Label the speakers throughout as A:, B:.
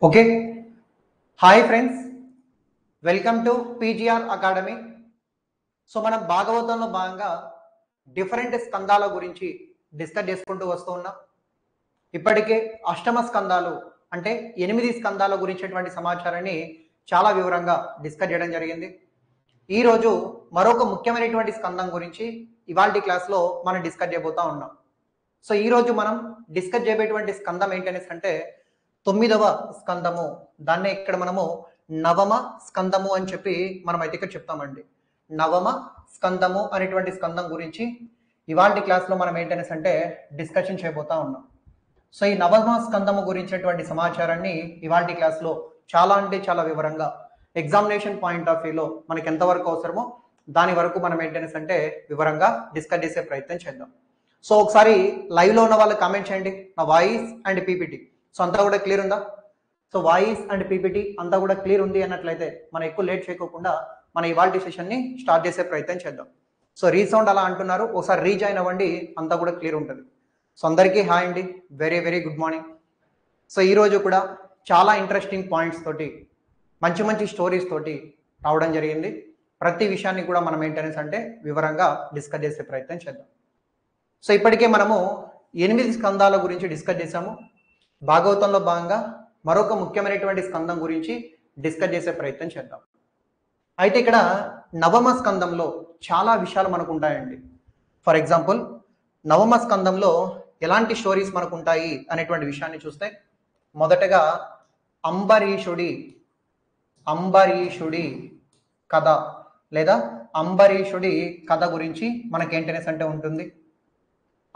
A: Okay. Hi friends, welcome to PGR academy. So మనం భాగవతంలో భాగంగా డిఫరెంట్ స్కందాల గురించి డిస్కస్ చేసుకుంటూ వస్తూ ఉన్నాం. ఇప్పటికే అష్టమ స్కందాలు అంటే 8 స్కందాల గురించినటువంటి సమాచారాన్ని చాలా వివరంగా డిస్కస్ చేయడం జరిగింది. ఈరోజు మరొక ముఖ్యమైనటువంటి స్కందం గురించి ఇవాల్టి క్లాస్లో మనం డిస్కస్ చేయబోతా ఉన్నాం. సో ఈరోజు మనం డిస్కస్ చేయబోయేటువంటి స్కందం ఏంటనేసి అంటే 9వ స్కందము. దాన్నే ఇక్కడ మనము నవమ స్కందము అని చెప్పి మనం అయితే ఇక్కడ చెప్తామండి. నవమ స్కందము అనేటువంటి స్కందం గురించి ఇవాల్టి క్లాస్లో మనం ఏంటనేసి అంటే డిస్కషన్ చేయబోతా ఉన్నాం. సో ఈ నవమ స్కందము గురించినటువంటి సమాచారాన్ని ఇవాల్టి క్లాస్లో చాలా అంటే చాలా వివరంగా ఎగ్జామినేషన్ పాయింట్ ఆఫ్ వ్యూలో మనకి ఎంతవరకు అవసరమో దాని వరకు మనం ఏంటనేసి అంటే వివరంగా డిస్కస్ చేసే ప్రయత్నం చేద్దాం. సో ఒకసారి లైవ్లో ఉన్న వాళ్ళు కామెంట్ చేయండి, నా వాయిస్ అండ్ పీపీటీ సో అంతా కూడా క్లియర్ ఉందా? సో వాయిస్ అండ్ పీపీటీ అంతా కూడా క్లియర్ ఉంది అన్నట్లయితే మనం ఎక్కువ లేట్ చేయకోకుండా మన ఇవాల్టి సెషన్ని స్టార్ట్ చేసే ప్రయత్నం చేద్దాం. సో రీసౌండ్ అలా అంటున్నారు, ఒకసారి రీజాయిన్ అవ్వండి, అంతా కూడా క్లియర్ ఉంటుంది. సో అందరికీ హాయ్ అండి, very very good morning. So ఈరోజు కూడా చాలా ఇంట్రెస్టింగ్ పాయింట్స్ తోటి మంచి మంచి స్టోరీస్ తోటి రావడం జరిగింది. ప్రతి విషయాన్ని కూడా మనం ఏంటనేసి అంటే వివరంగా డిస్కస్ చేసే ప్రయత్నం చేద్దాం. సో ఇప్పటికే మనము 8 స్కందాల గురించి డిస్కస్ చేసాము. భాగవతంలో భాగంగా మరొక ముఖ్యమైనటువంటి స్కందం గురించి డిస్కస్ చేసే ప్రయత్నం చేద్దాం. అయితే ఇక్కడ నవమ స్కందంలో చాలా విషయాలు మనకు ఉంటాయండి. ఫర్ ఎగ్జాంపుల్ నవమ స్కందంలో ఎలాంటి స్టోరీస్ మనకు ఉంటాయి అనేటువంటి విషయాన్ని చూస్తే మొదటగా అంబరీషుడి కథ లేదా అంబరీషుడి కథ గురించి మనకేంటనేసి అంటే ఉంటుంది.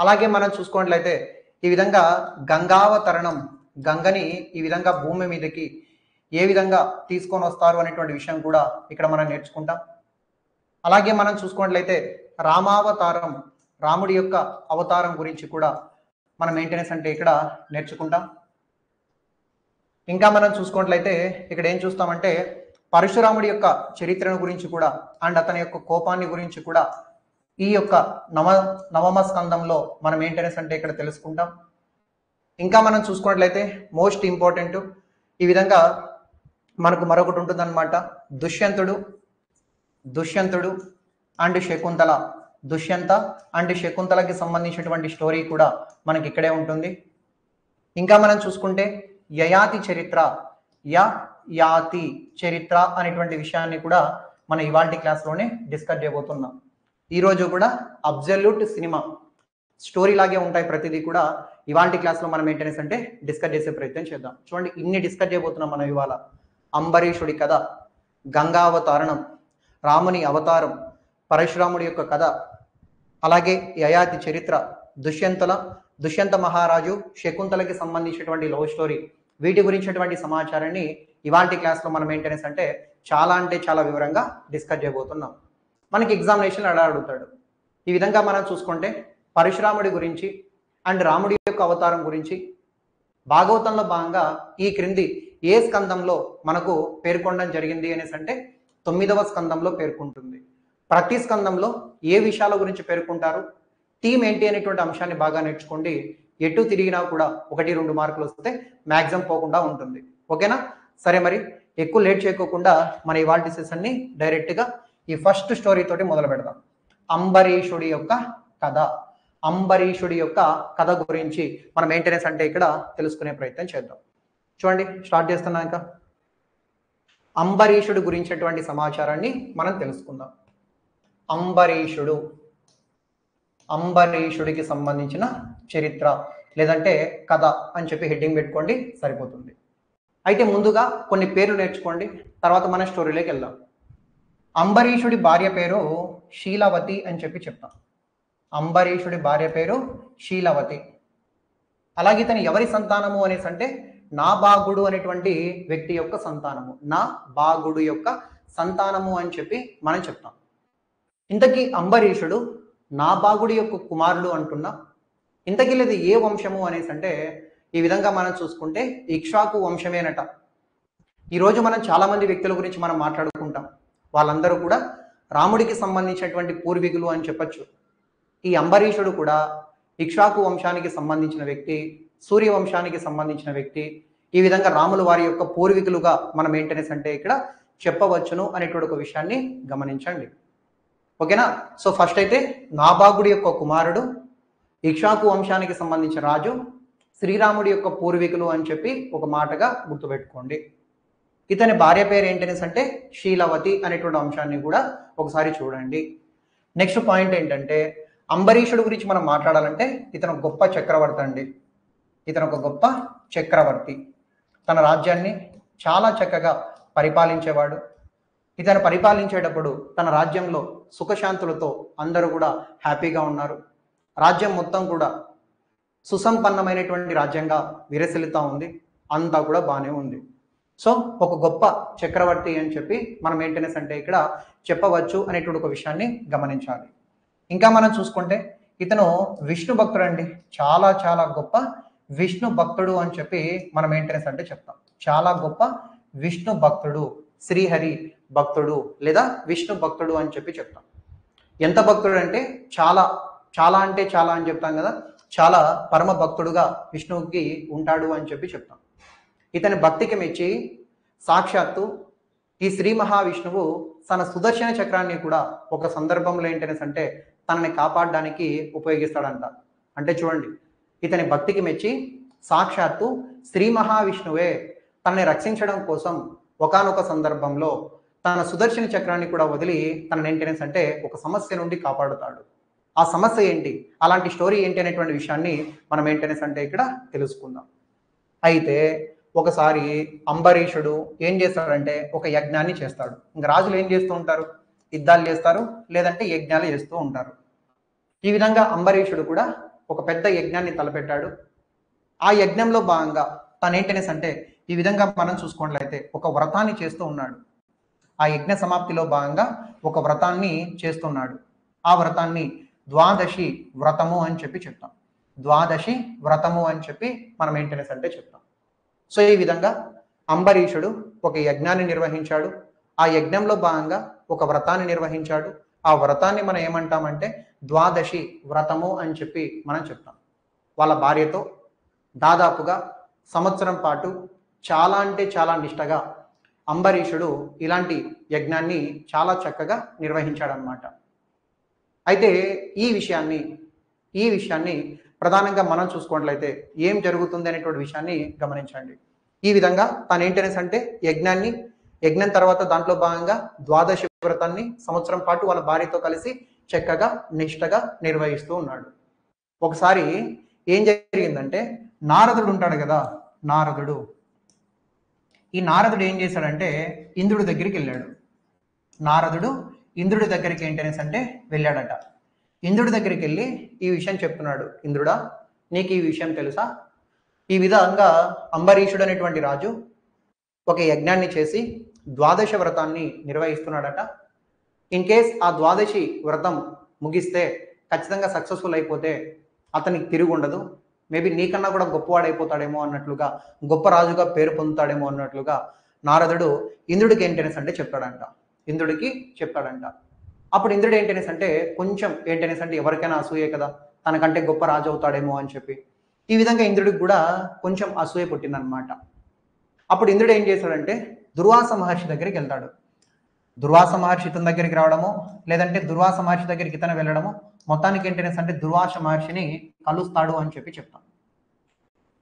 A: అలాగే మనం చూసుకున్నట్లయితే ఈ విధంగా గంగావతరణం, గంగని ఈ విధంగా భూమి మీదకి ఏ విధంగా తీసుకొని వస్తారు అనేటువంటి విషయం కూడా ఇక్కడ మనం నేర్చుకుంటాం. అలాగే మనం చూసుకున్నట్లయితే రామావతారం, రాముడి యొక్క అవతారం గురించి కూడా మనం మెయింటెనెన్స్ అంటే ఇక్కడ నేర్చుకుంటాం. ఇంకా మనం చూసుకున్నట్లయితే ఇక్కడ ఏం చూస్తామంటే పరశురాముడి యొక్క చరిత్రను గురించి కూడా అండ్ అతని యొక్క కోపాన్ని గురించి కూడా ఈ యొక్క నవమ స్కందంలో మనం మెయింటెనెన్స్ అంటే ఇక్కడ తెలుసుకుంటాం. ఇంకా మనం చూసుకున్నట్లయితే మోస్ట్ ఇంపార్టెంట్ ఈ విధంగా మనకు మరొకటి ఉంటుందన్నమాట, దుష్యంతుడు అండ్ శకుంతల. దుష్యంత అండ్ శకుంతలకి సంబంధించినటువంటి స్టోరీ కూడా మనకి ఇక్కడే ఉంటుంది. ఇంకా మనం చూసుకుంటే యయాతి చరిత్ర అనేటువంటి విషయాన్ని కూడా మనం ఇవాల్టి క్లాస్లోనే డిస్కస్ చేయబోతున్నాం. ఈరోజు కూడా అబ్జల్యూట్ సినిమా స్టోరీ లాగే ఉంటాయి ప్రతిదీ కూడా. ఇవాల్టి క్లాస్లో మనం మెయింటెనెన్స్ అంటే డిస్కస్ చేసే ప్రయత్నం చేద్దాం. చూడండి, ఇన్ని డిస్కస్ చేయబోతున్నాం మనం ఇవాళ. అంబరీషుడి కథ, గంగావతారణం, రాముని అవతారం, పరశురాముడి యొక్క కథ, అలాగే యయాతి చరిత్ర, దుష్యంత మహారాజు, శకుంతలకి సంబంధించినటువంటి లవ్ స్టోరీ, వీటి గురించినటువంటి సమాచారాన్ని ఇవాల్టి క్లాస్లో మనం మెయింటెనెన్స్ అంటే చాలా వివరంగా డిస్కస్ చేయబోతున్నాం. మనకి ఎగ్జామినేషన్ అలా అడుగుతాడు. ఈ విధంగా మనం చూసుకుంటే పరశురాముడి గురించి అండ్ రాముడి యొక్క అవతారం గురించి భాగవతంలో భాగంగా ఈ క్రింది ఏ స్కందంలో మనకు పేర్కొనడం జరిగింది అనేసి అంటే 9వ స్కందంలో పేర్కొంటుంది. ప్రతి స్కందంలో ఏ విషయాల గురించి పేర్కొంటారు, థీమ్ ఏంటి అనేటువంటి అంశాన్ని బాగా నేర్చుకోండి. ఎటు తిరిగినా కూడా 1-2 మార్కులు వస్తే మ్యాక్సిమం పోకుండా ఉంటుంది. ఓకేనా? సరే, మరి ఎక్కువ లేట్ చేయకోకుండా మన ఇవాల్టి సెషన్ని డైరెక్ట్గా ఈ ఫస్ట్ స్టోరీ తోటి మొదలు పెడదాం. అంబరీషుడి యొక్క కథ గురించి మనం మెయింటెనెన్స్ అంటే ఇక్కడ తెలుసుకునే ప్రయత్నం చేద్దాం. చూడండి, స్టార్ట్ చేస్తున్నాక అంబరీషుడు గురించినటువంటి సమాచారాన్ని మనం తెలుసుకుందాం. అంబరీషుడికి సంబంధించిన చరిత్ర లేదంటే కథ అని చెప్పి హెడ్డింగ్ పెట్టుకోండి, సరిపోతుంది. అయితే ముందుగా కొన్ని పేర్లు నేర్చుకోండి, తర్వాత మన స్టోరీలోకి వెళ్దాం. అంబరీషుడి భార్య పేరు శీలవతి అని చెప్పి చెప్తాం. అంబరీషుడి భార్య పేరు శీలవతి. అలాగే తను ఎవరి సంతానము అనేసి అంటే నాభాగుడు అనేటువంటి వ్యక్తి యొక్క సంతానము, నాభాగుడు యొక్క సంతానము అని చెప్పి మనం చెప్తాం. ఇంతకీ అంబరీషుడు నాభాగుడి యొక్క కుమారుడు అంటున్నా, ఇంతకీ లేదు ఏ వంశము అనేసి అంటే ఈ విధంగా మనం చూసుకుంటే ఇక్ష్వాకు వంశమేనట. ఈరోజు మనం చాలా మంది వ్యక్తుల గురించి మనం మాట్లాడుకుంటాం. వాళ్ళందరూ కూడా రాముడికి సంబంధించినటువంటి పూర్వీకులు అని చెప్పచ్చు. ఈ అంబరీషుడు కూడా ఇక్ష్వాకు వంశానికి సంబంధించిన వ్యక్తి, సూర్యవంశానికి సంబంధించిన వ్యక్తి. ఈ విధంగా రాములు వారి యొక్క పూర్వీకులుగా మనం ఏంటనేసి అంటే ఇక్కడ చెప్పవచ్చును అనేటువంటి ఒక విషయాన్ని గమనించండి. ఓకేనా? సో ఫస్ట్ అయితే నాభాగుడి యొక్క కుమారుడు, ఇక్ష్వాకు వంశానికి సంబంధించిన రాజు, శ్రీరాముడి యొక్క పూర్వీకులు అని చెప్పి ఒక మాటగా గుర్తుపెట్టుకోండి. ఇతని భార్య పేరు ఏంటనేసి అంటే శీలవతి అనేటువంటి అంశాన్ని కూడా ఒకసారి చూడండి. నెక్స్ట్ పాయింట్ ఏంటంటే అంబరీషుడు గురించి మనం మాట్లాడాలంటే ఇతను గొప్ప చక్రవర్తి అండి. ఇతను ఒక గొప్ప చక్రవర్తి. తన రాజ్యాన్ని చాలా చక్కగా పరిపాలించేవాడు. ఇతను పరిపాలించేటప్పుడు తన రాజ్యంలో సుఖశాంతులతో అందరూ కూడా హ్యాపీగా ఉన్నారు. రాజ్యం మొత్తం కూడా సుసంపన్నమైనటువంటి రాజ్యంగా విరసిల్లుతూ ఉంది. అంతా కూడా బాగానే ఉంది. సో ఒక గొప్ప చక్రవర్తి అని చెప్పి మనం ఏంటనేసి అంటే ఇక్కడ చెప్పవచ్చు అనేటువంటి ఒక విషయాన్ని గమనించాలి. ఇంకా మనం చూసుకుంటే ఇతను విష్ణు భక్తుడు అండి. చాలా చాలా గొప్ప విష్ణు భక్తుడు అని చెప్పి మనం ఏంటనేసి అంటే చెప్తాం. చాలా గొప్ప విష్ణు భక్తుడు, శ్రీహరి భక్తుడు లేదా విష్ణు భక్తుడు అని చెప్పి చెప్తాం. ఎంత భక్తుడు అంటే చాలా చాలా అంటే చాలా అని చెప్తాం కదా, చాలా పరమ భక్తుడుగా విష్ణువుకి ఉంటాడు అని చెప్పి చెప్తాం. ఇతని భక్తికి మెచ్చి సాక్షాత్తు ఈ శ్రీ మహావిష్ణువు తన సుదర్శన చక్రాన్ని కూడా ఒక సందర్భంలో ఏంటనేసి అంటే తనని కాపాడడానికి ఉపయోగిస్తాడంట. అంటే చూడండి, ఇతని భక్తికి మెచ్చి సాక్షాత్తు శ్రీ మహావిష్ణువే తనని రక్షించడం కోసం ఒకానొక సందర్భంలో తన సుదర్శన చక్రాన్ని కూడా వదిలి తనని ఏంటనేసి అంటే ఒక సమస్య నుండి కాపాడుతాడు. ఆ సమస్య ఏంటి, అలాంటి స్టోరీ ఏంటి అనేటువంటి విషయాన్ని మనం ఏంటనేసి అంటే ఇక్కడ తెలుసుకుందాం. అయితే ఒకసారి అంబరీషుడు ఏం చేస్తాడంటే ఒక యజ్ఞాన్ని చేస్తాడు. ఇంకా రాజులు ఏం చేస్తూ ఉంటారు, యుద్ధాలు చేస్తారు లేదంటే యజ్ఞాలు చేస్తూ ఉంటారు. ఈ విధంగా అంబరీషుడు కూడా ఒక పెద్ద యజ్ఞాన్ని తలపెట్టాడు. ఆ యజ్ఞంలో భాగంగా తను ఏంటనేసి అంటే ఈ విధంగా మనం చూసుకున్నట్లయితే ఒక వ్రతాన్ని చేస్తూ ఉన్నాడు. ఆ యజ్ఞ సమాప్తిలో భాగంగా ఒక వ్రతాన్ని చేస్తున్నాడు. ఆ వ్రతాన్ని ద్వాదశి వ్రతము అని చెప్పి చెప్తాం. ద్వాదశి వ్రతము అని చెప్పి మనం ఏంటనేసి అంటే చెప్తాం. సో ఈ విధంగా అంబరీషుడు ఒక యజ్ఞాన్ని నిర్వహించాడు. ఆ యజ్ఞంలో భాగంగా ఒక వ్రతాన్ని నిర్వహించాడు. ఆ వ్రతాన్ని మనం ఏమంటామంటే ద్వాదశి వ్రతము అని చెప్పి మనం చెప్తాం. వాళ్ళ భార్యతో దాదాపుగా సంవత్సరం పాటు చాలా అంటే చాలా నిష్టగా అంబరీషుడు ఇలాంటి యజ్ఞాన్ని చాలా చక్కగా నిర్వహించాడనమాట. అయితే ఈ విషయాన్ని ప్రధానంగా మనం చూసుకున్నట్లయితే ఏం జరుగుతుంది అనేటువంటి విషయాన్ని గమనించండి. ఈ విధంగా తను ఏంటనేసి అంటే యజ్ఞం తర్వాత దాంట్లో భాగంగా ద్వాదశి వ్రతాన్ని సంవత్సరం పాటు వాళ్ళ భార్యతో కలిసి చక్కగా నిష్టగా నిర్వహిస్తూ ఉన్నాడు. ఒకసారి ఏం జరిగిందంటే నారదుడు ఉంటాడు కదా, ఈ నారదుడు ఏం చేశాడంటే ఇంద్రుడి దగ్గరికి వెళ్ళాడు. నారదుడు ఇంద్రుడి దగ్గరికి ఏంటనేసి అంటే వెళ్ళాడట. ఇంద్రుడి దగ్గరికి వెళ్ళి ఈ విషయం చెప్తున్నాడు. ఇంద్రుడా, నీకు ఈ విషయం తెలుసా? ఈ విధంగా అంబరీషుడు అనేటువంటి రాజు ఒక యజ్ఞాన్ని చేసి ద్వాదశ వ్రతాన్ని నిర్వహిస్తున్నాడట. ఇన్ కేస్ ఆ ద్వాదశి వ్రతం ముగిస్తే ఖచ్చితంగా సక్సెస్ఫుల్ అయిపోతే అతనికి తిరిగి ఉండదు. మేబీ నీకన్నా కూడా గొప్పవాడైపోతాడేమో అన్నట్లుగా, గొప్ప రాజుగా పేరు పొందుతాడేమో అన్నట్లుగా నారదుడు ఇంద్రుడికి ఏంటనేసి అంటే చెప్తాడంట. అప్పుడు ఇంద్రుడు ఏంటనేసి అంటే కొంచెం ఏంటనేసి అంటే ఎవరికైనా అసూయే కదా, తనకంటే గొప్ప రాజు అవుతాడేమో అని చెప్పి ఈ విధంగా ఇంద్రుడికి కూడా కొంచెం అసూయ పుట్టిందనమాట. అప్పుడు ఇంద్రుడు ఏం చేశాడంటే దుర్వాస మహర్షి దగ్గరికి వెళ్తాడు. దుర్వాస మహర్షి ఇతని దగ్గరికి రావడము లేదంటే దుర్వాస మహర్షి దగ్గరికి ఇతను వెళ్ళడము, మొత్తానికి ఏంటనేసి అంటే దుర్వాస మహర్షిని కలుస్తాడు అని చెప్పి చెప్తాం.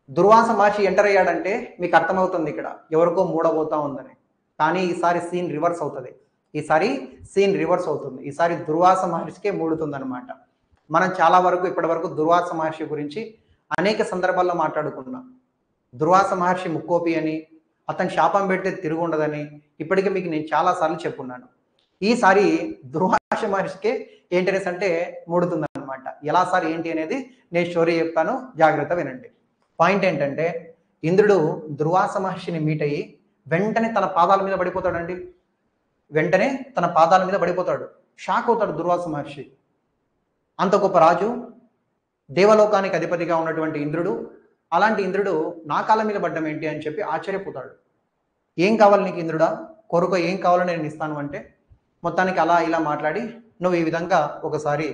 A: దుర్వాస మహర్షి ఎంటర్ అయ్యాడంటే మీకు అర్థమవుతుంది ఇక్కడ ఎవరికో మూడబోతా ఉందని. కానీ ఈసారి సీన్ రివర్స్ అవుతుంది. ఈసారి దుర్వాస మహర్షికే మూడుతుంది అనమాట. మనం చాలా వరకు ఇప్పటి వరకు దుర్వాస మహర్షి గురించి అనేక సందర్భాల్లో మాట్లాడుకున్నాం. దుర్వాస మహర్షి ముక్కోపి అని, అతను శాపం పెడితే తిరుగు ఉండదని ఇప్పటికే మీకు నేను చాలాసార్లు చెప్పున్నాను. ఈసారి దుర్వాస మహర్షికే ఏంటనేసి అంటే మూడుతుంది అనమాట. ఎలా సార్ ఏంటి అనేది నేను స్టోరీ చెప్తాను, జాగ్రత్త వినండి. పాయింట్ ఏంటంటే ఇంద్రుడు దుర్వాస మహర్షిని మీట్ అయ్యి వెంటనే తన పాదాల మీద పడిపోతాడు. షాక్ అవుతాడు దుర్వాస మహర్షి. అంత గొప్ప రాజు, దేవలోకానికి అధిపతిగా ఉన్నటువంటి ఇంద్రుడు, అలాంటి ఇంద్రుడు నా కాళ్ళ మీద పడ్డం ఏంటి అని చెప్పి ఆశ్చర్యపోతాడు. ఏం కావాలి నీకు ఇంద్రుడా, కోరుకో, ఏం కావాలో నేను ఇస్తాను అంటే మొత్తానికి అలా ఇలా మాట్లాడి నువ్వు ఈ విధంగా ఒకసారి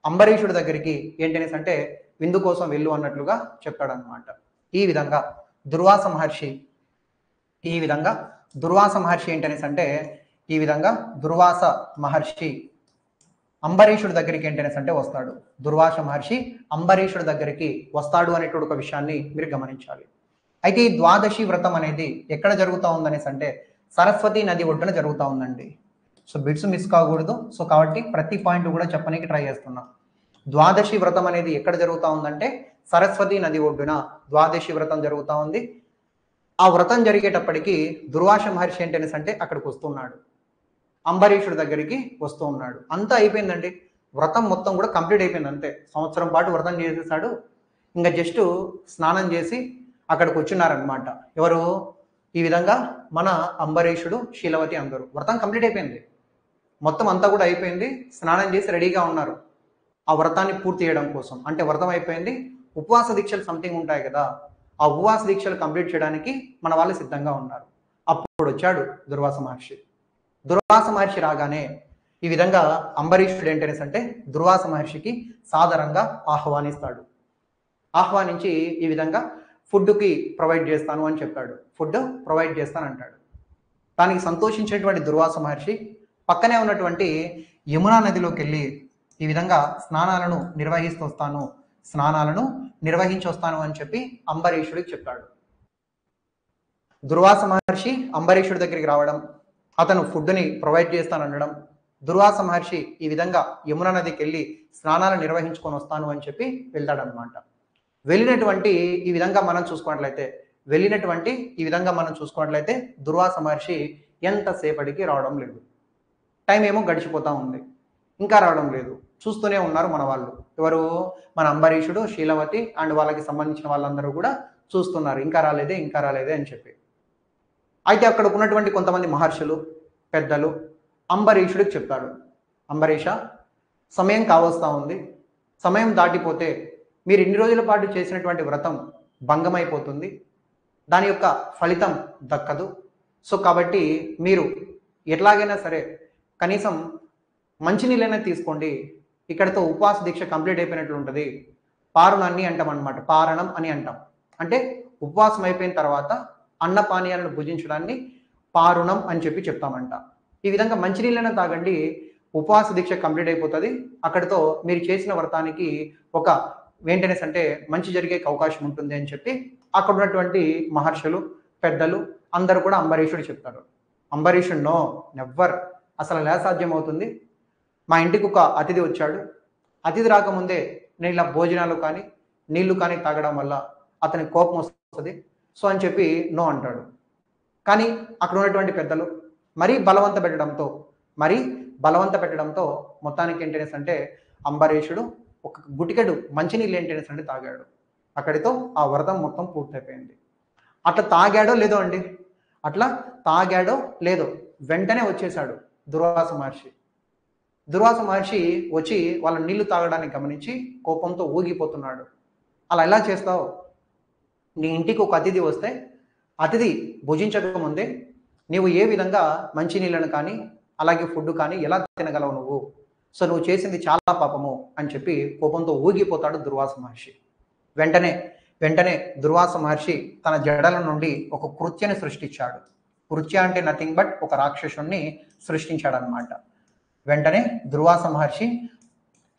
A: అంబరీషుడి దగ్గరికి ఏంటనేసి అంటే విందు కోసం వెళ్ళు అన్నట్లుగా చెప్తాడనమాట. ఈ విధంగా దుర్వాస మహర్షి ఈ విధంగా దుర్వాస మహర్షి ఏంటనేసి అంటే ఈ విధంగా దుర్వాస మహర్షి అంబరీషుడి దగ్గరికి ఏంటనేసి అంటే వస్తాడు. దుర్వాస మహర్షి అంబరీషుడి దగ్గరికి వస్తాడు అనేటువంటి ఒక విషయాన్ని మీరు గమనించాలి. అయితే ఈ ద్వాదశి వ్రతం అనేది ఎక్కడ జరుగుతూ ఉందనేసి అంటే సరస్వతి నది ఒడ్డున జరుగుతూ ఉందండి. సో బిట్స్ మిస్ కాకూడదు. సో కాబట్టి ప్రతి పాయింట్ కూడా చెప్పడానికి ట్రై చేస్తున్నా. ద్వాదశి వ్రతం అనేది ఎక్కడ జరుగుతూ ఉందంటే సరస్వతి నది ఒడ్డున ద్వాదశి వ్రతం జరుగుతూ ఉంది. ఆ వ్రతం జరిగేటప్పటికి దుర్వాస మహర్షి ఏంటనేసి అంటే అక్కడికి వస్తున్నాడు. అంబరీషుడి దగ్గరికి వస్తూ ఉన్నాడు. అంతా అయిపోయిందండి. వ్రతం మొత్తం కూడా కంప్లీట్ అయిపోయింది అంతే. సంవత్సరం పాటు వ్రతం చేసేసాడు. ఇంకా జస్ట్ స్నానం చేసి అక్కడికి వచ్చినారనమాట. ఎవరు? ఈ విధంగా మన అంబరీషుడు, శీలవతి అందరూ. వ్రతం కంప్లీట్ అయిపోయింది. మొత్తం అంతా కూడా అయిపోయింది. స్నానం చేసి రెడీగా ఉన్నారు ఆ వ్రతాన్ని పూర్తి చేయడం కోసం. అంటే వ్రతం అయిపోయింది. ఉపవాస దీక్షలు సంథింగ్ ఉంటాయి కదా, ఆ ఉపవాస దీక్షలు కంప్లీట్ చేయడానికి మన వాళ్ళు సిద్ధంగా ఉన్నారు. అప్పుడు వచ్చాడు దుర్వాస మహర్షి. దుర్వాస మహర్షి రాగానే ఈ విధంగా అంబరీషుడు ఏంటనేసి అంటే దుర్వాస మహర్షికి సాదరంగా ఆహ్వానిస్తాడు. ఆహ్వానించి ఈ విధంగా ఫుడ్కి ప్రొవైడ్ చేస్తాను అని చెప్పాడు. ఫుడ్ ప్రొవైడ్ చేస్తాను అంటాడు. దానికి సంతోషించినటువంటి దుర్వాస మహర్షి పక్కనే ఉన్నటువంటి యమునా నదిలోకి వెళ్ళి ఈ విధంగా స్నానాలను నిర్వహించి వస్తాను అని చెప్పి అంబరీషుడికి చెప్పాడు. దుర్వాస మహర్షి అంబరీషుడి దగ్గరికి రావడం, అతను ఫుడ్ని ప్రొవైడ్ చేస్తాననడం, దుర్వాస మహర్షి ఈ విధంగా యమునా నదికి వెళ్ళి స్నానాలు నిర్వహించుకొని వస్తాను అని చెప్పి వెళ్తాడనమాట. వెళ్ళినటువంటి ఈ విధంగా మనం చూసుకున్నట్లయితే దుర్వాస మహర్షి ఎంతసేపటికి రావడం లేదు. టైం ఏమో గడిచిపోతూ ఉంది, ఇంకా రావడం లేదు. చూస్తూనే ఉన్నారు మన వాళ్ళు. ఎవరు? మన అంబరీషుడు, శీలవతి అండ్ వాళ్ళకి సంబంధించిన వాళ్ళందరూ కూడా చూస్తున్నారు. ఇంకా రాలేదే అని చెప్పి. అయితే అక్కడ ఉన్నటువంటి కొంతమంది మహర్షులు, పెద్దలు అంబరీషుడికి చెప్తారు, అంబరీష, సమయం కావస్తా ఉంది. సమయం దాటిపోతే మీరు ఇన్ని రోజుల పాటు చేసినటువంటి వ్రతం భంగమైపోతుంది. దాని యొక్క ఫలితం దక్కదు. సో కాబట్టి మీరు ఎట్లాగైనా సరే కనీసం మంచినీళ్ళైనా తీసుకోండి. ఇక్కడితో ఉపవాస దీక్ష కంప్లీట్ అయిపోయినట్లు ఉంటుంది. పారుణాన్ని అంటాం అనమాట. పారణం అని అంటాం. అంటే ఉపవాసం అయిపోయిన తర్వాత అన్నపానీయాలను భుజించడాన్ని పారుణం అని చెప్పి చెప్తామంట. ఈ విధంగా మంచినీళ్ళైనా తాగండి, ఉపవాస దీక్ష కంప్లీట్ అయిపోతుంది. అక్కడితో మీరు చేసిన వ్రతానికి ఒక మెయింటెనెన్స్ అంటే మంచి జరిగే అవకాశం ఉంటుంది అని చెప్పి అక్కడ ఉన్నటువంటి మహర్షులు, పెద్దలు అందరూ కూడా అంబరీషుడు చెప్తారు. అంబరీషుడు నో, నెవ్వర్, అసలు ఎలా సాధ్యం అవుతుంది? మా ఇంటికి ఒక అతిథి వచ్చాడు. అతిథి రాకముందే నేను ఇలా భోజనాలు కానీ నీళ్లు కానీ తాగడం వల్ల అతనికి కోపం వస్తుంది. సో అని చెప్పి నో అంటాడు. కానీ అక్కడ ఉన్నటువంటి పెద్దలు మరీ బలవంత పెట్టడంతో మొత్తానికి ఏంటనేసి అంటే అంబరీషుడు ఒక గుటికెడు మంచినీళ్ళు ఏంటనేసి అంటే తాగాడు. అక్కడితో ఆ వ్రతం మొత్తం పూర్తయిపోయింది. అట్లా తాగాడో లేదో వెంటనే వచ్చేసాడు దుర్వాస మహర్షి. దుర్వాస మహర్షి వచ్చి వాళ్ళ నీళ్లు తాగడానికి గమనించి కోపంతో ఊగిపోతున్నాడు. అలా ఎలా చేస్తావు? నీ ఇంటికి ఒక అతిథి వస్తే అతిథి భుజించకముందే నీవు ఏ విధంగా మంచినీళ్ళను కానీ అలాగే ఫుడ్ కానీ ఎలా తినగలవు నువ్వు? సో నువ్వు చేసింది చాలా పాపము అని చెప్పి కోపంతో ఊగిపోతాడు దుర్వాస మహర్షి. వెంటనే దుర్వాస మహర్షి తన జడల నుండి ఒక కృత్యని సృష్టించాడు. కృత్య అంటే నథింగ్ బట్ ఒక రాక్షసుణ్ణి సృష్టించాడనమాట. వెంటనే దుర్వాస మహర్షి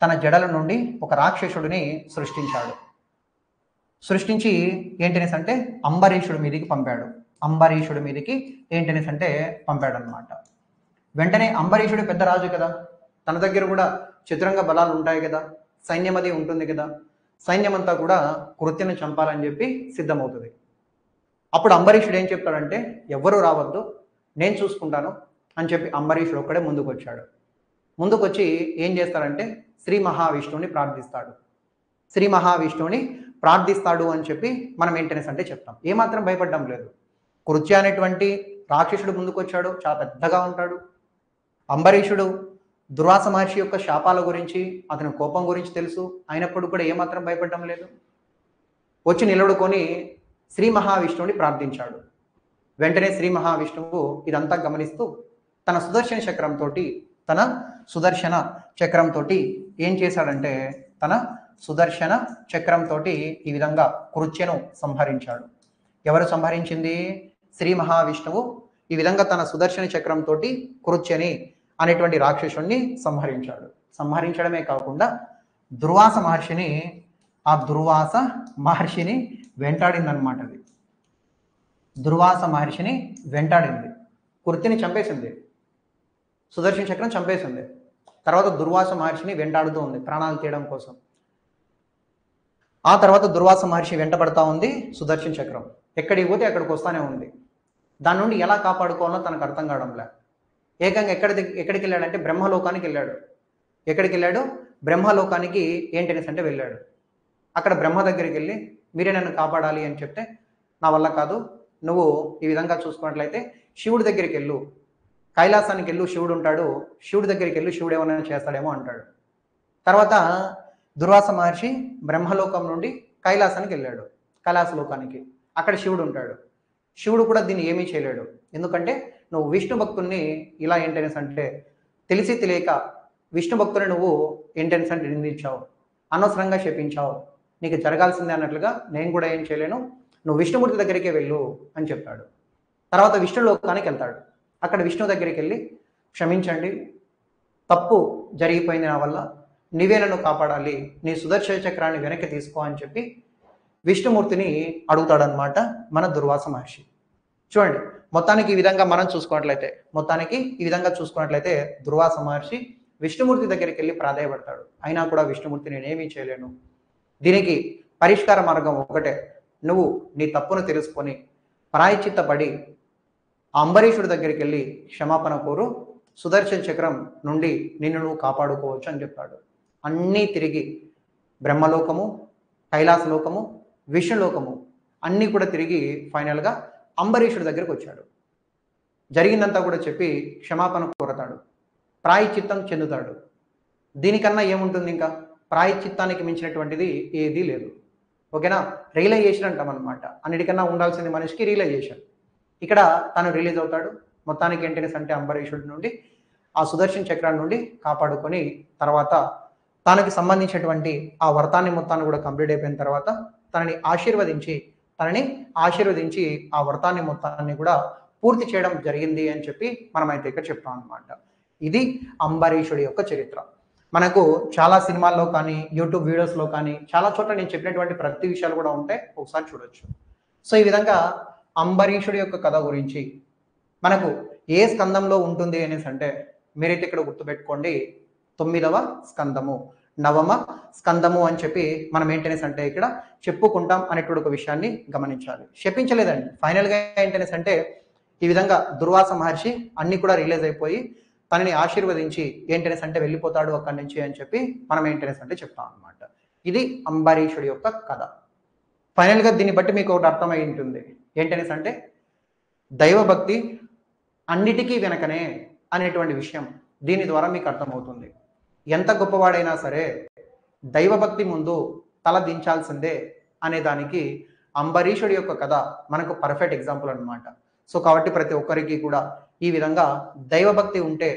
A: తన జడల నుండి ఒక రాక్షసుడిని సృష్టించి ఏంటనేసి అంటే అంబరీషుడి మీదకి పంపాడు అనమాట. వెంటనే అంబరీషుడు పెద్ద రాజు కదా, తన దగ్గర కూడా చతురంగ బలాలు ఉంటాయి కదా, సైన్యం అది ఉంటుంది కదా. సైన్యం అంతా కూడా కృత్యను చంపాలని చెప్పి సిద్ధమవుతుంది. అప్పుడు అంబరీషుడు ఏం చెప్తాడంటే, ఎవ్వరూ రావద్దు, నేను చూసుకుంటాను అని చెప్పి అంబరీషుడు ఒక్కడే ముందుకొచ్చి ఏం చేస్తాడంటే శ్రీ మహావిష్ణువుని ప్రార్థిస్తాడు అని చెప్పి మనం ఏంటనేసి అంటే చెప్తాం. ఏమాత్రం భయపడడం లేదు. కృత్య అనేటువంటి రాక్షసుడు ముందుకొచ్చాడు, చాలా పెద్దగా ఉంటాడు. అంబరీషుడు దుర్వాస మహర్షి యొక్క శాపాల గురించి, అతని కోపం గురించి తెలుసు, అయినప్పుడు కూడా ఏమాత్రం భయపడడం లేదు. వచ్చి నిలబడుకొని శ్రీ మహావిష్ణువుని ప్రార్థించాడు. వెంటనే శ్రీ మహావిష్ణువు ఇదంతా గమనిస్తూ తన సుదర్శన చక్రంతో ఏం చేశాడంటే ఈ విధంగా కృత్యను సంహరించాడు. ఎవరు సంహరించింది? శ్రీ మహావిష్ణువు ఈ విధంగా తన సుదర్శన చక్రంతో కృత్యని అనేటువంటి రాక్షసుణ్ణి సంహరించాడు. సంహరించడమే కాకుండా దుర్వాస మహర్షిని వెంటాడిందనమాట. అది దుర్వాస మహర్షిని వెంటాడింది, కృత్యని చంపేసింది, సుదర్శన చక్రం చంపేసింది. తర్వాత దుర్వాస మహర్షిని వెంటాడుతూ ఉంది ప్రాణాలు తీయడం కోసం. ఆ తర్వాత దుర్వాస మహర్షి వెంటబడతా ఉంది సుదర్శన చక్రం. ఎక్కడికి పోతే అక్కడికి వస్తానే ఉంది. దాని నుండి ఎలా కాపాడుకోవాలో తనకు అర్థం కావడంలే. ఏకంగా ఎక్కడికి వెళ్ళాడంటే బ్రహ్మలోకానికి వెళ్ళాడు. ఎక్కడికి వెళ్ళాడు? బ్రహ్మలోకానికి ఏంటనేసి అంటే వెళ్ళాడు. అక్కడ బ్రహ్మ దగ్గరికి వెళ్ళి మీరే నన్ను కాపాడాలి అని చెప్తే, నా వల్ల కాదు, నువ్వు ఈ విధంగా చూసుకున్నట్లయితే శివుడి దగ్గరికి వెళ్ళు, కైలాసానికి వెళ్ళు, శివుడు ఉంటాడు, శివుడి దగ్గరికి వెళ్ళు, శివుడు ఏమైనా చేస్తాడేమో అంటాడు. తర్వాత దుర్వాస మహర్షి బ్రహ్మలోకం నుండి కైలాసానికి వెళ్ళాడు, కైలాసలోకానికి. అక్కడ శివుడు ఉంటాడు. శివుడు కూడా దీన్ని ఏమీ చేయలేడు. ఎందుకంటే నువ్వు విష్ణు భక్తుల్ని ఇలా ఏంటనేసి అంటే తెలిసి తెలియక విష్ణు భక్తుని నువ్వు ఏంటనేసి అంటే నిందించావు, అనవసరంగా శపించావు, నీకు జరగాల్సిందే అన్నట్లుగా నేను కూడా ఏం చేయలేను, నువ్వు విష్ణుమూర్తి దగ్గరికే వెళ్ళు అని చెప్పాడు. తర్వాత విష్ణు లోకానికి వెళ్తాడు. అక్కడ విష్ణు దగ్గరికి వెళ్ళి క్షమించండి, తప్పు జరిగిపోయింది నా వల్ల, నీవే నన్ను కాపాడాలి, నీ సుదర్శన చక్రాన్ని వెనక్కి తీసుకో అని చెప్పి విష్ణుమూర్తిని అడుగుతాడనమాట మన దుర్వాస మహర్షి. చూడండి, మొత్తానికి ఈ విధంగా మనం చూసుకున్నట్లయితే దుర్వాస మహర్షి విష్ణుమూర్తి దగ్గరికి వెళ్ళి ప్రాధాయపడతాడు. అయినా కూడా విష్ణుమూర్తి నేనేమీ చేయలేను, దీనికి పరిష్కార మార్గం ఒకటే, నువ్వు నీ తప్పును తెలుసుకొని ప్రాయచిత్తపడి అంబరీషుడి దగ్గరికి వెళ్ళి క్షమాపణ కోరు, సుదర్శన చక్రం నుండి నిన్ను నువ్వు కాపాడుకోవచ్చు అని చెప్పాడు. అన్నీ తిరిగి బ్రహ్మలోకము, కైలాసలోకము, విష్ణులోకము అన్నీ కూడా తిరిగి ఫైనల్గా అంబరీషుడి దగ్గరికి వచ్చాడు. జరిగిందంతా కూడా చెప్పి క్షమాపణ కోరతాడు, ప్రాయచిత్తం చెందుతాడు. దీనికన్నా ఏముంటుంది? ఇంకా ప్రాయచిత్తానికి మించినటువంటిది ఏదీ లేదు. ఓకేనా? రియలైజేషన్ అంటాం అనమాట. అన్నిటికన్నా ఉండాల్సింది మనిషికి రియలైజేషన్. ఇక్కడ తను రిలీజ్ అవుతాడు. మొత్తానికి ఏంటనేసి అంటే అంబరీషుడి నుండి ఆ సుదర్శన చక్రాన్ని నుండి కాపాడుకొని తర్వాత తనకి సంబంధించినటువంటి ఆ వ్రతాన్ని మొత్తాన్ని కూడా కంప్లీట్ అయిపోయిన తర్వాత తనని ఆశీర్వదించి ఆ వ్రతాన్ని మొత్తాన్ని కూడా పూర్తి చేయడం జరిగింది అని చెప్పి మనమైతే ఇక్కడ చెప్తాం అనమాట. ఇది అంబరీషుడి యొక్క చరిత్ర. మనకు చాలా సినిమాల్లో కానీ యూట్యూబ్ వీడియోస్లో కానీ చాలా చోట్ల నేను చెప్పినటువంటి ప్రతి విషయాలు కూడా ఉంటాయి, ఒకసారి చూడొచ్చు. సో ఈ విధంగా అంబరీషుడి యొక్క కథ గురించి మనకు ఏ స్కందంలో ఉంటుంది అనేసి అంటే మీరైతే ఇక్కడ గుర్తుపెట్టుకోండి, 9వ స్కందము, 9వ స్కందము అని చెప్పి మనం ఏంటనేసి అంటే ఇక్కడ చెప్పుకుంటాం అనేటువంటి ఒక విషయాన్ని గమనించాలి. శపించలేదండి, ఫైనల్గా ఏంటనేసి అంటే ఈ విధంగా దుర్వాస మహర్షి అన్ని కూడా రిలీజ్ అయిపోయి తనని ఆశీర్వదించి ఏంటనేసి అంటే వెళ్ళిపోతాడు అక్కడి నుంచి అని చెప్పి మనం ఏంటనేసి అంటే చెప్తాం అనమాట. ఇది అంబరీషుడి యొక్క కథ. ఫైనల్గా దీన్ని బట్టి మీకు ఒకటి అర్థమై ఉంటుంది, ఏంటనేసి అంటే దైవభక్తి అన్నిటికీ వెనకనే అనేటువంటి విషయం దీని ద్వారా మీకు అర్థమవుతుంది. ఎంత గొప్పవాడైనా సరే దైవభక్తి ముందు తల దించాల్సిందే అనే దానికి అంబరీషుడి యొక్క కథ మనకు పర్ఫెక్ట్ ఎగ్జాంపుల్ అనమాట. సో కాబట్టి ప్రతి ఒక్కరికి కూడా ఈ విధంగా దైవభక్తి ఉంటే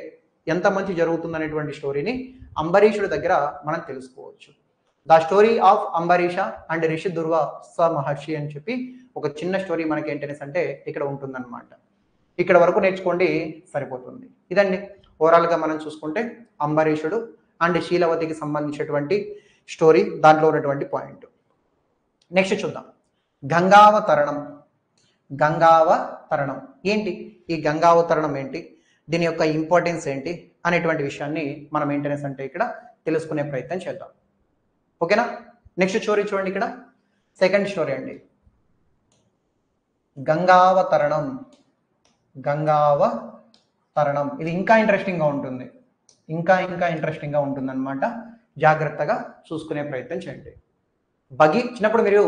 A: ఎంత మంచి జరుగుతుందనేటువంటి స్టోరీని అంబరీషుడి దగ్గర మనం తెలుసుకోవచ్చు. The story of Ambarisha and rishi Durvasa Maharshi అని చెప్పి ఒక చిన్న స్టోరీ మనకి ఏంటనేసి అంటే ఇక్కడ ఉంటుందన్నమాట. ఇక్కడ వరకు నేర్చుకోండి, సరిపోతుంది. ఇదండి ఓవరాల్గా మనం చూసుకుంటే అంబరీషుడు అండ్ శీలవతికి సంబంధించినటువంటి స్టోరీ, దాంట్లో ఉన్నటువంటి పాయింట్. నెక్స్ట్ చూద్దాం, గంగావతరణం ఏంటి, ఈ గంగావతరణం ఏంటి, దీని యొక్క ఇంపార్టెన్స్ ఏంటి అనేటువంటి విషయాన్ని మనం ఏంటనేసి అంటే ఇక్కడ తెలుసుకునే ప్రయత్నం చేద్దాం. ఓకేనా? నెక్స్ట్ స్టోరీ చూడండి, ఇక్కడ సెకండ్ స్టోరీ అండి, గంగావతరణం. ఇది ఇంకా ఇంట్రెస్టింగ్గా ఉంటుంది, ఇంకా ఇంట్రెస్టింగ్గా ఉంటుంది అనమాట. జాగ్రత్తగా చూసుకునే ప్రయత్నం చేయండి. చిన్నప్పుడు మీరు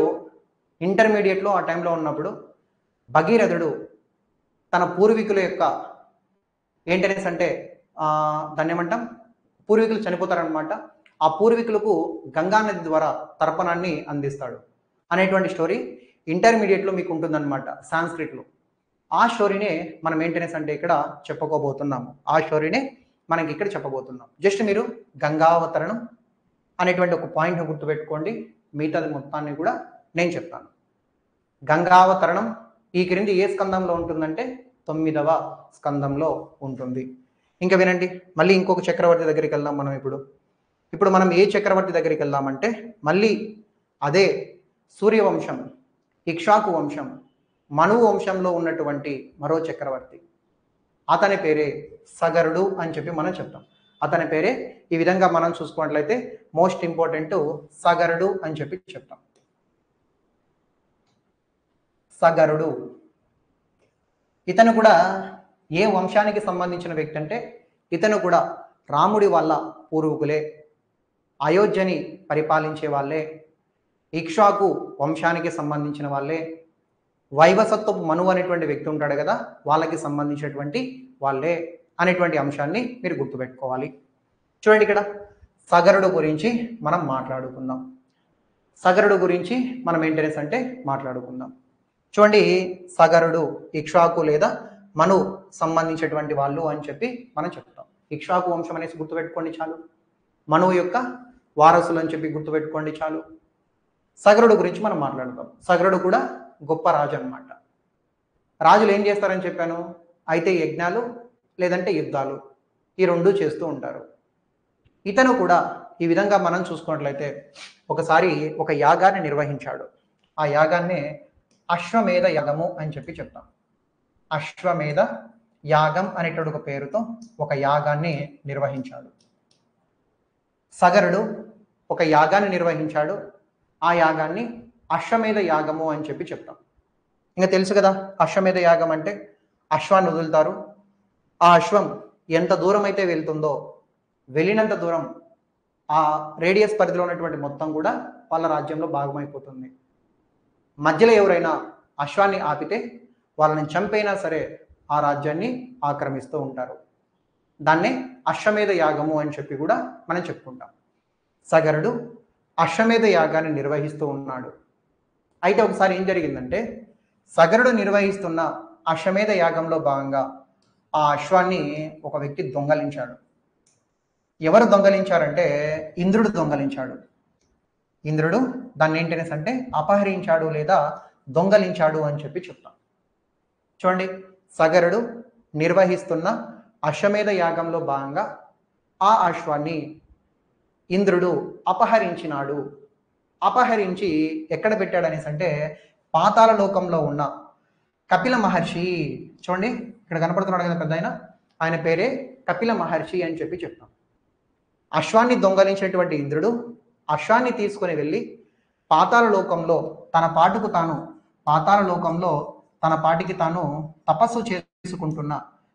A: ఇంటర్మీడియట్లో ఆ టైంలో ఉన్నప్పుడు భగీరథుడు తన పూర్వీకుల యొక్క ఏంటనేసి అంటే దాన్ని ఏమంటాం, పూర్వీకులు చనిపోతారనమాట. ఆ పూర్వీకులకు గంగానది ద్వారా తర్పణాన్ని అందిస్తాడు అనేటువంటి స్టోరీ ఇంటర్మీడియట్లో మీకు ఉంటుందన్నమాట, సాంస్క్రిట్లో. ఆ స్టోరీనే మనం ఏంటనేసి అంటే ఇక్కడ చెప్పుకోబోతున్నాము. జస్ట్ మీరు గంగావతరణం అనేటువంటి ఒక పాయింట్ని గుర్తుపెట్టుకోండి, మిగతాది మొత్తాన్ని కూడా నేను చెప్తాను. గంగావతరణం ఈ క్రింది ఏ స్కందంలో ఉంటుందంటే 9వ స్కందంలో ఉంటుంది. ఇంకా వినండి, మళ్ళీ ఇంకొక చక్రవర్తి దగ్గరికి వెళ్దాం మనం. ఇప్పుడు మనం ఏ చక్రవర్తి దగ్గరికి వెళ్దామంటే మళ్ళీ అదే సూర్యవంశం, ఇక్ష్వాకు వంశం, మనువు వంశంలో ఉన్నటువంటి మరో చక్రవర్తి. అతని పేరే సగరుడు అని చెప్పి మనం చెప్తాం. అతని పేరే ఈ విధంగా మనం చూసుకున్నట్లయితే మోస్ట్ ఇంపార్టెంట్ సగరుడు అని చెప్పి చెప్తాం. సగరుడు ఇతను కూడా ఏ వంశానికి సంబంధించిన వ్యక్తి అంటే ఇతను కూడా రాముడి వాళ్ళ పూర్వీకులే, అయోధ్యని పరిపాలించే వాళ్ళే, ఇక్ష్వాకు వంశానికి సంబంధించిన వాళ్ళే, వైవసత్వపు మనువు అనేటువంటి వ్యక్తి ఉంటాడు కదా, వాళ్ళకి సంబంధించినటువంటి వాళ్ళే అనేటువంటి అంశాన్ని మీరు గుర్తుపెట్టుకోవాలి. చూడండి, ఇక్కడ సగరుడు గురించి మనం మాట్లాడుకుందాం. సగరుడు గురించి మనం మెయింటెనెన్స్ అంటే మాట్లాడుకుందాం. చూడండి, సగరుడు ఇక్ష్వాకు లేదా మను సంబంధించినటువంటి వాళ్ళు అని చెప్పి మనం చెప్తాం. ఇక్ష్వాకు వంశం అనేసి గుర్తుపెట్టుకోండి చాలు, మనువు యొక్క వారసులు అని చెప్పి గుర్తుపెట్టుకోండి చాలు. సగరుడు గురించి మనం మాట్లాడతాం. సగరుడు కూడా గొప్ప రాజు అన్నమాట. రాజులు ఏం చేస్తారని చెప్పాను, అయితే యజ్ఞాలు లేదంటే యుద్ధాలు ఈ రెండు చేస్తూ ఉంటారు. ఇతను కూడా ఈ విధంగా మనం చూసుకున్నట్లయితే ఒకసారి ఒక యాగాన్ని నిర్వహించాడు. ఆ యాగాన్నే అశ్వమేధ యాగము అని చెప్పి చెప్తాం. అశ్వమేధ యాగం అనేటువంటి ఒక పేరుతో ఒక యాగాన్ని నిర్వహించాడు. సగరుడు ఒక యాగాన్ని నిర్వహించాడు. ఆ యాగాన్ని అశ్వమేధ యాగము అని చెప్పి చెప్తాం. ఇంకా తెలుసు కదా, అశ్వమేధ యాగం అంటే అశ్వాన్ని వదులుతారు. ఆ అశ్వం ఎంత దూరం అయితే వెళ్తుందో వెళ్ళినంత దూరం ఆ రేడియస్ పరిధిలో ఉన్నటువంటి మొత్తం కూడా వాళ్ళ రాజ్యంలో భాగమైపోతుంది. మధ్యలో ఎవరైనా అశ్వాన్ని ఆపితే వాళ్ళని చంపైనా సరే ఆ రాజ్యాన్ని ఆక్రమిస్తూ ఉంటారు. దాన్నే అశ్వమేధ యాగము అని చెప్పి కూడా మనం చెప్పుకుంటాం. సగరుడు అశ్వమేధ యాగాన్ని నిర్వహిస్తూ ఉన్నాడు. అయితే ఒకసారి ఏం జరిగిందంటే సగరుడు నిర్వహిస్తున్న అశ్వమేధ యాగంలో భాగంగా ఆ అశ్వాన్ని ఒక వ్యక్తి దొంగలించాడు. ఎవరు దొంగలించారంటే ఇంద్రుడు దొంగలించాడు. ఇంద్రుడు దాన్ని ఏంటనేసి అంటే అపహరించాడు లేదా దొంగలించాడు అని చెప్పి చెప్తాం. చూడండి, సగరుడు నిర్వహిస్తున్న అశ్వమేధ యాగంలో భాగంగా ఆ అశ్వాన్ని ఇంద్రుడు అపహరించినాడు. అపహరించి ఎక్కడ పెట్టాడు అనేసి అంటే పాతాళ లోకంలో ఉన్న కపిల మహర్షి. చూడండి, ఇక్కడ కనపడుతున్నాడు కదా పెద్ద ఆయన పేరే కపిల మహర్షి అని చెప్పి చెప్తాం. అశ్వాన్ని దొంగలించినటువంటి ఇంద్రుడు అశ్వాన్ని తీసుకుని వెళ్ళి పాతాళ లోకంలో తన పాటికి తాను తపస్సు చేసుకుంటున్న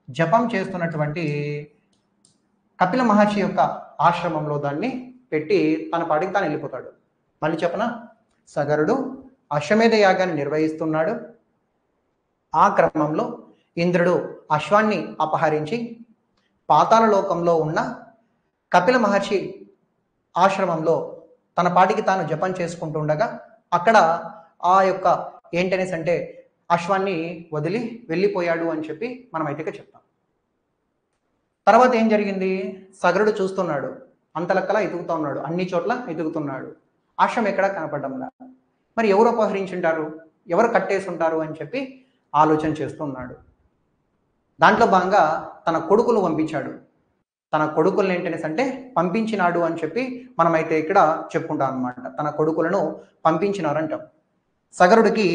A: జపం చేస్తున్నటువంటి కపిల మహర్షి యొక్క ఆశ్రమంలో దాన్ని పెట్టి తన పాటికి తాను వెళ్ళిపోతాడు. మళ్ళీ చెప్పనా, సగరుడు అశ్వమేధ యాగాన్ని నిర్వహిస్తున్నాడు. ఆ క్రమంలో ఇంద్రుడు అశ్వాన్ని అపహరించి పాతాళ లోకంలో ఉన్న కపిల మహర్షి ఆశ్రమంలో తన పాటికి తాను జపం చేసుకుంటూ ఉండగా అక్కడ ఆ యొక్క ఏంటనేసి అంటే అశ్వాన్ని వదిలి వెళ్ళిపోయాడు అని చెప్పి మనం అయితే చెప్తాం. తర్వాత ఏం జరిగింది, సగరుడు చూస్తున్నాడు, అంతలక్కలా ఎదుగుతూ ఉన్నాడు, అన్ని చోట్ల ఎదుగుతున్నాడు. అశ్వం ఎక్కడా కనపడ్డంలా. మరి ఎవరు అపహరించుంటారు, ఎవరు కట్టేసి ఉంటారు అని చెప్పి ఆలోచన చేస్తున్నాడు. దాంట్లో భాగంగా తన కొడుకులు పంపించాడు. తన కొడుకులను ఏంటనేసి అంటే పంపించినాడు అని చెప్పి మనమైతే ఇక్కడ చెప్పుకుంటాం అనమాట. తన కొడుకులను పంపించినారంటాం. సగరుడికి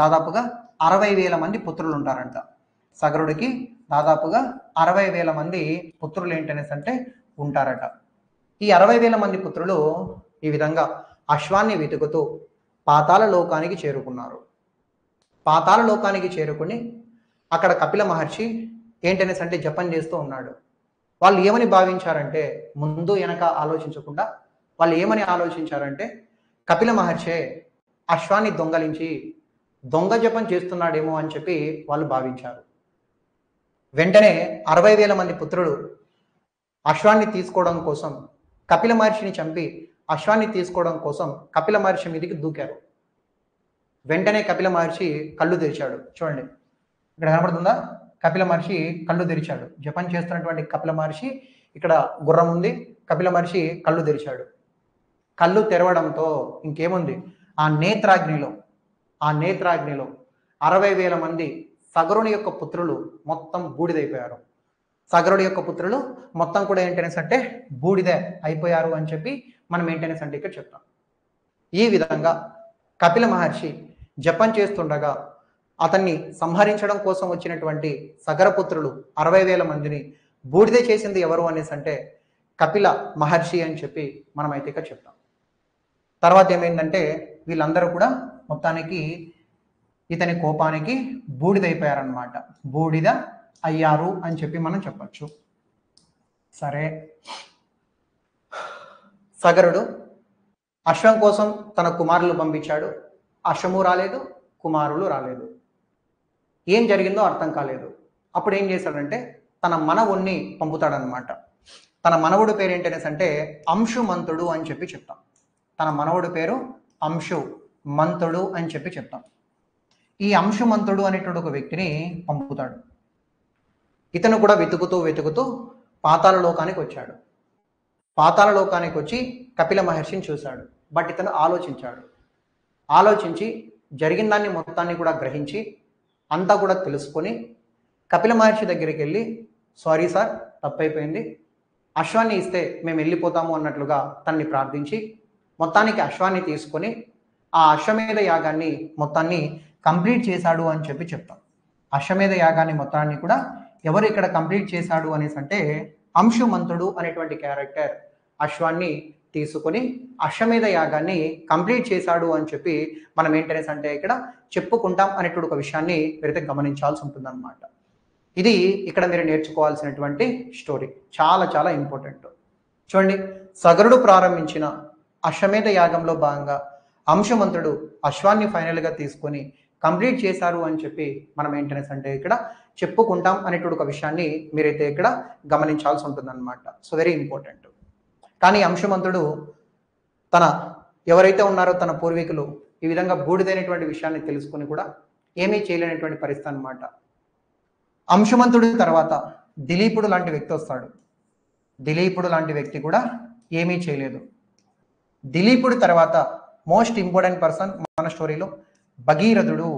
A: దాదాపుగా 60,000 మంది పుత్రులు ఉంటారంట. సగరుడికి దాదాపుగా 60,000 మంది పుత్రులు ఏంటనేసి అంటే ఉంటారట. ఈ 60,000 మంది పుత్రులు ఈ విధంగా అశ్వాన్ని వెతుకుతూ పాతాళ లోకానికి చేరుకున్నారు. పాతాళ లోకానికి చేరుకుని అక్కడ కపిల మహర్షి ఏంటనేసి అంటే జపం చేస్తూ ఉన్నాడు. వాళ్ళు ఏమని భావించారంటే ముందు వెనక ఆలోచించకుండా వాళ్ళు ఏమని ఆలోచించారంటే కపిల మహర్షే అశ్వాన్ని దొంగలించి దొంగ జపం చేస్తున్నాడేమో అని చెప్పి వాళ్ళు భావించారు. వెంటనే 60,000 మంది పుత్రులు అశ్వాన్ని తీసుకోవడం కోసం కపిల మహర్షిని చంపి అశ్వాన్ని తీసుకోవడం కోసం కపిల మహర్షి మీదకి దూకారు. వెంటనే కపిల మహర్షి కళ్ళు తెరిచాడు. చూడండి, ఇక్కడ కనపడుతుందా, కపిల మహర్షి కళ్ళు తెరిచాడు. జపం చేస్తున్నటువంటి కపిల మహర్షి, ఇక్కడ గుర్రం ఉంది, కపిల మహర్షి కళ్ళు తెరిచాడు. కళ్ళు తెరవడంతో ఇంకేముంది, ఆ నేత్రాగ్నిలో ఆ నేత్రాగ్నిలో 60,000 మంది సగరుని యొక్క పుత్రులు మొత్తం బూడిదైపోయారు. సగరుడి యొక్క పుత్రులు మొత్తం కూడా ఏంటనేసి అంటే బూడిద అయిపోయారు అని చెప్పి మనం ఏంటనేసి అంటే ఇక్కడ చెప్తాం. ఈ విధంగా కపిల మహర్షి జపం చేస్తుండగా అతన్ని సంహరించడం కోసం వచ్చినటువంటి సగరపుత్రులు 60,000 మందిని బూడిద చేసింది ఎవరు అనేసి అంటే కపిల మహర్షి అని చెప్పి మనమైతే ఇక్కడ చెప్తాం. తర్వాత ఏమైందంటే వీళ్ళందరూ కూడా మొత్తానికి ఇతని కోపానికి బూడిదైపోయారనమాట. బూడిద అయ్యారు అని చెప్పి మనం చెప్పచ్చు. సరే, సగరుడు అశ్వం కోసం తన కుమారులు పంపించాడు. అశ్వము రాలేదు, కుమారులు రాలేదు. ఏం జరిగిందో అర్థం కాలేదు. అప్పుడు ఏం చేశాడంటే తన మనవుణ్ణి పంపుతాడనమాట. తన మనవుడు పేరు ఏంటనేసి అంటే అంశుమంతుడు అని చెప్పి చెప్తాం. తన మనవుడు పేరు అంశుమంతుడు అని చెప్పి చెప్తాం. ఈ అంశుమంతుడు అనేటువంటి ఒక వ్యక్తిని పంపుతాడు. ఇతను కూడా వెతుకుతూ పాతాళ లోకానికి వచ్చాడు. పాతాళ లోకానికి వచ్చి కపిల మహర్షిని చూశాడు. బట్ ఇతను ఆలోచించి జరిగిన దాన్ని మొత్తాన్ని కూడా గ్రహించి అంతా కూడా తెలుసుకొని కపిల మహర్షి దగ్గరికి వెళ్ళి, సారీ సార్, తప్పైపోయింది, అశ్వాన్ని ఇస్తే మేము వెళ్ళిపోతాము అన్నట్లుగా తనని ప్రార్థించి మొత్తానికి అశ్వాన్ని తీసుకొని ఆ అశ్వమేధ యాగాన్ని మొత్తాన్ని కంప్లీట్ చేశాడు అని చెప్పి చెప్తాం. అశ్వమేధ యాగాన్ని మొత్తాన్ని కూడా ఎవరు ఇక్కడ కంప్లీట్ చేశాడు అనేసి అంటే అంశుమంతుడు అనేటువంటి క్యారెక్టర్ అశ్వాన్ని తీసుకొని అశ్వమేధ యాగాన్ని కంప్లీట్ చేశాడు అని చెప్పి మనం ఏంటనేసి అంటే ఇక్కడ చెప్పుకుంటాం అనేటువంటి ఒక విషయాన్ని మీరైతే గమనించాల్సి ఉంటుందన్నమాట. ఇది ఇక్కడ మీరు నేర్చుకోవాల్సినటువంటి స్టోరీ, చాలా చాలా ఇంపార్టెంట్. చూడండి, సగరుడు ప్రారంభించిన అశ్వమేధ యాగంలో భాగంగా అంశుమంతుడు అశ్వాన్ని ఫైనల్గా తీసుకొని కంప్లీట్ చేశారు అని చెప్పి మనం ఏంటనేసి అంటే ఇక్కడ చెప్పుకుంటాం అనేటువంటి ఒక విషయాన్ని మీరైతే ఇక్కడ గమనించాల్సి ఉంటుందన్నమాట. So very important. కానీ అంశుమంతుడు తన ఎవరైతే ఉన్నారో తన పూర్వీకులు ఈ విధంగా బూడిదైనటువంటి విషయాన్ని తెలుసుకొని కూడా ఏమీ చేయలేనటువంటి పరిస్థితి అన్నమాట. అంశుమంతుడి తర్వాత దిలీపుడు లాంటి వ్యక్తి వస్తాడు. దిలీపుడు లాంటి వ్యక్తి కూడా ఏమీ చేయలేదు. దిలీపుడు తర్వాత మోస్ట్ ఇంపార్టెంట్ పర్సన్ మన స్టోరీలో భగీరథుడు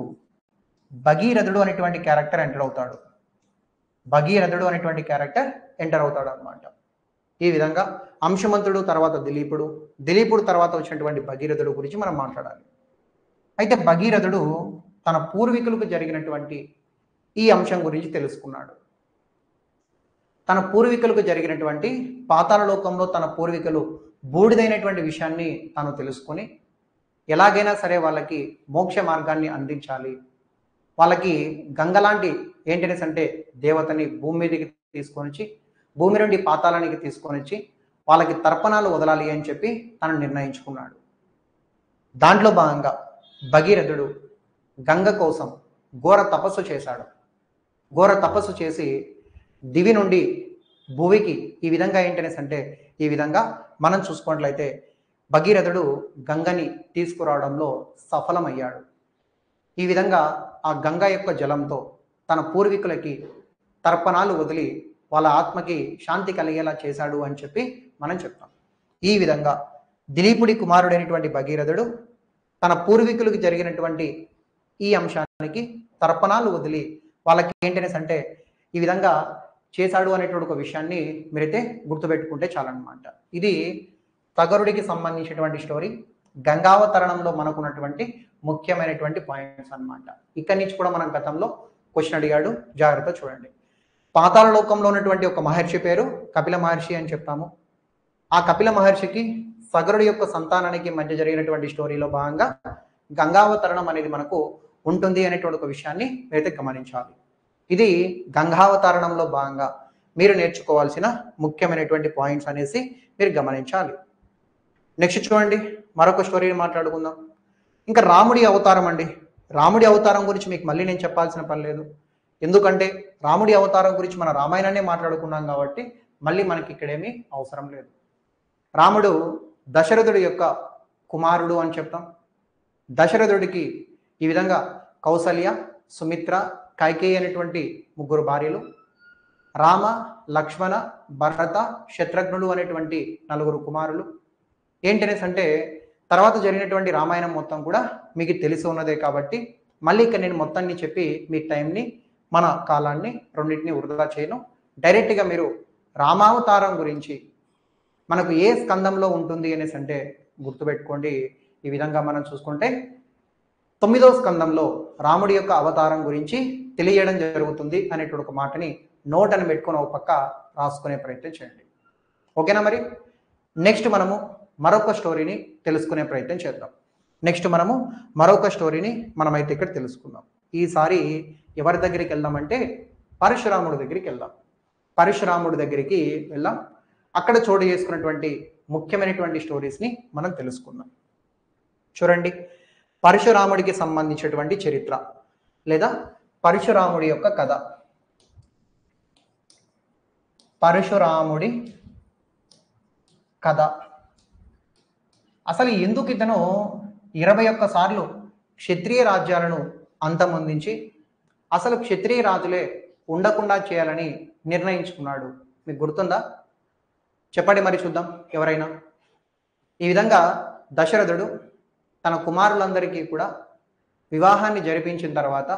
A: అనేటువంటి క్యారెక్టర్ ఎంటర్ అవుతాడు. భగీరథుడు అనేటువంటి క్యారెక్టర్ ఎంటర్ అవుతాడు అనమాట. ఈ విధంగా అంశుమంతుడు తర్వాత దిలీపుడు తర్వాత వచ్చినటువంటి భగీరథుడు గురించి మనం మాట్లాడాలి. అయితే భగీరథుడు తన పూర్వీకులకు జరిగినటువంటి ఈ అంశం గురించి తెలుసుకున్నాడు. తన పూర్వీకులకు జరిగినటువంటి పాతాళ లోకంలో తన పూర్వీకులు బూడిదైనటువంటి విషయాన్ని తాను తెలుసుకొని ఎలాగైనా సరే వాళ్ళకి మోక్ష మార్గాన్ని అందించాలి, వాళ్ళకి గంగలాంటి ఏంటనేసి అంటే దేవతని భూమి మీదకి తీసుకొని వచ్చి భూమి నుండి పాతాళానికి తీసుకొని వచ్చి వాళ్ళకి తర్పణాలు వదలాలి అని చెప్పి తను నిర్ణయించుకున్నాడు. దాంట్లో భాగంగా భగీరథుడు గంగ కోసం ఘోర తపస్సు చేశాడు. ఘోర తపస్సు చేసి దివి నుండి భూమికి ఈ విధంగా ఏంటనేసి అంటే ఈ విధంగా మనం చూసుకున్నట్లయితే భగీరథుడు గంగని తీసుకురావడంలో సఫలమయ్యాడు. ఈ విధంగా ఆ గంగ యొక్క జలంతో తన పూర్వీకులకి తర్పణాలు వదిలి వాళ్ళ ఆత్మకి శాంతి కలిగేలా చేశాడు అని చెప్పి మనం చెప్తాం. ఈ విధంగా దిలీపుడి కుమారుడైనటువంటి భగీరథుడు తన పూర్వీకులకు జరిగినటువంటి ఈ అంశానికి తర్పణాలు వదిలి వాళ్ళకి ఏంటనేసి అంటే ఈ విధంగా చేశాడు అనేటువంటి ఒక విషయాన్ని మీరైతే గుర్తుపెట్టుకుంటే చాలన్నమాట. ఇది సగరుడికి సంబంధించినటువంటి స్టోరీ. గంగావతరణంలో మనకున్నటువంటి ముఖ్యమైనటువంటి పాయింట్స్ అన్నమాట. ఇక్కడి నుంచి కూడా మనం గతంలో క్వశ్చన్ అడిగాడు, జాగ్రత్త చూడండి. పాతాళ లోకంలో ఉన్నటువంటి ఒక మహర్షి పేరు కపిల మహర్షి అని చెప్తాము. ఆ కపిల మహర్షికి సగరుడి యొక్క సంతానానికి మధ్య జరిగినటువంటి స్టోరీలో భాగంగా గంగావతరణం అనేది మనకు ఉంటుంది అనేటువంటి ఒక విషయాన్ని మీరైతే గమనించాలి. ఇది గంగావతరణంలో భాగంగా మీరు నేర్చుకోవాల్సిన ముఖ్యమైనటువంటి పాయింట్స్ అనేసి మీరు గమనించాలి. నెక్స్ట్ చూడండి, మరొక స్టోరీని మాట్లాడుకుందాం. ఇంకా రాముడి అవతారం అండి. రాముడి అవతారం గురించి మీకు మళ్ళీ నేను చెప్పాల్సిన పని లేదు, ఎందుకంటే రాముడి అవతారం గురించి మన రామాయణాన్ని మాట్లాడుకున్నాం కాబట్టి మళ్ళీ మనకి ఇక్కడేమీ అవసరం లేదు. రాముడు దశరథుడి యొక్క కుమారుడు అని చెప్తాం. దశరథుడికి ఈ విధంగా కౌసల్య, సుమిత్ర, కైకేయి అనేటువంటి 3 భార్యలు, రామ, లక్ష్మణ, భరత, శత్రుఘ్నుడు అనేటువంటి 4 కుమారులు. ఏంటనేసి అంటే తర్వాత జరిగినటువంటి రామాయణం మొత్తం కూడా మీకు తెలిసి ఉన్నదే కాబట్టి మళ్ళీ ఇక్కడ నేను మొత్తాన్ని చెప్పి మీ టైంని మన కాలాన్ని రెండింటిని వృధా చేయను. డైరెక్ట్గా మీరు రామావతారం గురించి మనకు ఏ స్కందంలో ఉంటుంది అనేసి అంటే గుర్తుపెట్టుకోండి. ఈ విధంగా మనం చూసుకుంటే 9వ స్కందంలో రాముడి యొక్క అవతారం గురించి తెలియడం జరుగుతుంది అనేటువంటి ఒక మాటని నోట్ అని పెట్టుకొని ఒక పక్క రాసుకునే ప్రయత్నం చేయండి. ఓకేనా? మరి నెక్స్ట్ మనము మరొక స్టోరీని తెలుసుకునే ప్రయత్నం చేద్దాం. మరొక స్టోరీని మనమైతే ఇక్కడ తెలుసుకుందాం. ఈసారి ఎవరి దగ్గరికి వెళ్దామంటే పరశురాముడి దగ్గరికి వెళ్దాం. పరశురాముడి దగ్గరికి వెళ్దాం. అక్కడ చోటు చేసుకున్నటువంటి ముఖ్యమైనటువంటి స్టోరీస్ని మనం తెలుసుకుందాం. చూడండి, పరశురాముడికి సంబంధించినటువంటి చరిత్ర లేదా పరశురాముడి యొక్క కథ. పరశురాముడి కథ. అసలు ఎందుకు ఇతను 21 సార్లు క్షత్రియ రాజ్యాలను అంతమొందించి అసలు క్షత్రియ రాజులే ఉండకుండా చేయాలని నిర్ణయించుకున్నాడు? మీకు గుర్తుందా? చెప్పండి మరి చూద్దాం ఎవరైనా. ఈ విధంగా దశరథుడు తన కుమారులందరికీ కూడా వివాహాన్ని జరిపించిన తర్వాత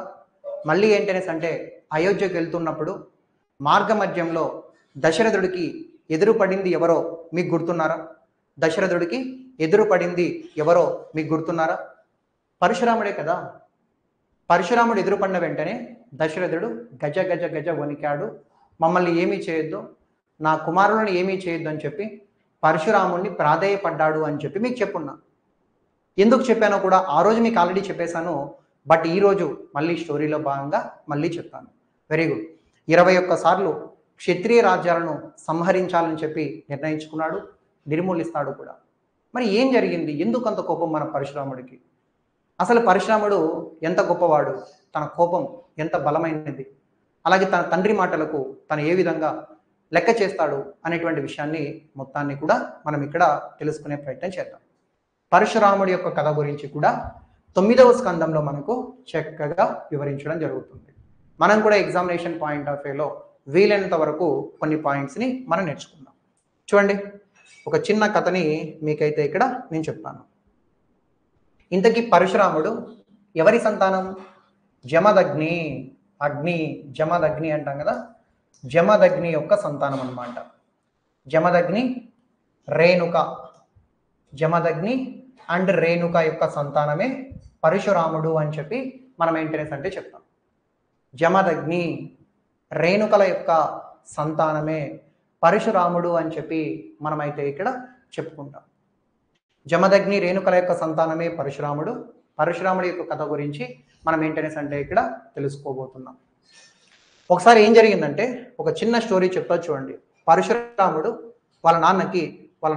A: మళ్ళీ ఏంటనేసి అంటే అయోధ్యకు వెళ్తున్నప్పుడు మార్గ మధ్యంలో దశరథుడికి ఎదురుపడింది ఎవరో మీకు గుర్తున్నారా? దశరథుడికి ఎదురుపడింది ఎవరో మీకు గుర్తున్నారా? పరశురాముడే కదా. పరశురాముడు ఎదురుపడిన వెంటనే దశరథుడు గజ గజ గజ వణికాడు. మమ్మల్ని ఏమీ చేయొద్దు, నా కుమారులను ఏమీ చేయొద్దు అని చెప్పి పరశురాముడిని ప్రాధేయపడ్డాడు అని చెప్పి మీకు చెప్పున్నా. ఎందుకు చెప్పానో కూడా ఆ రోజు మీకు ఆల్రెడీ చెప్పేశాను. బట్ ఈరోజు మళ్ళీ స్టోరీలో భాగంగా మళ్ళీ చెప్తాను. Very good. 21 సార్లు క్షత్రియ రాజ్యాలను సంహరించాలని చెప్పి నిర్ణయించుకున్నాడు, నిర్మూలిస్తాడు కూడా. మరి ఏం జరిగింది? ఎందుకు అంత కోపం మన పరశురాముడికి? అసలు పరశురాముడు ఎంత గొప్పవాడు, తన కోపం ఎంత బలమైనది, అలాగే తన తండ్రి మాటలకు తను ఏ విధంగా లెక్క చేస్తాడు అనేటువంటి విషయాన్ని మొత్తాన్ని కూడా మనం ఇక్కడ తెలుసుకునే ప్రయత్నం చేద్దాం. పరశురాముడి యొక్క కథ గురించి కూడా 9వ స్కందంలో మనకు చక్కగా వివరించడం జరుగుతుంది. మనం కూడా ఎగ్జామినేషన్ పాయింట్ ఆఫ్ వ్యూలో వీలైనంత వరకు కొన్ని పాయింట్స్ని మనం నేర్చుకుందాం. చూడండి, ఒక చిన్న కథని మీకైతే ఇక్కడ నేను చెప్తాను. ఇంతకీ పరశురాముడు ఎవరి సంతానం? జమదగ్ని. జమదగ్ని అంటాం కదా, జమదగ్ని యొక్క సంతానం అన్నమాట. జమదగ్ని అండ్ రేణుక యొక్క సంతానమే పరశురాముడు అని చెప్పి మనం ఏంటనేసి అంటే చెప్తాం. జమదగ్ని రేణుకల యొక్క సంతానమే పరశురాముడు అని చెప్పి మనమైతే ఇక్కడ చెప్పుకుంటాం. జమదగ్ని రేణుకల యొక్క సంతానమే పరశురాముడు. పరశురాముడి యొక్క కథ గురించి మనం ఏంటనేసి అంటే ఇక్కడ తెలుసుకోబోతున్నాం. ఒకసారి ఏం జరిగిందంటే ఒక చిన్న స్టోరీ చెప్తా చూడండి. పరశురాముడు వాళ్ళ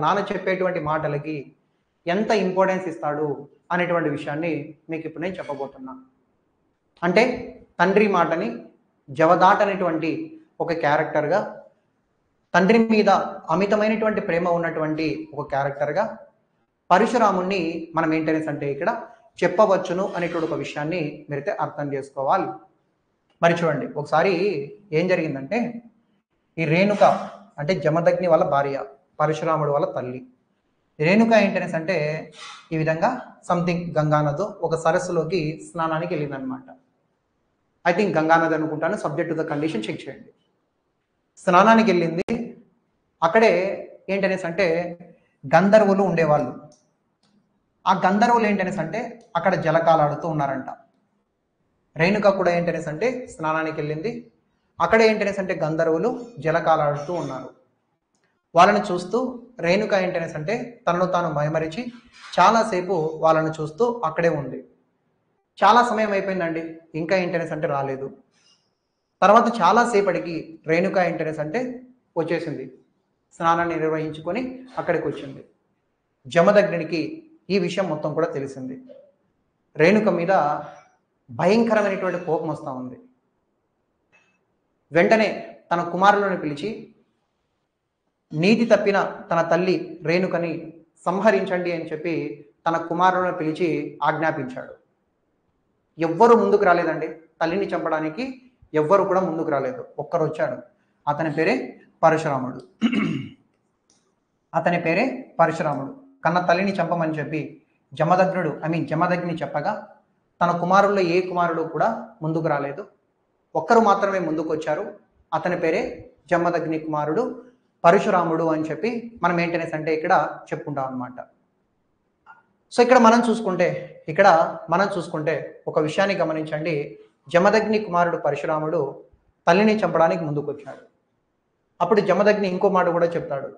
A: నాన్న చెప్పేటువంటి మాటలకి ఎంత ఇంపార్టెన్స్ ఇస్తాడు అనేటువంటి విషయాన్ని మీకు ఇప్పుడు నేను చెప్పబోతున్నా. అంటే తండ్రి మాటని జవదాటనేటువంటి ఒక క్యారెక్టర్గా, తండ్రి మీద అమితమైనటువంటి ప్రేమ ఉన్నటువంటి ఒక క్యారెక్టర్గా పరశురాముణ్ణి మనం ఏంటనేసి అంటే ఇక్కడ చెప్పవచ్చును అనేటువంటి ఒక విషయాన్ని మీరైతే అర్థం చేసుకోవాలి. మరి చూడండి, ఒకసారి ఏం జరిగిందంటే ఈ రేణుక అంటే జమదగ్ని వాళ్ళ భార్య, పరశురాముడు వాళ్ళ తల్లి. రేణుక ఏంటనేసి అంటే ఈ విధంగా సంథింగ్ గంగానదో ఒక సరస్సులోకి స్నానానికి వెళ్ళిందనమాట. ఐ థింక్ గంగానది అనుకుంటాను, subject to the condition check చేయండి. స్నానానికి వెళ్ళింది. అక్కడే ఏంటనేసి అంటే గంధర్వులు ఉండేవాళ్ళు. ఆ గంధర్వులు ఏంటనేసి అంటే అక్కడ జలకాలాడుతూ ఉన్నారంట. రేణుక కూడా ఏంటనేసి అంటే స్నానానికి వెళ్ళింది. అక్కడ ఏంటనేసి అంటే గంధర్వులు జలకాలాడుతూ ఉన్నారు. వాళ్ళని చూస్తూ రేణుక ఏంటనేసి అంటే తనను తాను మైమరిచి చాలాసేపు వాళ్ళని చూస్తూ అక్కడే ఉంది. చాలా సమయం అయిపోయిందండి, ఇంకా ఏంటనేసి అంటే రాలేదు. తర్వాత చాలాసేపటికి రేణుక ఏంటనేసి అంటే వచ్చేసింది, స్నానాన్ని నిర్వహించుకొని అక్కడికి వచ్చింది. జమదగ్నికి ఈ విషయం మొత్తం కూడా తెలిసింది. రేణుక మీద భయంకరమైనటువంటి కోపం వస్తూ ఉంది. వెంటనే తన కుమారులను పిలిచి నీతి తప్పిన తన తల్లి రేణుకని సంహరించండి అని చెప్పి తన కుమారులను పిలిచి ఆజ్ఞాపించాడు. ఎవ్వరూ ముందుకు రాలేదండి, తల్లిని చంపడానికి ఎవ్వరు కూడా ముందుకు రాలేదు. ఒక్కరు వచ్చాడు, అతని పేరే పరశురాముడు. కన్న తల్లిని చంపమని చెప్పి జమదగ్నుడు జమదగ్ని చెప్పగా తన కుమారుల్లో ఏ కుమారుడు కూడా ముందుకు రాలేదు. ఒక్కరు మాత్రమే ముందుకు వచ్చారు. అతని పేరే జమదగ్ని కుమారుడు పరశురాముడు అని చెప్పి మనం ఏంటనేసి అంటే ఇక్కడ చెప్పుకుంటాం అనమాట. సో ఇక్కడ మనం చూసుకుంటే ఒక విషయాన్ని గమనించండి. జమదగ్ని కుమారుడు పరశురాముడు తల్లిని చంపడానికి ముందుకు వచ్చాడు. అప్పుడు జమదగ్ని ఇంకో మాట కూడా చెప్తాడు,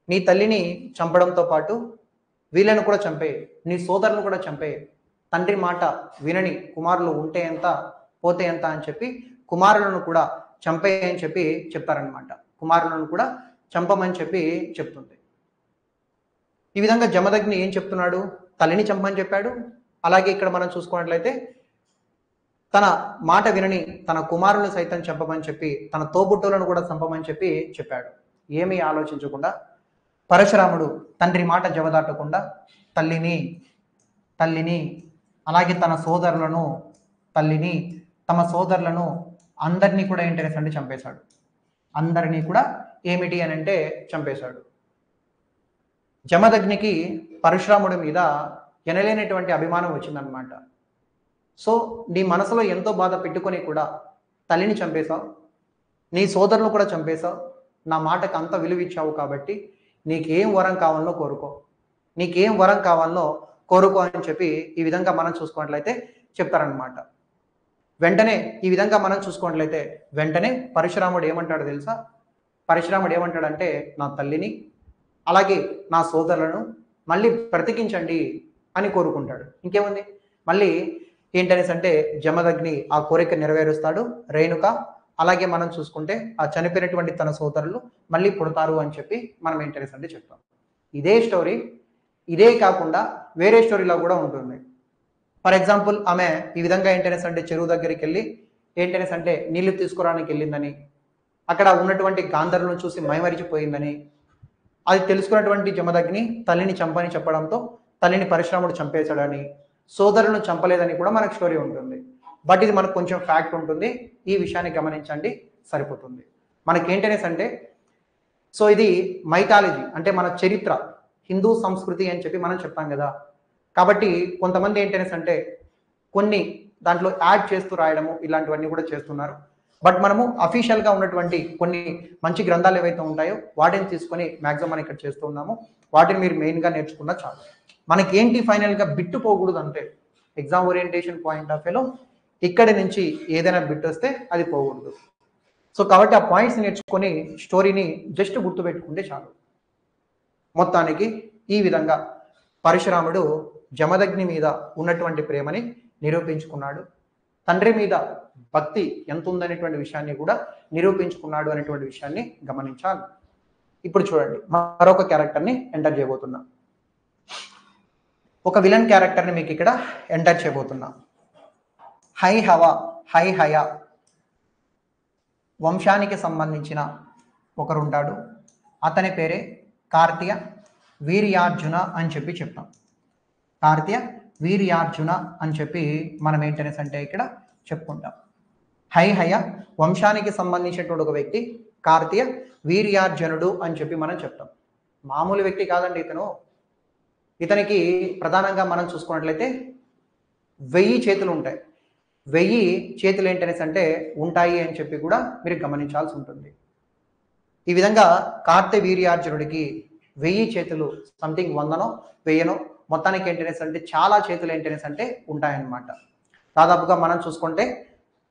A: నీ తల్లిని చంపడంతో పాటు వీళ్ళను కూడా చంపే, నీ సోదరులను కూడా చంపే, తండ్రి మాట వినని కుమారులు ఉంటే ఎంత పోతే ఎంత అని చెప్పి కుమారులను కూడా చంపే అని చెప్పి చెప్తారనమాట. కుమారులను కూడా చంపమని చెప్పి చెప్తుంది. ఈ విధంగా జమదగ్ని ఏం చెప్తున్నాడు, తల్లిని చంపమని చెప్పాడు. అలాగే ఇక్కడ మనం చూసుకున్నట్లయితే తన మాట వినని తన కుమారులను సైతం చంపమని చెప్పి, తన తోబుట్టులను కూడా చంపమని చెప్పి చెప్పాడు. ఏమీ ఆలోచించకుండా పరశురాముడు తండ్రి మాట జవదాటకుండా తల్లిని అలాగే తన సోదరులను, తమ సోదరులను అందరినీ కూడా ఏంటనేసి అంటే చంపేశాడు. అందరినీ కూడా ఏమిటి అని అంటే చంపేశాడు. జమదగ్నికి పరశురాముడి మీద ఎనలేనటువంటి అభిమానం వచ్చిందనమాట. సో నీ మనసులో ఎంతో బాధ పెట్టుకొని కూడా తల్లిని చంపేశావు, నీ సోదరులను కూడా చంపేశావు, నా మాటకు అంత విలువిచ్చావు కాబట్టి నీకేం వరం కావాలనో కోరుకో అని చెప్పి ఈ విధంగా మనం చూసుకున్నట్లయితే చెప్తారనమాట. వెంటనే పరశురాముడు ఏమంటాడు తెలుసా? పరశురాముడు ఏమంటాడంటే, నా తల్లిని అలాగే నా సోదరులను మళ్ళీ బ్రతికించండి అని కోరుకుంటాడు. ఇంకేముంది, మళ్ళీ ఏంటనేసి అంటే జమదగ్ని ఆ కోరిక నెరవేరుస్తాడు. రేణుక అలాగే మనం చూసుకుంటే ఆ చనిపోయినటువంటి తన సోదరులు మళ్ళీ పుడతారు అని చెప్పి మనం ఏంటనేసి అంటే చెప్తాం. ఇదే స్టోరీ, ఇదే కాకుండా వేరే స్టోరీలో కూడా ఉంటుంది. ఫర్ ఎగ్జాంపుల్, ఆమె ఈ విధంగా ఏంటనేసి అంటే చెరువు దగ్గరికి వెళ్ళి ఏంటనేసి అంటే నీళ్లు తీసుకురావడానికి వెళ్ళిందని, అక్కడ ఉన్నటువంటి గాంధర్లను చూసి మైమరిచిపోయిందని, అది తెలుసుకున్నటువంటి జమదగ్ని తల్లిని చంపని చెప్పడంతో తల్లిని పరశురాముడు చంపేశాడని, సోదరులను చంపలేదని కూడా మనకు స్టోరీ ఉంటుంది. బట్ ఇది మనకు కొంచెం ఫ్యాక్ట్ ఉంటుంది. ఈ విషయాన్ని గమనించండి, సరిపోతుంది. మనకేంటనేసి అంటే సో ఇది మైథాలజీ అంటే మన చరిత్ర, హిందూ సంస్కృతి అని చెప్పి మనం చెప్తాం కదా. కాబట్టి కొంతమంది ఏంటనేసి అంటే కొన్ని దాంట్లో యాడ్ చేస్తూ రాయడము ఇలాంటివన్నీ కూడా చేస్తున్నారు. బట్ మనము అఫీషియల్గా ఉన్నటువంటి కొన్ని మంచి గ్రంథాలు ఏవైతే ఉంటాయో వాటిని తీసుకొని మ్యాక్సిమం మనం ఇక్కడ చేస్తూ ఉన్నాము. వాటిని మీరు మెయిన్గా నేర్చుకున్నా చాలు. మనకేంటి ఫైనల్గా బిట్టు పోకూడదు అంటే ఎగ్జామ్ ఓరియంటేషన్ పాయింట్ ఆఫ్ వ్యూలో ఇక్కడి నుంచి ఏదైనా బిట్ వస్తే అది పోకూడదు. సో కాబట్టి ఆ పాయింట్స్ నేర్చుకొని స్టోరీని జస్ట్ గుర్తుపెట్టుకుంటే చాలు. మొత్తానికి ఈ విధంగా పరశురాముడు జమదగ్ని మీద ఉన్నటువంటి ప్రేమని నిరూపించుకున్నాడు. తండ్రి మీద భక్తి ఎంత ఉందనేటువంటి విషయాన్ని కూడా నిరూపించుకున్నాడు అనేటువంటి విషయాన్ని గమనించాలి. ఇప్పుడు చూడండి, మరొక క్యారెక్టర్ని ఎంటర్ చేయబోతున్నా. ఒక విలన్ క్యారెక్టర్ని మీకు ఇక్కడ ఎంటర్ చేయబోతున్నా. హయ వంశానికి సంబంధించిన ఒకరుంటాడు. అతని పేరే కార్తీయ వీర్యార్జున అని చెప్పి చెప్తాం. కార్తీయ వీర్యార్జున అని చెప్పి మనం ఏంటనేసి అంటే ఇక్కడ చెప్పుకుంటాం. హయ వంశానికి సంబంధించినటువంటి ఒక వ్యక్తి కార్తీయ వీర్యార్జునుడు అని చెప్పి మనం చెప్తాం. మామూలు వ్యక్తి కాదండి ఇతను. ఇతనికి ప్రధానంగా మనం చూసుకున్నట్లయితే 1000 చేతులు ఉంటాయి. 1000 చేతులు ఏంటనేసి అంటే ఉంటాయి అని చెప్పి కూడా మీరు గమనించాల్సి ఉంటుంది. ఈ విధంగా కార్తీయ వీర్యార్జునుడికి 1000 చేతులు, సంథింగ్ 100నో 1000నో మొత్తానికి ఏంటనేసి అంటే చాలా చేతులు ఏంటనేసి అంటే ఉంటాయన్నమాట. దాదాపుగా మనం చూసుకుంటే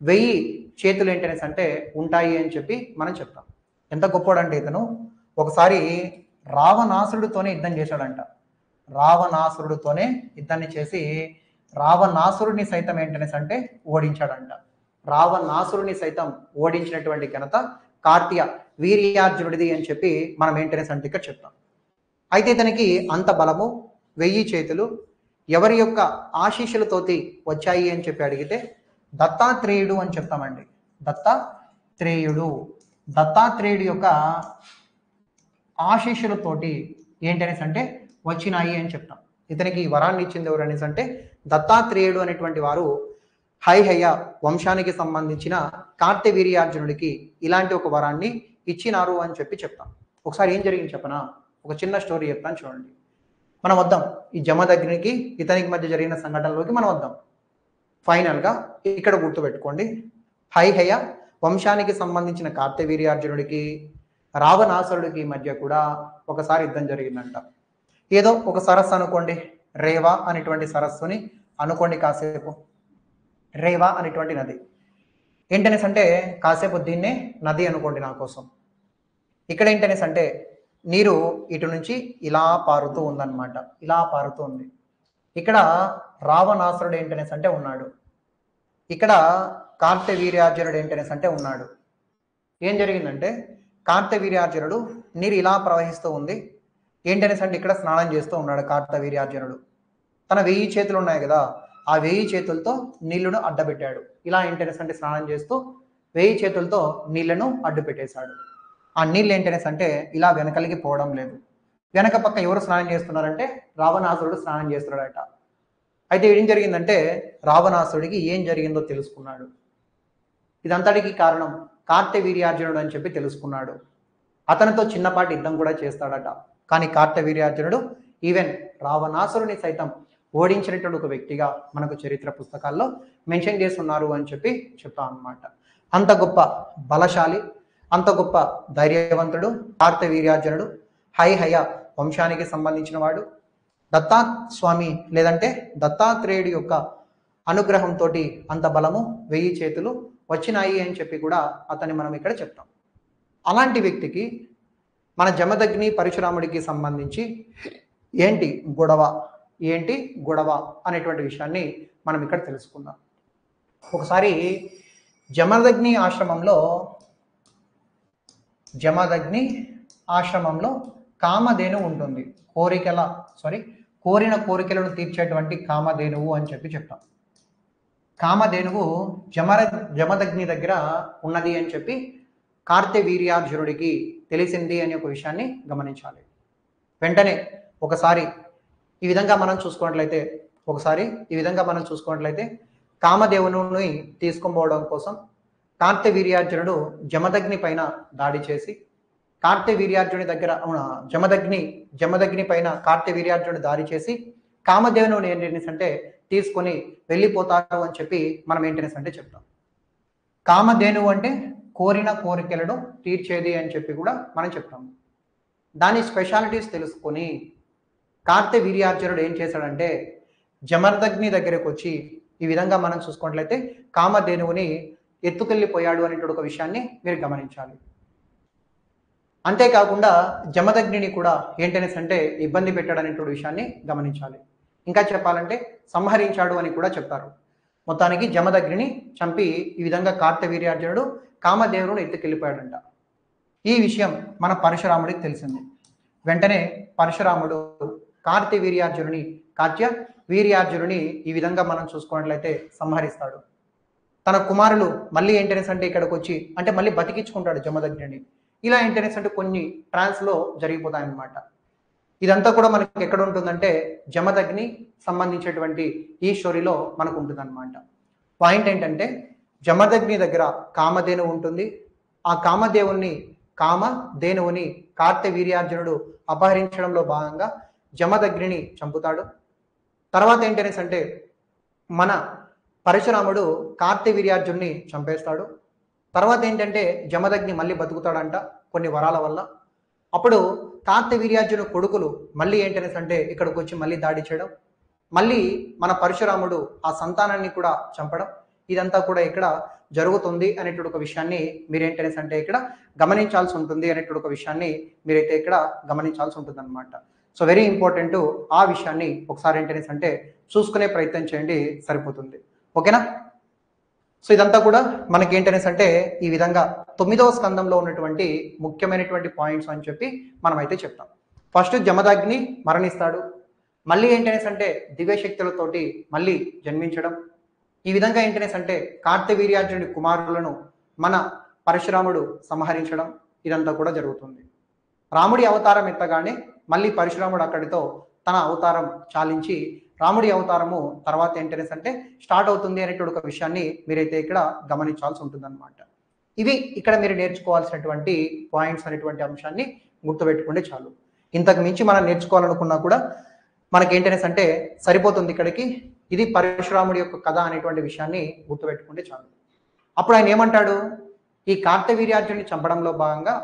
A: 1000 చేతులు ఏంటనేసి అంటే ఉంటాయి అని చెప్పి మనం చెప్తాం. ఎంత గొప్పోడంటే ఇతను ఒకసారి రావణాసురుడితోనే యుద్ధం చేశాడంట. రావణాసురుడితోనే యుద్ధాన్ని చేసి రావణాసురుడిని సైతం ఏంటనేసి అంటే ఓడించాడంట. రావణాసురుడిని సైతం ఓడించినటువంటి ఘనత కార్తీయ వీర్యార్జునుడిది అని చెప్పి మనం ఏంటనేసి అంటే ఇక్కడ చెప్తాం. అయితే ఇతనికి అంత బలము, 1000 చేతులు ఎవరి యొక్క ఆశీస్సులతోటి వచ్చాయి అని చెప్పి అడిగితే దత్తాత్రేయుడు అని చెప్తామండి. దత్తాత్రేయుడు యొక్క ఆశీస్సులతోటి ఏంటనేసి అంటే వచ్చినాయి అని చెప్తాం. ఇతనికి ఈ వరాన్ని ఇచ్చింది ఎవరు అనేసి అంటే దత్తాత్రేయుడు అనేటువంటి వారు హయ వంశానికి సంబంధించిన కార్తీయ వీర్యార్జునుడికి ఇలాంటి ఒక వరాన్ని ఇచ్చినారు అని చెప్పి చెప్తాం. ఒకసారి ఏం జరిగింది చెప్పనా, ఒక చిన్న స్టోరీ చెప్తాను చూడండి. మనం వద్దాం ఈ జమదగ్నికి ఇతనికి మధ్య జరిగిన సంఘటనలోకి మనం వద్దాం. ఫైనల్గా ఇక్కడ గుర్తుపెట్టుకోండి, హైహయ వంశానికి సంబంధించిన కార్తవీర్యార్జునుడికి రావణాసురుడికి మధ్య కూడా ఒకసారి యుద్ధం జరిగిందంట. ఏదో ఒక సరస్సు అనుకోండి, రేవా అనేటువంటి సరస్సుని అనుకోండి కాసేపు. రేవా అనేటువంటి నది ఏంటనేసి అంటే కాసేపు దీన్నే నది అనుకోండి నా కోసం. ఇక్కడ ఏంటనేసి అంటే నీరు ఇటు నుంచి ఇలా పారుతూ ఉందన్నమాట, ఇలా పారుతూ ఉంది. ఇక్కడ రావణాసురుడు ఏంటనేసి అంటే ఉన్నాడు, ఇక్కడ కార్తవీర్యార్జునుడు ఏంటనేసి అంటే ఉన్నాడు. ఏం జరిగిందంటే కార్తవీర్యార్జునుడు నీరు ఇలా ప్రవహిస్తూ ఉంది, ఏంటనేసి అంటే ఇక్కడ స్నానం చేస్తూ ఉన్నాడు కార్తవీర్యార్జునుడు. తన 1000 చేతులు ఉన్నాయి కదా, ఆ 1000 చేతులతో నీళ్లను అడ్డపెట్టాడు. ఇలా ఏంటనేసి అంటే స్నానం చేస్తూ 1000 చేతులతో నీళ్లను అడ్డు పెట్టేశాడు. ఆ నీళ్ళు ఏంటనేసి అంటే ఇలా వెనకలికి పోవడం లేదు. వెనక పక్క ఎవరు స్నానం చేస్తున్నారంటే రావణాసురుడు స్నానం చేస్తున్నాడట. అయితే ఏం జరిగిందంటే రావణాసుడికి ఏం జరిగిందో తెలుసుకున్నాడు. ఇదంతటికి కారణం కార్తవీర్యార్జునుడు అని చెప్పి తెలుసుకున్నాడు. అతనితో చిన్నపాటి యుద్ధం కూడా చేస్తాడట. కానీ కార్తవీర్యార్జునుడు ఈవెన్ రావణాసురుని సైతం ఓడించినటువంటి ఒక వ్యక్తిగా మనకు చరిత్ర పుస్తకాల్లో మెన్షన్ చేస్తున్నారు అని చెప్పి చెప్తాం అన్నమాట. అంత గొప్ప బలశాలి, అంత గొప్ప ధైర్యవంతుడు కార్తవీర్యార్జునుడు. హైహయ వంశానికి సంబంధించిన వాడు. దత్తాస్వామి లేదంటే దత్తాత్రేయుడి యొక్క అనుగ్రహంతో అంత బలము 1000 చేతులు వచ్చినాయి అని చెప్పి కూడా అతన్ని మనం ఇక్కడ చెప్తాం. అలాంటి వ్యక్తికి మన జమదగ్ని పరశురాముడికి సంబంధించి ఏంటి గొడవ అనేటువంటి విషయాన్ని మనం ఇక్కడ తెలుసుకుందాం. ఒకసారి జమదగ్ని ఆశ్రమంలో కామధేను ఉంటుంది. కోరిన కోరికలను తీర్చేటువంటి కామధేనువు అని చెప్పి చెప్తాం. కామధేనువు జమదగ్ని దగ్గర ఉన్నది అని చెప్పి కార్తవీర్యార్జునుడికి తెలిసింది అనే ఒక విషయాన్ని గమనించాలి. వెంటనే ఒకసారి ఈ విధంగా మనం చూసుకున్నట్లయితే కామదేవుని తీసుకుపోవడం కోసం కార్తవీర్యార్జునుడు జమదగ్ని పైన దాడి చేసి జమదగ్ని పైన కార్తవీర్యార్జునుడు దాడి చేసి కామదేవుని ఏంటనేసి అంటే తీసుకొని వెళ్ళిపోతారు అని చెప్పి మనం ఏంటనేసి అంటే చెప్తాం. కామధేనువు అంటే కోరిన కోరికలను తీర్చేది అని చెప్పి కూడా మనం చెప్తాము. దాని స్పెషాలిటీస్ తెలుసుకొని కార్తవీర్యార్జునుడు ఏం చేశాడంటే జమదగ్ని దగ్గరకు వచ్చి ఈ విధంగా మనం చూసుకున్నట్లయితే కామధేనువుని ఎత్తుకెళ్ళిపోయాడు అనేటువంటి ఒక విషయాన్ని మీరు గమనించాలి. అంతేకాకుండా జమదగ్నిని కూడా ఏంటనేసి అంటే ఇబ్బంది పెట్టాడు అనేటువంటి విషయాన్ని గమనించాలి. ఇంకా చెప్పాలంటే సంహరించాడు అని కూడా చెప్తారు. మొత్తానికి జమదగ్నిని చంపి ఈ విధంగా కార్తవీర్యార్జునుడు కామదేవుని ఎత్తుకెళ్ళిపోయాడంట. ఈ విషయం మన పరశురాముడికి తెలిసింది. వెంటనే పరశురాముడు కార్తవీర్యార్జునుని ఈ విధంగా మనం చూసుకున్నట్లయితే సంహరిస్తాడు. తన కుమారులు మళ్ళీ ఏంటనేసి అంటే ఇక్కడికి వచ్చి అంటే మళ్ళీ బతికించుకుంటాడు జమదగ్నిని. ఇలా ఏంటనేసి అంటే కొన్ని ట్రాన్స్లో జరిగిపోతాయన్నమాట. ఇదంతా కూడా మనకి ఎక్కడ ఉంటుందంటే జమదగ్ని సంబంధించినటువంటి ఈ స్టోరీలో మనకు ఉంటుందన్నమాట. పాయింట్ ఏంటంటే జమదగ్ని దగ్గర కామధేనువు ఉంటుంది. ఆ కామధేనువుని కార్తవీర్యార్జునుడు అపహరించడంలో భాగంగా జమదగ్నిని చంపుతాడు. తర్వాత ఏంటనేసి అంటే మన పరశురాముడు కార్తవీర్యార్జునుని చంపేస్తాడు. తర్వాత ఏంటంటే జమదగ్ని మళ్ళీ బతుకుతాడంట కొన్ని వరాల వల్ల. అప్పుడు కార్తవీర్యార్జును కొడుకులు మళ్ళీ ఏంటనేసి అంటే ఇక్కడికి వచ్చి మళ్ళీ దాడి చేయడం, మళ్ళీ మన పరశురాముడు ఆ సంతానాన్ని కూడా చంపడం, ఇదంతా కూడా ఇక్కడ జరుగుతుంది అనేటువంటి ఒక విషయాన్ని మీరేంటనేసి అంటే ఇక్కడ గమనించాల్సి ఉంటుంది అనేటువంటి ఒక విషయాన్ని మీరైతే ఇక్కడ గమనించాల్సి ఉంటుంది అనమాట. So very important. ఆ విషయాన్ని ఒకసారి ఏంటనేసి అంటే చూసుకునే ప్రయత్నం చేయండి, సరిపోతుంది. ఓకేనా? సో ఇదంతా కూడా మనకి ఏంటనేసి అంటే ఈ విధంగా 9వ స్కందంలో ఉన్నటువంటి ముఖ్యమైనటువంటి పాయింట్స్ అని చెప్పి మనం అయితే చెప్తాం. ఫస్ట్ జమదగ్ని మరణిస్తాడు, మళ్ళీ ఏంటనేసి అంటే దివ్యశక్తులతోటి మళ్ళీ జన్మించడం, ఈ విధంగా ఏంటనేసి అంటే కార్తవీర్యార్జునుడి కుమారులను మన పరశురాముడు సంహరించడం, ఇదంతా కూడా జరుగుతుంది. రాముడి అవతారం ఎత్తగానే మళ్ళీ పరశురాముడు అక్కడితో తన అవతారం చాలించి రాముడి అవతారము తర్వాత ఏంటనేసి అంటే స్టార్ట్ అవుతుంది అనేటువంటి ఒక విషయాన్ని మీరైతే ఇక్కడ గమనించాల్సి ఉంటుందన్నమాట. ఇవి ఇక్కడ మీరు నేర్చుకోవాల్సినటువంటి పాయింట్స్ అనేటువంటి అంశాన్ని గుర్తుపెట్టుకుంటే చాలు. ఇంతకు మించి మనం నేర్చుకోవాలనుకున్నా కూడా మనకేంటనేసి అంటే సరిపోతుంది ఇక్కడికి. ఇది పరశురాముడి యొక్క కథ అనేటువంటి విషయాన్ని గుర్తుపెట్టుకుంటే చాలు. అప్పుడు ఆయన ఏమంటాడు, ఈ కార్తవీర్యార్జున్ని చంపడంలో భాగంగా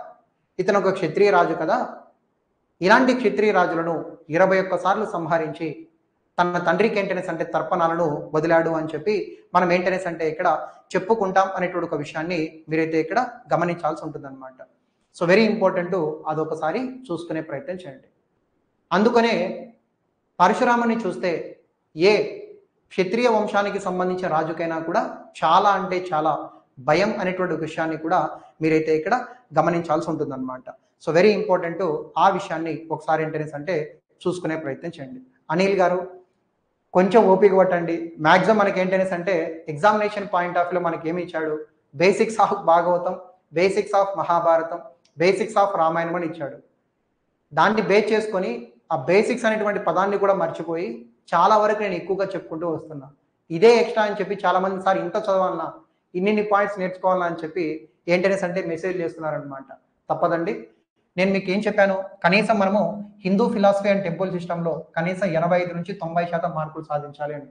A: ఇతను ఒక క్షత్రియ రాజు కదా, ఇలాంటి క్షత్రియ రాజులను 21 సార్లు సంహరించి తన తండ్రికి ఏంటనేసి అంటే తర్పణాలను వదిలాడు అని చెప్పి మనం ఏంటనేసి అంటే ఇక్కడ చెప్పుకుంటాం అనేటువంటి ఒక విషయాన్ని మీరైతే ఇక్కడ గమనించాల్సి ఉంటుందన్నమాట. సో వెరీ ఇంపార్టెంట్, అదొకసారి చూసుకునే ప్రయత్నం చేయండి. అందుకనే పరశురాముని చూస్తే ఏ క్షత్రియ వంశానికి సంబంధించిన రాజుకైనా కూడా చాలా అంటే చాలా భయం అనేటువంటి విషయాన్ని కూడా మీరైతే ఇక్కడ గమనించాల్సి ఉంటుందన్నమాట. సో వెరీ ఇంపార్టెంట్, ఆ విషయాన్ని ఒకసారి ఏంటనేసి అంటే చూసుకునే ప్రయత్నం చేయండి. అనిల్ గారు కొంచెం ఓపిక పట్టండి. మ్యాక్సిమం మనకి ఏంటనేసి అంటే ఎగ్జామినేషన్ పాయింట్ ఆఫ్ వ్యూలో మనకి ఏమి ఇచ్చాడు, basics of Bhagavatam, basics of Mahabharatam, basics of Ramayanam అని ఇచ్చాడు. దాన్ని బేస్ చేసుకొని ఆ బేసిక్స్ అనేటువంటి పదాన్ని కూడా మర్చిపోయి చాలా వరకు నేను ఎక్కువగా చెప్పుకుంటూ వస్తున్నా. ఇదే ఎక్స్ట్రా అని చెప్పి చాలా మంది సార్ ఇంత చదవాలన్నా, ఇన్ని పాయింట్స్ నేర్చుకోవాలా అని చెప్పి ఏంటనేసి అంటే మెసేజ్ చేస్తున్నారనమాట. తప్పదండి. నేను మీకు ఏం చెప్పాను, కనీసం మనము హిందూ ఫిలాసఫీ అండ్ టెంపుల్ సిస్టంలో కనీసం 85 నుంచి 90% మార్కులు సాధించాలి అని.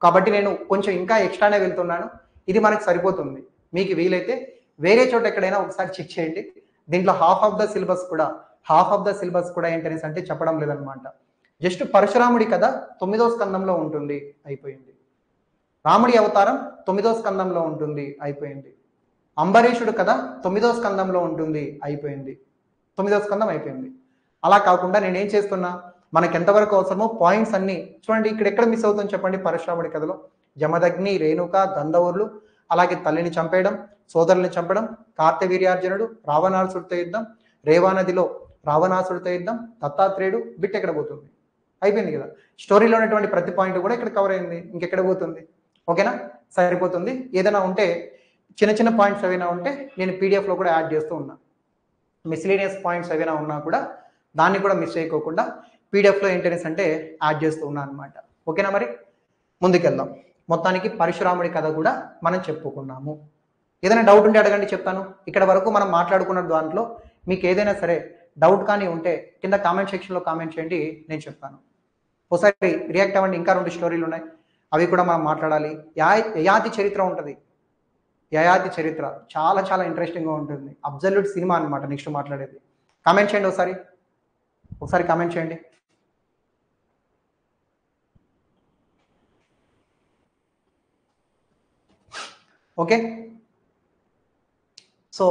A: కాబట్టి నేను కొంచెం ఇంకా ఎక్స్ట్రానే వెళ్తున్నాను. ఇది మనకు సరిపోతుంది. మీకు వీలైతే వేరే చోట ఎక్కడైనా ఒకసారి చెక్ చేయండి. దీంట్లో హాఫ్ ఆఫ్ ద సిలబస్ కూడా ఏంటనేసి అంటే చెప్పడం లేదనమాట. జస్ట్ పరశురాముడి కథ 9వ స్కందంలో ఉంటుంది, అయిపోయింది. రాముడి అవతారం 9వ స్కందంలో ఉంటుంది, అయిపోయింది. అంబరీషుడు కథ 9వ స్కందంలో ఉంటుంది, అయిపోయింది. 9వ స్కందం అయిపోయింది. అలా కాకుండా నేనేం చేస్తున్నా, మనకి ఎంతవరకు అవసరమో పాయింట్స్ అన్ని చూడండి. ఇక్కడ ఎక్కడ మిస్ అవుతుంది చెప్పండి? పరశురాముడి కథలో జమదగ్ని, రేణుక, గంధర్వులు, అలాగే తల్లిని చంపేయడం, సోదరుల్ని చంపడం, కార్తవీర్యార్జునుడు, రావణాసుడితో యుద్ధం, రేవా నదిలో రావణాసుడితో యుద్ధం, దత్తాత్రేయుడు, బిట్ ఎక్కడ పోతుంది? అయిపోయింది కదా. స్టోరీలో ఉన్నటువంటి ప్రతి పాయింట్ కూడా ఇక్కడ కవర్ అయింది. ఇంకెక్కడ పోతుంది? ఓకేనా, సరిపోతుంది. ఏదైనా ఉంటే చిన్న చిన్న పాయింట్స్ ఏవైనా ఉంటే నేను పీడిఎఫ్లో కూడా యాడ్ చేస్తూ ఉన్నా. మిస్లీనియస్ పాయింట్స్ ఏవైనా ఉన్నా కూడా దాన్ని కూడా మిస్ చేయకోకుండా పీడిఎఫ్లో ఏంటనేసి అంటే యాడ్ చేస్తూ ఉన్నా అనమాట. ఓకేనా, మరి ముందుకెళ్దాం. మొత్తానికి పరశురాముడి కథ కూడా మనం చెప్పుకున్నాము. ఏదైనా డౌట్ ఉంటే అడగండి, చెప్తాను. ఇక్కడ వరకు మనం మాట్లాడుకున్న దాంట్లో మీకు ఏదైనా సరే డౌట్ కానీ ఉంటే కింద కామెంట్ సెక్షన్లో కామెంట్ చేయండి, నేను చెప్తాను. ఒకసారి రియాక్ట్ అవ్వండి. ఇంకా 2 స్టోరీలు ఉన్నాయి, అవి కూడా మనం మాట్లాడాలి. యయాతి చరిత్ర ఉంటుంది. యయాతి చరిత్ర చాలా చాలా ఇంట్రెస్టింగ్గా ఉంటుంది. అబ్జల్యూట్ సినిమా అనమాట నెక్స్ట్ మాట్లాడేది. కామెంట్ చేయండి ఒకసారి కామెంట్ చేయండి. ఓకే, సో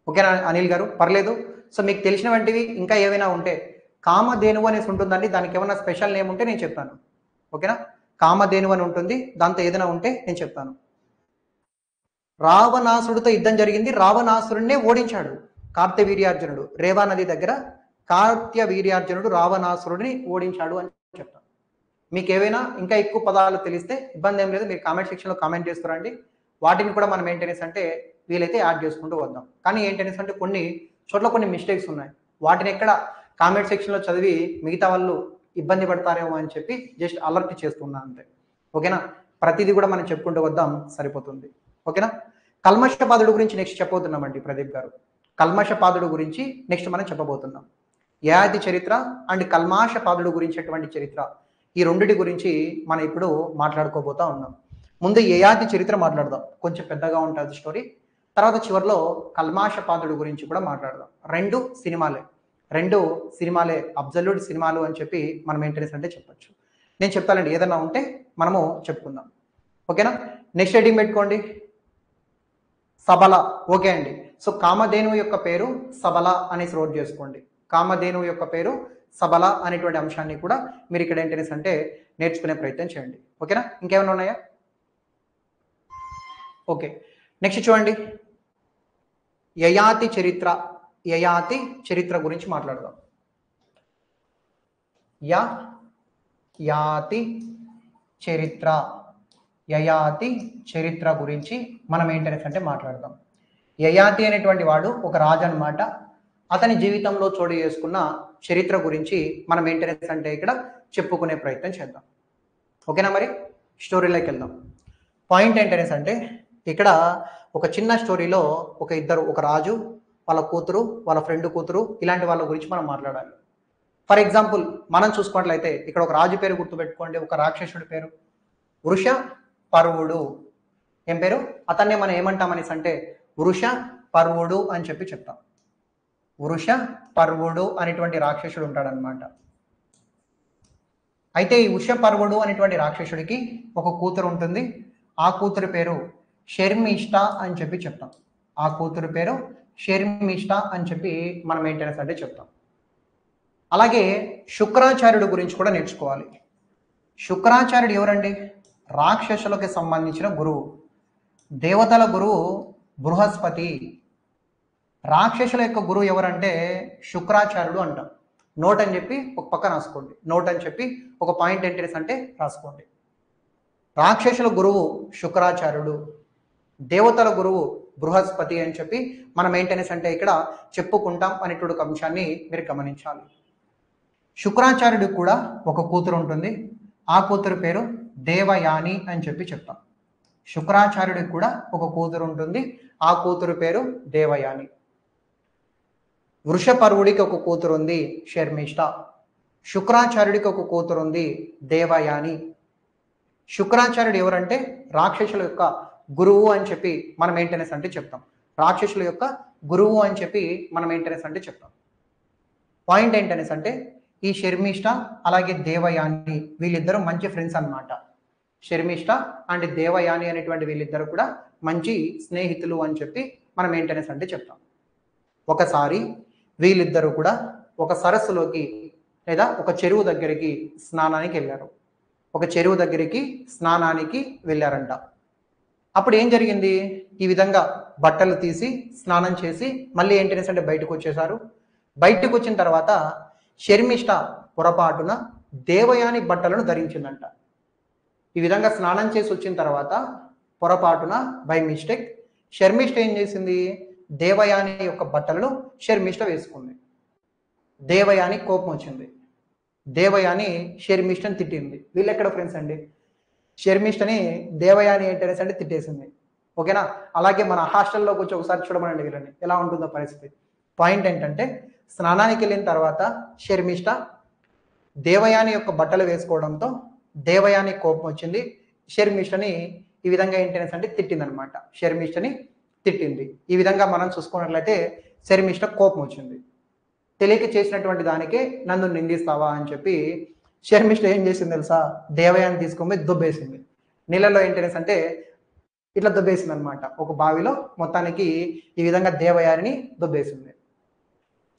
A: ఓకేనా అనిల్ గారు? పర్లేదు. సో మీకు తెలిసిన వంటివి ఇంకా ఏవైనా ఉంటే కామధేనువు అనేసి ఉంటుందండి, దానికి ఏమైనా స్పెషల్ నేమ్ ఉంటే నేను చెప్తాను. ఓకేనా, కామధేనువు అని ఉంటుంది, దాంతో ఏదైనా ఉంటే నేను చెప్తాను. రావణాసుడితో యుద్ధం జరిగింది, రావణాసురుడినే ఓడించాడు కార్తవీర్యార్జునుడు. రేవా నది దగ్గర కార్తవీర్యార్జునుడు రావణాసురుడిని ఓడించాడు అని చెప్తాను. మీకు ఏవైనా ఇంకా ఎక్కువ పదాలు తెలిస్తే ఇబ్బంది ఏం లేదు, మీరు కామెంట్ సెక్షన్లో కామెంట్ చేస్తారండి. వాటిని కూడా మనం ఏంటనేసి అంటే వీలైతే యాడ్ చేసుకుంటూ వద్దాం. కానీ ఏంటనేసి అంటే కొన్ని చోట్ల కొన్ని మిస్టేక్స్ ఉన్నాయి, వాటిని ఎక్కడ కామెంట్ సెక్షన్లో చదివి మిగతా వాళ్ళు ఇబ్బంది పడతారేమో అని చెప్పి జస్ట్ అలర్ట్ చేస్తున్నా అంతే. ఓకేనా, ప్రతిదీ కూడా మనం చెప్పుకుంటూ వద్దాం, సరిపోతుంది. ఓకేనా, కల్మషపాదుడు గురించి నెక్స్ట్ చెప్పబోతున్నామండి ప్రదీప్ గారు. కల్మషపాదుడు గురించి నెక్స్ట్ మనం చెప్పబోతున్నాం. యయాతి చరిత్ర అండ్ కల్మాషపాదుడు గురించినటువంటి చరిత్ర, ఈ రెండిటి గురించి మనం ఇప్పుడు మాట్లాడుకోబోతా ఉన్నాం. ముందు యయాతి చరిత్ర మాట్లాడదాం, కొంచెం పెద్దగా ఉంటుంది స్టోరీ. తర్వాత చివరిలో కల్మాషపాదుడు గురించి కూడా మాట్లాడదాం. రెండు సినిమాలే అబ్జల్యూట్ సినిమాలు అని చెప్పి మనం ఏంటనేసి అంటే చెప్పచ్చు. నేను చెప్తానండి, ఏదైనా ఉంటే మనము చెప్పుకుందాం. ఓకేనా, నెక్స్ట్ హెడ్డింగ్ పెట్టుకోండి, సబల. ఓకే అండి. సో కామధేనువు యొక్క పేరు సబల అనేసి నోట్ చేసుకోండి. కామధేనువు యొక్క పేరు సబల అనేటువంటి అంశాన్ని కూడా మీరు ఇక్కడ ఏంటనేసి అంటే నేర్చుకునే ప్రయత్నం చేయండి. ఓకేనా, ఇంకేమైనా ఉన్నాయా? ఓకే, నెక్స్ట్ చూడండి, యయాతి చరిత్ర గురించి మాట్లాడదాం. యయాతి చరిత్ర గురించి మనం ఏంటనేసి అంటే మాట్లాడదాం. యయాతి అనేటువంటి వాడు ఒక రాజు అనమాట. అతని జీవితంలో చోటు చేసుకున్న చరిత్ర గురించి మనం ఏంటనేసి అంటే ఇక్కడ చెప్పుకునే ప్రయత్నం చేద్దాం. ఓకేనా, మరి స్టోరీలోకి వెళ్దాం. పాయింట్ ఏంటనేసి అంటే ఇక్కడ ఒక చిన్న స్టోరీలో ఒక రాజు, వాళ్ళ కూతురు, వాళ్ళ ఫ్రెండ్ కూతురు, ఇలాంటి వాళ్ళ గురించి మనం మాట్లాడాలి. ఫర్ ఎగ్జాంపుల్ మనం చూసుకున్నట్లయితే ఇక్కడ ఒక రాజు పేరు గుర్తుపెట్టుకోండి, ఒక రాక్షసుడి పేరు వృష పర్వుడు. ఏం పేరు? అతన్నే మనం ఏమంటామనేసి అంటే వృష పర్వుడు అని చెప్పి చెప్తాం. వృష పర్వుడు అనేటువంటి రాక్షసుడు ఉంటాడనమాట. అయితే ఈ వృష పర్వుడు అనేటువంటి రాక్షసుడికి ఒక కూతురు ఉంటుంది. ఆ కూతురు పేరు శర్మిష్ట అని చెప్పి చెప్తాం. ఆ కూతురు పేరు శర్మిష్ట అని చెప్పి మనం ఏంటనేసి అంటే చెప్తాం. అలాగే శుక్రాచార్యుడు గురించి కూడా నేర్చుకోవాలి. శుక్రాచార్యుడు ఎవరండి? రాక్షసులకు సంబంధించిన గురువు. దేవతల గురువు బృహస్పతి. రాక్షసుల యొక్క గురువు ఎవరంటే శుక్రాచార్యుడు అంటాం. నోట్ అని చెప్పి ఒక పక్కన రాసుకోండి. నోట్ అని చెప్పి ఒక పాయింట్ ఎంట్రీస్ అంటే రాసుకోండి. రాక్షసుల గురువు శుక్రాచార్యుడు, దేవతల గురువు బృహస్పతి అని చెప్పి మనం ఏంటనేసి అంటే ఇక్కడ చెప్పుకుంటాం అనేటువంటి ఒక అంశాన్ని మీరు గమనించాలి. శుక్రాచార్యుడికి కూడా ఒక కూతురు ఉంటుంది. ఆ కూతురు పేరు దేవయాని అని చెప్పి చెప్తాం. శుక్రాచార్యుడికి కూడా ఒక కూతురు ఉంటుంది. ఆ కూతురు పేరు దేవయాని. వృషపర్వుడికి ఒక కూతురు ఉంది శర్మిష్ట. శుక్రాచార్యుడికి ఒక కూతురు ఉంది దేవయాని. శుక్రాచార్యుడు ఎవరంటే రాక్షసుల యొక్క గురువు అని చెప్పి మనం ఏంటనేసి అంటే చెప్తాం. రాక్షసుల యొక్క గురువు అని చెప్పి మనం ఏంటనేసి అంటే చెప్తాం. పాయింట్ ఏంటనేసి అంటే ఈ శర్మిష్ట అలాగే దేవయాని వీళ్ళిద్దరూ మంచి ఫ్రెండ్స్ అన్నమాట. శర్మిష్ట అండ్ దేవయాని అనేటువంటి వీళ్ళిద్దరు కూడా మంచి స్నేహితులు అని చెప్పి మనం ఏంటనేసి అంటే చెప్తాం. ఒకసారి వీళ్ళిద్దరూ కూడా ఒక సరస్సులోకి లేదా ఒక చెరువు దగ్గరికి స్నానానికి వెళ్ళారు. ఒక చెరువు దగ్గరికి స్నానానికి వెళ్ళారంట. అప్పుడు ఏం జరిగింది? ఈ విధంగా బట్టలు తీసి స్నానం చేసి మళ్ళీ ఏంటనేసి అంటే బయటకు వచ్చేసారు. బయటకు వచ్చిన తర్వాత శర్మిష్ట పొరపాటున దేవయాని బట్టలను ధరించిందంట. ఈ విధంగా స్నానం చేసి వచ్చిన తర్వాత పొరపాటున బై మిస్టేక్ శర్మిష్ట ఏం చేసింది? దేవయాని యొక్క బట్టలను శర్మిష్ట వేసుకుంది. దేవయాని కోపం వచ్చింది. దేవయాని శర్మిష్టని తిట్టింది. వీళ్ళు ఎక్కడ ఫ్రెండ్స్ అండి? శర్మిష్టని దేవయాని ఏంటనేసి అంటే తిట్టేసింది. ఓకేనా? అలాగే మన హాస్టల్లోకి వచ్చి ఒకసారి చూడమనండి వీళ్ళని, ఎలా ఉంటుందో పరిస్థితి. పాయింట్ ఏంటంటే స్నానానికి వెళ్ళిన తర్వాత శర్మిష్ట దేవయాని యొక్క బట్టలు వేసుకోవడంతో దేవయాని కోపం వచ్చింది. శర్మిష్టని ఈ విధంగా ఏంటనేసి అంటే తిట్టిందనమాట. శర్మిష్టని తిట్టింది. ఈ విధంగా మనం చూసుకున్నట్లయితే శర్మిష్ట కోపం వచ్చింది. తెలియక చేసినటువంటి దానికే నన్ను నిందిస్తావా అని చెప్పి శర్మిష్ట ఏం చేసింది తెలుసా? దేవయాని తీసుకొని దుబ్బేసింది. నీళ్ళలో ఏంటనేసి అంటే ఇట్లా దుబ్బేసింది అనమాట. ఒక బావిలో మొత్తానికి ఈ విధంగా దేవయాని దుబ్బేసింది.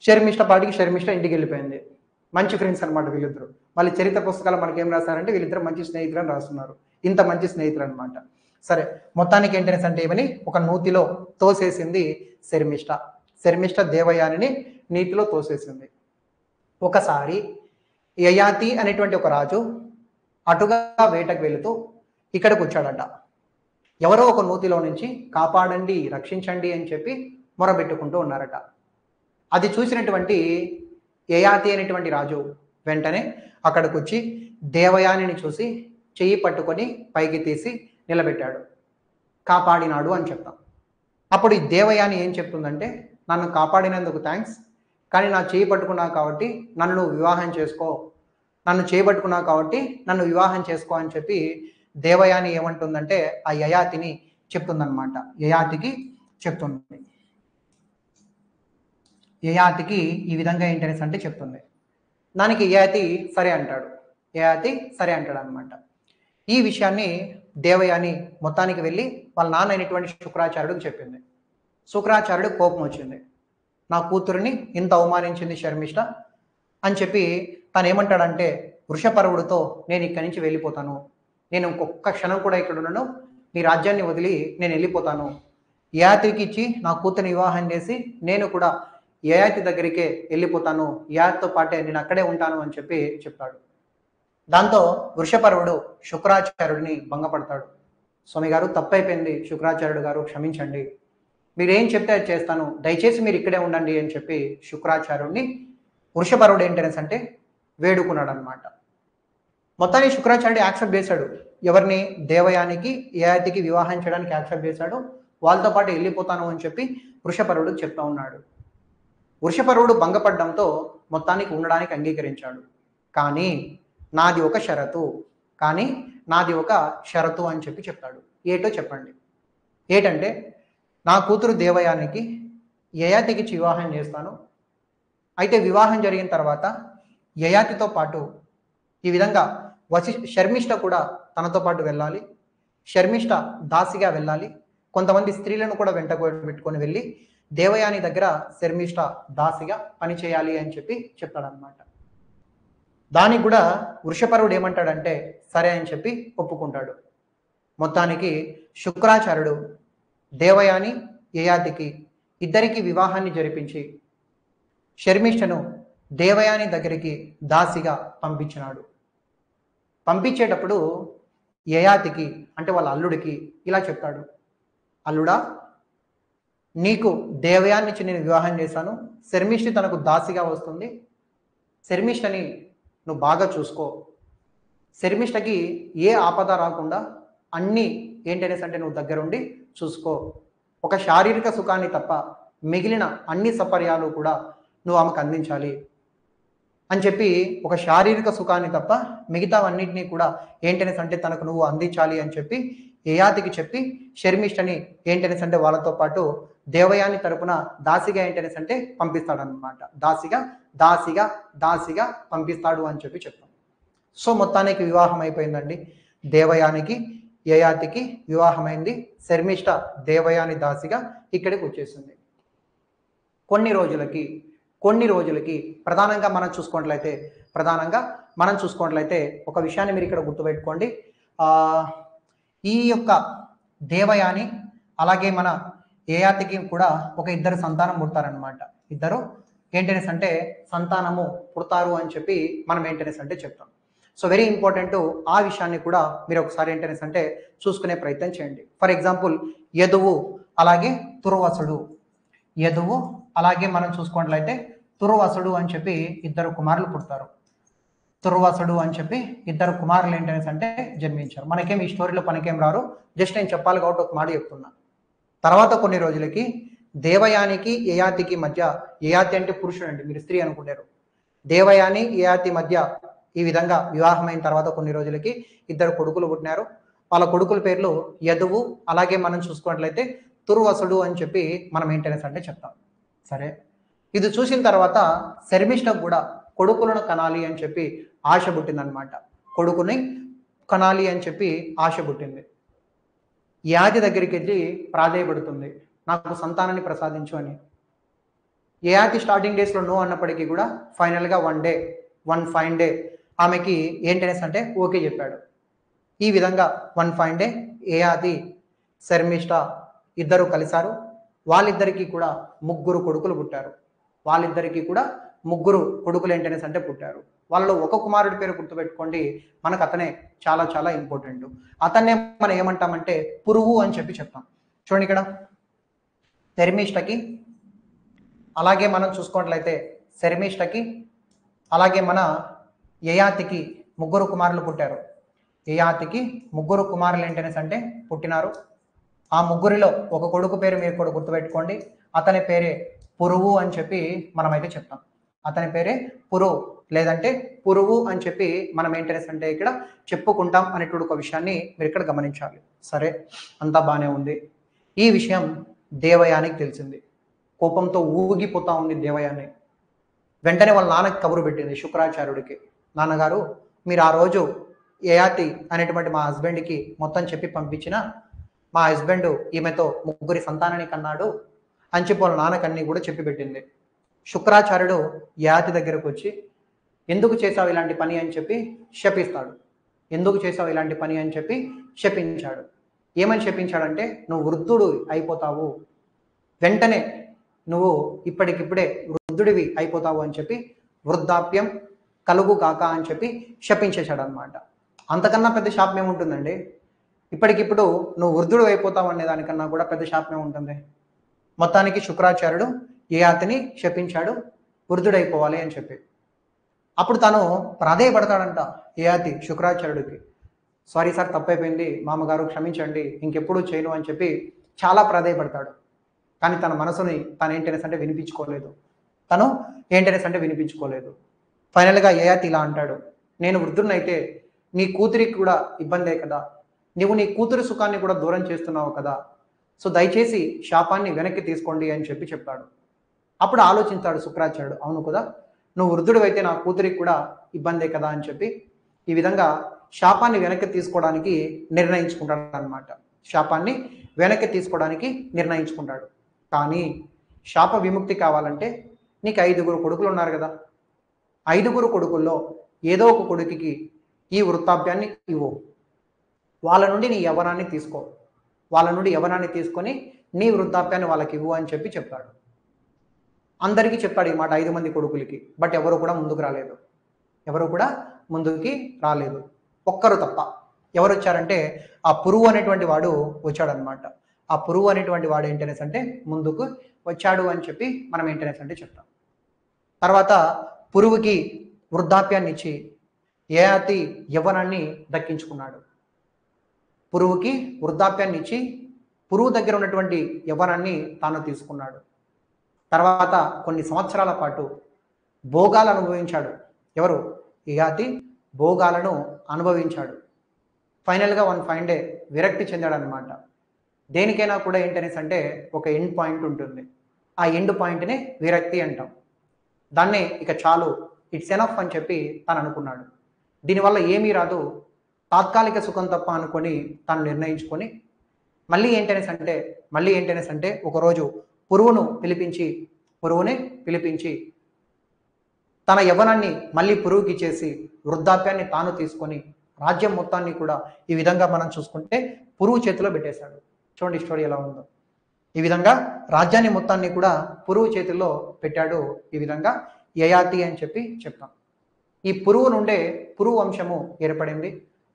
A: శర్మిష్ట పాటికి శర్మిష్ట ఇంటికి వెళ్ళిపోయింది. మంచి ఫ్రెండ్స్ అనమాట వీళ్ళిద్దరు. మళ్ళీ చరిత్ర పుస్తకాలు మనకి ఏం రాస్తారంటే వీళ్ళిద్దరు మంచి స్నేహితులు అని రాస్తున్నారు. ఇంత మంచి స్నేహితులు అనమాట. సరే, మొత్తానికి ఏంటనేసి అంటే ఏమని ఒక నూతిలో తోసేసింది శర్మిష్ట. శర్మిష్ట దేవయానిని నీటిలో తోసేసింది. ఒకసారి యయాతి అనేటువంటి ఒక రాజు అటుగా వేటకు వెళుతూ ఇక్కడికి వచ్చాడట. ఎవరో ఒక నూతిలో నుంచి కాపాడండి, రక్షించండి అని చెప్పి మొరబెట్టుకుంటూ ఉన్నారట. అది చూసినటువంటి యయాతి అనేటువంటి రాజు వెంటనే అక్కడికి వచ్చి దేవయానిని చూసి చెయ్యి పట్టుకొని పైకి తీసి నిలబెట్టాడు. కాపాడినాడు అని చెప్తాం. అప్పుడు ఈ దేవయాని ఏం చెప్తుందంటే, నన్ను కాపాడినందుకు థ్యాంక్స్, కానీ నా చేయి పట్టుకున్నావు కాబట్టి నన్ను నువ్వు వివాహం చేసుకో, నన్ను చేయబట్టుకున్నావు కాబట్టి నన్ను వివాహం చేసుకో అని చెప్పి దేవయాని ఏమంటుందంటే ఆ యయాతిని చెప్తుందనమాట. యయాతికి చెప్తుంది. యయాతికి ఈ విధంగా ఏంటనేసి అంటే చెప్తుంది. దానికి యయాతి సరే అంటాడు. యయాతి సరే అంటాడు అనమాట. ఈ విషయాన్ని దేవయాని మొత్తానికి వెళ్ళి వాళ్ళ నాన్న అయినటువంటి శుక్రాచార్యుడికి చెప్పింది. శుక్రాచార్యుడు కోపం వచ్చింది. నా కూతురిని ఇంత అవమానించింది శర్మిష్ట అని చెప్పి తను ఏమంటాడంటే, వృషపర్వుడితో నేను ఇక్కడి నుంచి వెళ్ళిపోతాను, నేను ఇంకొక క్షణం కూడా ఇక్కడ ఉండను, నీ రాజ్యాన్ని వదిలి నేను వెళ్ళిపోతాను, యయాతికి ఇచ్చి నా కూతురిని వివాహం చేసి నేను కూడా యయాతి దగ్గరికే వెళ్ళిపోతాను, యయాతితో పాటే నేను అక్కడే ఉంటాను అని చెప్పి చెప్తాడు. దాంతో వృషపర్వుడు శుక్రాచార్యుడిని భంగపడతాడు. స్వామి గారు తప్పైపోయింది, శుక్రాచార్యుడు గారు క్షమించండి, మీరేం చెప్తే అది చేస్తాను, దయచేసి మీరు ఇక్కడే ఉండండి అని చెప్పి శుక్రాచార్యుడిని వృషపర్వుడు ఏంటనేసి అంటే వేడుకున్నాడు అనమాట. మొత్తాన్ని శుక్రాచార్యుడు యాక్సెప్ట్ చేశాడు. ఎవరిని? దేవయానికి యయాతికి వివాహం చేయడానికి యాక్సెప్ట్ చేశాడు. వాళ్ళతో పాటు వెళ్ళిపోతాను అని చెప్పి వృషపర్వుడు చెప్తా ఉన్నాడు. వృషపర్వుడు భంగపడడంతో మొత్తానికి ఉండడానికి అంగీకరించాడు. కానీ నాది ఒక షరతు కానీ నాది ఒక షరతు అని చెప్పి చెప్తాడు. ఏటో చెప్పండి. ఏటంటే నా కూతురు దేవయానికి యయాతికిచ్చి వివాహం చేస్తాను. అయితే వివాహం జరిగిన తర్వాత యయాతితో పాటు ఈ విధంగా శర్మిష్ఠ కూడా తనతో పాటు వెళ్ళాలి. శర్మిష్ఠ దాసిగా వెళ్ళాలి. కొంతమంది స్త్రీలను కూడా వెంట పెట్టుకొని వెళ్ళి దేవయాని దగ్గర శర్మిష్ఠ దాసిగా పనిచేయాలి అని చెప్పి చెప్తాడనమాట. దానికి కూడా వృషపర్వుడు ఏమంటాడంటే సరే అని చెప్పి ఒప్పుకుంటాడు. మొత్తానికి శుక్రాచార్యుడు దేవయాని యయాతికి ఇద్దరికి వివాహాన్ని జరిపించి శర్మిష్ఠను దేవయాని దగ్గరికి దాసిగా పంపించినాడు. పంపించేటప్పుడు యయాతికి అంటే వాళ్ళ అల్లుడికి ఇలా చెప్తాడు, అల్లుడా, నీకు దేవయాన్నిచ్చి నేను వివాహం చేశాను. శర్మిష్ఠి తనకు దాసిగా వస్తుంది. శర్మిష్ఠని నువ్వు బాగా చూసుకో. శర్మిష్ఠకి ఏ ఆపద రాకుండా అన్నీ ఏంటనేసి అంటే నువ్వు దగ్గరుండి చూసుకో. ఒక శారీరక సుఖాన్ని తప్ప మిగిలిన అన్ని సపర్యాలు కూడా నువ్వు ఆమెకు అందించాలి అని చెప్పి, ఒక శారీరక సుఖాన్ని తప్ప మిగతావన్నింటినీ కూడా ఏంటనేసి అంటే తనకు నువ్వు అందించాలి అని చెప్పి యయాతికి చెప్పి శర్మిష్ఠని ఏంటనేసి అంటే వాళ్ళతో పాటు దేవయాని తరపున దాసిగా ఏంటనేసి అంటే పంపిస్తాడనమాట. దాసిగా పంపిస్తాడు అని చెప్పి చెప్తాం. సో మొత్తానికి వివాహం అయిపోయిందండి. దేవయానికి యయాతికి వివాహమైంది. శర్మిష్ఠ దేవయాని దాసిగా ఇక్కడికి వచ్చేసింది. కొన్ని రోజులకి ప్రధానంగా మనం చూసుకున్నట్లయితే ఒక విషయాన్ని మీరు ఇక్కడ గుర్తుపెట్టుకోండి. ఈ యొక్క దేవయాని అలాగే మన యయాతికి కూడా ఒక ఇద్దరు సంతానం పుడతారనమాట. ఇద్దరు ఏంటనేసి అంటే సంతానము పుడతారు అని చెప్పి మనం ఏంటనేసి అంటే చెప్తాం. So very important. ఆ విషయాన్ని కూడా మీరు ఒకసారి ఏంటనేసి అంటే చూసుకునే ప్రయత్నం చేయండి. ఫర్ ఎగ్జాంపుల్ యదువు అలాగే తుర్వసుడు. యదువు అలాగే మనం చూసుకున్నట్లయితే తుర్వసుడు అని చెప్పి ఇద్దరు కుమారులు పుడతారు. తుర్వసుడు అని చెప్పి ఇద్దరు కుమారులు ఏంటనేసి అంటే జన్మించారు. మనకేం ఈ స్టోరీలో పనికేం రారు, జస్ట్ నేను చెప్పాలి కాబట్టి ఒక మాట చెప్తున్నా. తర్వాత కొన్ని రోజులకి దేవయానికి యయాతికి మధ్య, యయాతి అంటే పురుషుడు అండి, మీరు స్త్రీ అనుకుంటారు. దేవయాని యయాతి మధ్య ఈ విధంగా వివాహమైన తర్వాత కొన్ని రోజులకి ఇద్దరు కొడుకులు పుట్టినారు. వాళ్ళ కొడుకుల పేర్లు యదువు అలాగే మనం చూసుకున్నట్లయితే తుర్వసుడు అని చెప్పి మనం ఏంటనేసి అంటే చెప్తాం. సరే, ఇది చూసిన తర్వాత శర్మిష్ఠకు కూడా కొడుకులను కనాలి అని చెప్పి ఆశ పుట్టిందనమాట. కొడుకుని కనాలి అని చెప్పి ఆశ పుట్టింది. యయాతి దగ్గరికి వెళ్ళి ప్రాధేయపడుతుంది, నాకు సంతానాన్ని ప్రసాదించు అని. యయాతి స్టార్టింగ్ డేస్లో నో అన్నప్పటికీ కూడా ఫైనల్గా వన్ ఫైన్ డే ఆమెకి ఏంటనేసి అంటే ఓకే చెప్పాడు. ఈ విధంగా one fine day Yayati Sharmishtha ఇద్దరు కలిశారు. వాళ్ళిద్దరికీ కూడా ముగ్గురు కొడుకులు పుట్టారు. ఏంటనేసి అంటే పుట్టారు. వాళ్ళలో ఒక కుమారుడి పేరు గుర్తుపెట్టుకోండి, మనకు అతనే చాలా చాలా ఇంపార్టెంట్. అతన్నే మనం ఏమంటామంటే పురువు అని చెప్పి చెప్తాం. చూడండి ఇక్కడ శర్మిష్ఠకి అలాగే మనం చూసుకున్నట్లయితే శర్మిష్ఠకి అలాగే మన యయాతికి ముగ్గురు కుమారులు పుట్టారు. యయాతికి ముగ్గురు కుమారులు ఏంటనేసి అంటే పుట్టినారు. ఆ ముగ్గురిలో ఒక కొడుకు పేరు మీరు కూడా గుర్తుపెట్టుకోండి, అతని పేరే పురువు అని చెప్పి మనమైతే చెప్తాం. అతని పేరే పురువు లేదంటే పురువు అని చెప్పి మనం ఏంటనేసి అంటే ఇక్కడ చెప్పుకుంటాం అనేటువంటి ఒక విషయాన్ని మీరు ఇక్కడ గమనించాలి. సరే, అంతా బాగానే ఉంది. ఈ విషయం దేవయానికి తెలిసింది. కోపంతో ఊగిపోతా ఉంది దేవయాని. వెంటనే వాళ్ళ నాన్నకి కబురు పెట్టింది శుక్రాచార్యుడికి, నాన్నగారు మీరు ఆ రోజు యయాతి అనేటువంటి మా హస్బెండ్కి మొత్తం చెప్పి పంపించిన, మా హస్బెండ్ ఈమెతో ముగ్గురి సంతానాన్ని కన్నాడు అని చెప్పి వాళ్ళ నాన్నకన్నీ కూడా చెప్పి పెట్టింది. శుక్రాచార్యుడు యయాతి దగ్గరకు వచ్చి ఎందుకు చేసావు ఇలాంటి పని అని చెప్పి శపిస్తాడు. శపించాడు. ఏమని శపించాడంటే నువ్వు వృద్ధుడు అయిపోతావు, వెంటనే నువ్వు ఇప్పటికిప్పుడే వృద్ధుడివి అయిపోతావు అని చెప్పి వృద్ధాప్యం కలుగు కాక అని చెప్పి శపించేశాడు అనమాట. అంతకన్నా పెద్ద శాపం ఏముంటుందండి? ఇప్పటికిప్పుడు నువ్వు వృద్ధుడు అయిపోతావు అనే దానికన్నా కూడా పెద్ద శాపం ఏముంటుంది? మొత్తానికి శుక్రాచార్యుడు యయాతిని శపించాడు వృద్ధుడైపోవాలి అని చెప్పి. అప్పుడు తను ప్రాధేయపడతాడంట యయాతి శుక్రాచార్యుడికి, సారీ సార్ తప్పైపోయింది, మామగారు క్షమించండి, ఇంకెప్పుడు చేయను అని చెప్పి చాలా ప్రాధేయపడతాడు. కానీ తన మనసుని తను ఏంటనేసి అంటే వినిపించుకోలేదు. తను ఏంటనేసి అంటే వినిపించుకోలేదు. ఫైనల్గా యయాతి ఇలా అంటాడు, నేను వృద్ధుడినైతే నీ కూతురికి కూడా ఇబ్బందే కదా, నువ్వు నీ కూతురు సుఖాన్ని కూడా దూరం చేస్తున్నావు కదా, సో దయచేసి శాపాన్ని వెనక్కి తీసుకోండి అని చెప్పాడు. అప్పుడు ఆలోచించాడు శుక్రాచార్యుడు, అవును కదా, నువ్వు వృద్ధుడు అయితే నా కూతురికి కూడా ఇబ్బందే కదా అని చెప్పి ఈ విధంగా శాపాన్ని వెనక్కి తీసుకోవడానికి నిర్ణయించుకుంటాడు అనమాట. శాపాన్ని వెనక్కి తీసుకోవడానికి నిర్ణయించుకుంటాడు. కానీ శాప విముక్తి కావాలంటే నీకు 5 కొడుకులు ఉన్నారు కదా, 5 కొడుకుల్లో ఏదో ఒక కొడుకుకి ఈ వృత్తాప్యాన్ని ఇవ్వు, వాళ్ళ నుండి నీ యవ్వనాన్ని తీసుకో, వాళ్ళ నుండి యవ్వనాన్ని తీసుకొని నీ వృద్ధాప్యాన్ని వాళ్ళకి ఇవ్వు అని చెప్పాడు. అందరికీ చెప్పాడు ఈ మాట 5 మంది కొడుకులకి. బట్ ఎవరు కూడా ముందుకు రాలేదు, ఒక్కరు తప్ప. ఎవరు వచ్చారంటే ఆ పురువు అనేటువంటి వాడు వచ్చాడనమాట. ఆ పురువు అనేటువంటి వాడు ఏంటనేసి అంటే ముందుకు వచ్చాడు అని చెప్పి మనం ఏంటనేసి అంటే చెప్తాం. తర్వాత పురువుకి వృద్ధాప్యాన్ని ఇచ్చి యయాతి యవ్వనాన్ని దక్కించుకున్నాడు. పురువుకి వృద్ధాప్యాన్ని ఇచ్చి పురువు దగ్గర ఉన్నటువంటి యవ్వనాన్ని తాను తీసుకున్నాడు. తర్వాత కొన్ని సంవత్సరాల పాటు భోగాలు అనుభవించాడు. ఎవరు? యయాతి భోగాలను అనుభవించాడు. ఫైనల్గా వన్ ఫైన్ డే విరక్తి చెందాడు అనమాట. దేనికైనా కూడా ఏంటనేసి అంటే ఒక ఎండ్ పాయింట్ ఉంటుంది. ఆ ఎండ్ పాయింట్ని విరక్తి అంటాం. దాన్నే ఇక చాలు, ఇట్స్ ఎనఫ్ అని చెప్పి తను అనుకున్నాడు. దీనివల్ల ఏమీ రాదు, తాత్కాలిక సుఖం తప్ప అనుకొని తను నిర్ణయించుకొని మళ్ళీ ఏంటనేసి అంటే ఒకరోజు పురువుని పిలిపించి తన యవ్వనాన్ని మళ్ళీ పురువుకి ఇచ్చేసి వృద్ధాప్యాన్ని తాను తీసుకొని రాజ్యం మొత్తాన్ని కూడా ఈ విధంగా మనం చూసుకుంటే పురువు చేతిలో పెట్టేశాడు. చూడండి స్టోరీ ఎలా ఉందో. ఈ విధంగా రాజ్యాన్ని మొత్తాన్ని కూడా పురువు చేతిలో పెట్టాడు. ఈ విధంగా యయాతి అని చెప్పి చెప్తాం. ఈ పురువు నుండే పురు వంశము ఏర్పడింది.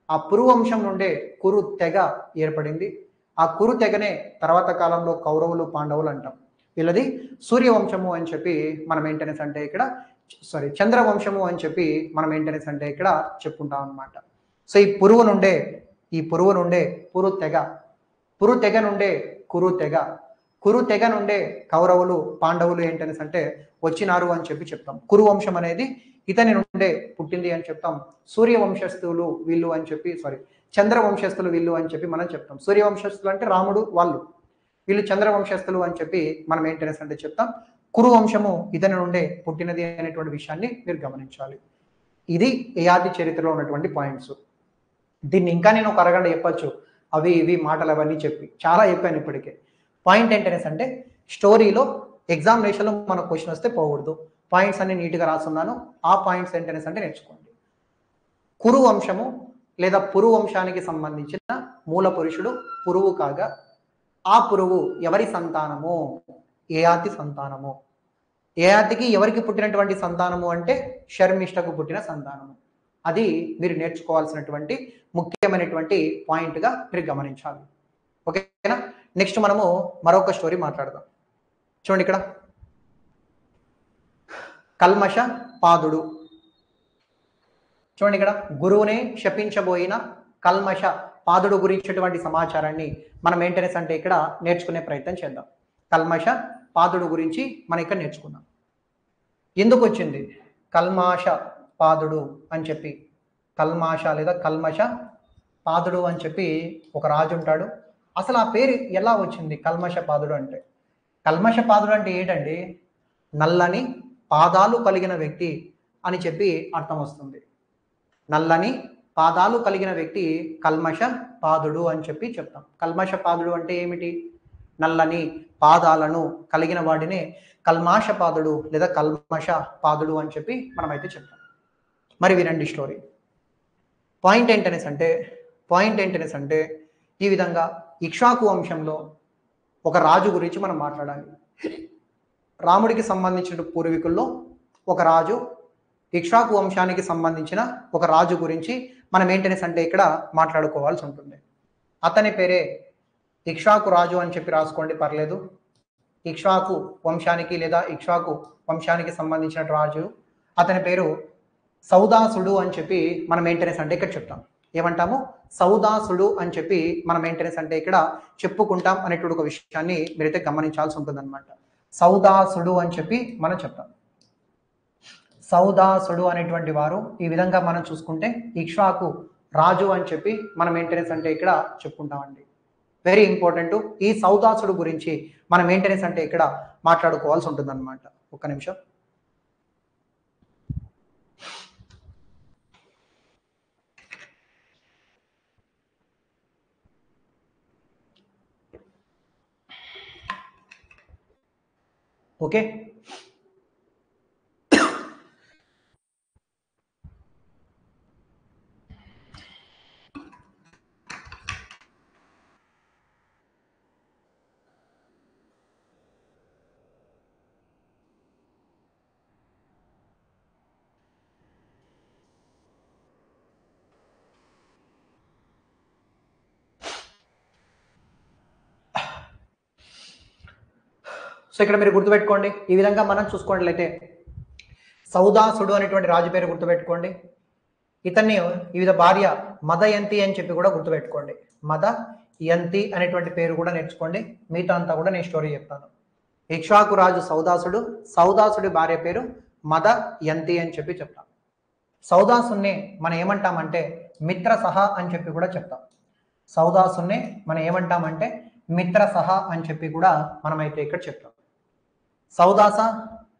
A: ఆ పురు వంశం నుండే కురు తెగ ఏర్పడింది. ఆ కురు తెగనే తర్వాత కాలంలో కౌరవులు పాండవులు అంటాం. వీళ్ళది సూర్యవంశము అని చెప్పి మనం ఏంటనేసి అంటే ఇక్కడ చంద్రవంశము అని చెప్పి మనం ఏంటనేసి అంటే ఇక్కడ చెప్పుకుంటాం అన్నమాట. సో ఈ పురువు నుండే పురు తెగ నుండే కురు తెగ నుండే కౌరవులు పాండవులు ఏంటనేసి అంటే వచ్చినారు అని చెప్పి చెప్తాం. కురు వంశం అనేది ఇతని నుండే పుట్టింది అని చెప్తాం. సూర్యవంశస్థులు వీళ్ళు అని చెప్పి చంద్రవంశస్థులు వీళ్ళు అని చెప్పి మనం చెప్తాం. సూర్యవంశస్థులు అంటే రాముడు వాళ్ళు, వీళ్ళు చంద్రవంశస్థులు అని చెప్పి మనం ఏంటనేసి అంటే చెప్తాం. కురు వంశము ఇతని నుండే పుట్టినది అనేటువంటి విషయాన్ని మీరు గమనించాలి. ఇది యయాతి చరిత్రలో ఉన్నటువంటి పాయింట్స్. దీన్ని ఇంకా నేను ఒక అరగంట చెప్పచ్చు, అవి ఇవి మాటలు అవన్నీ చెప్పి చాలా చెప్పాను ఇప్పటికే. పాయింట్ ఏంటనేసి అంటే స్టోరీలో ఎగ్జామినేషన్లో మన క్వశ్చన్ వస్తే పోకూడదు, పాయింట్స్ అన్ని నీట్గా రాస్తున్నాను. ఆ పాయింట్స్ ఏంటనేసి అంటే నేర్చుకోండి. కురు వంశము లేదా పురు వంశానికి సంబంధించిన మూల పురుషుడు పురువు కాగా ఆ పురువు ఎవరి సంతానము? యయాతి సంతానము. యయాతికి ఎవరికి పుట్టినటువంటి సంతానము అంటే శర్మిష్టకు పుట్టిన సంతానము. అది మీరు నేర్చుకోవాల్సినటువంటి ముఖ్యమైనటువంటి పాయింట్గా మీరు గమనించాలి. ఓకేనా? నెక్స్ట్ మనము మరొక స్టోరీ మాట్లాడదాం. చూడండి ఇక్కడ కల్మష పాదుడు. చూడండి ఇక్కడ గురువునే శపించబోయిన కల్మష పాదుడు గురించినటువంటి సమాచారాన్ని మనం ఏంటనేసి అంటే ఇక్కడ నేర్చుకునే ప్రయత్నం చేద్దాం. కల్మష పాదుడు గురించి మనం ఇక్కడ నేర్చుకుందాం. ఎందుకు వచ్చింది కల్మాష పాదుడు అని చెప్పి? కల్మాష లేదా కల్మష పాదుడు అని చెప్పి ఒక రాజు ఉంటాడు. అసలు ఆ పేరు ఎలా వచ్చింది కల్మష పాదుడు అంటే? కల్మష పాదుడు అంటే ఏంటండి? నల్లని పాదాలు కలిగిన వ్యక్తి అని చెప్పి అర్థం వస్తుంది. నల్లని పాదాలు కలిగిన వ్యక్తి కల్మష పాదుడు అని చెప్పి చెప్తాం. కల్మష పాదుడు అంటే ఏమిటి? నల్లని పాదాలను కలిగిన వాడినే కల్మాష పాదుడు లేదా కల్మష పాదుడు అని చెప్పి మనమైతే చెప్తాం. మరి వినండి స్టోరీ. పాయింట్ ఏంటనేసి అంటే ఈ విధంగా ఇక్ష్వాకు వంశంలో ఒక రాజు గురించి మనం మాట్లాడాలి. రాముడికి సంబంధించిన పూర్వీకుల్లో ఒక రాజు, ఇక్ష్వాకు వంశానికి సంబంధించిన ఒక రాజు గురించి మనం ఏంటనేసి అంటే ఇక్కడ మాట్లాడుకోవాల్సి ఉంటుంది. అతని పేరే ఇక్ష్వాకు రాజు అని చెప్పి రాసుకోండి, పర్లేదు. ఇక్ష్వాకు వంశానికి లేదా ఇక్ష్వాకు వంశానికి సంబంధించిన రాజు, అతని పేరు సౌదాసుడు అని చెప్పి మనం ఏంటనేసి అంటే ఇక్కడ చెప్తాం. ఏమంటాము? సౌదాసుడు అని చెప్పి మనం ఏంటనేసి అంటే ఇక్కడ చెప్పుకుంటాం అనేటువంటి ఒక విషయాన్ని మీరైతే గమనించాల్సి ఉంటుంది అనమాట. సౌదాసుడు అని చెప్పి మనం చెప్తాం. సౌదాసుడు అనేటువంటి వారు ఈ విధంగా మనం చూసుకుంటే ఇక్ష్వాకు రాజు అని చెప్పి మనం మెయింటెనెన్స్ అంటే ఇక్కడ చెప్పుకుంటామండి. Very important. ఈ సౌదాసుడు గురించి మనం మెయింటెనెన్స్ అంటే ఇక్కడ మాట్లాడుకోవాల్సి ఉంటుంది అనమాట. ఒక్క నిమిషం. ఓకే, సో ఇక్కడ మీరు గుర్తుపెట్టుకోండి. ఈ విధంగా మనం చూసుకున్నట్లయితే సౌదాసుడు అనేటువంటి రాజు పేరు గుర్తుపెట్టుకోండి. ఇతన్ని వివిధ భార్య మదయంతి అని చెప్పి కూడా గుర్తుపెట్టుకోండి. మదయంతి అనేటువంటి పేరు కూడా నేర్చుకోండి. మిగతా అంతా కూడా నేను స్టోరీ చెప్తాను. ఇక్ష్వాకు రాజు సౌదాసుడు, సౌదాసుడి భార్య పేరు మదయంతి అని చెప్పి చెప్తాం. సౌదాసుని మనం ఏమంటామంటే మిత్రసహ అని చెప్పి కూడా చెప్తాం. సౌదాసుని మనం ఏమంటామంటే మిత్రసహ అని చెప్పి కూడా మనమైతే ఇక్కడ చెప్తాం. సౌదాస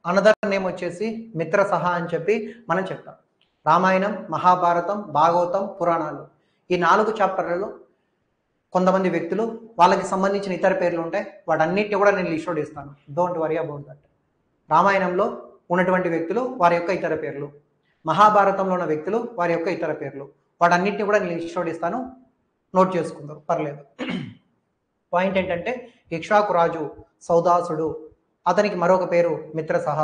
A: అనదర్ నేమ్ వచ్చేసి మిత్రసహ అని చెప్పి మనం చెప్తాం. రామాయణం, మహాభారతం, భాగవతం, పురాణాలు ఈ 4 చాప్టర్లలో కొంతమంది వ్యక్తులు వాళ్ళకి సంబంధించిన ఇతర పేర్లు ఉంటాయి. వాటన్నిటిని కూడా నేను లిస్ట్ అవుట్ ఇస్తాను. Don't worry about that. రామాయణంలో ఉన్నటువంటి వ్యక్తులు వారి యొక్క ఇతర పేర్లు, మహాభారతంలో ఉన్న వ్యక్తులు వారి యొక్క ఇతర పేర్లు, వాటన్నిటిని కూడా నేను లిస్ట్ అవుట్ ఇస్తాను. నోట్ చేసుకుందాం, పర్లేదు. పాయింట్ ఏంటంటే ఇక్ష్వాకు రాజు సౌదాసుడు, అతనికి మరొక పేరు మిత్రసహ,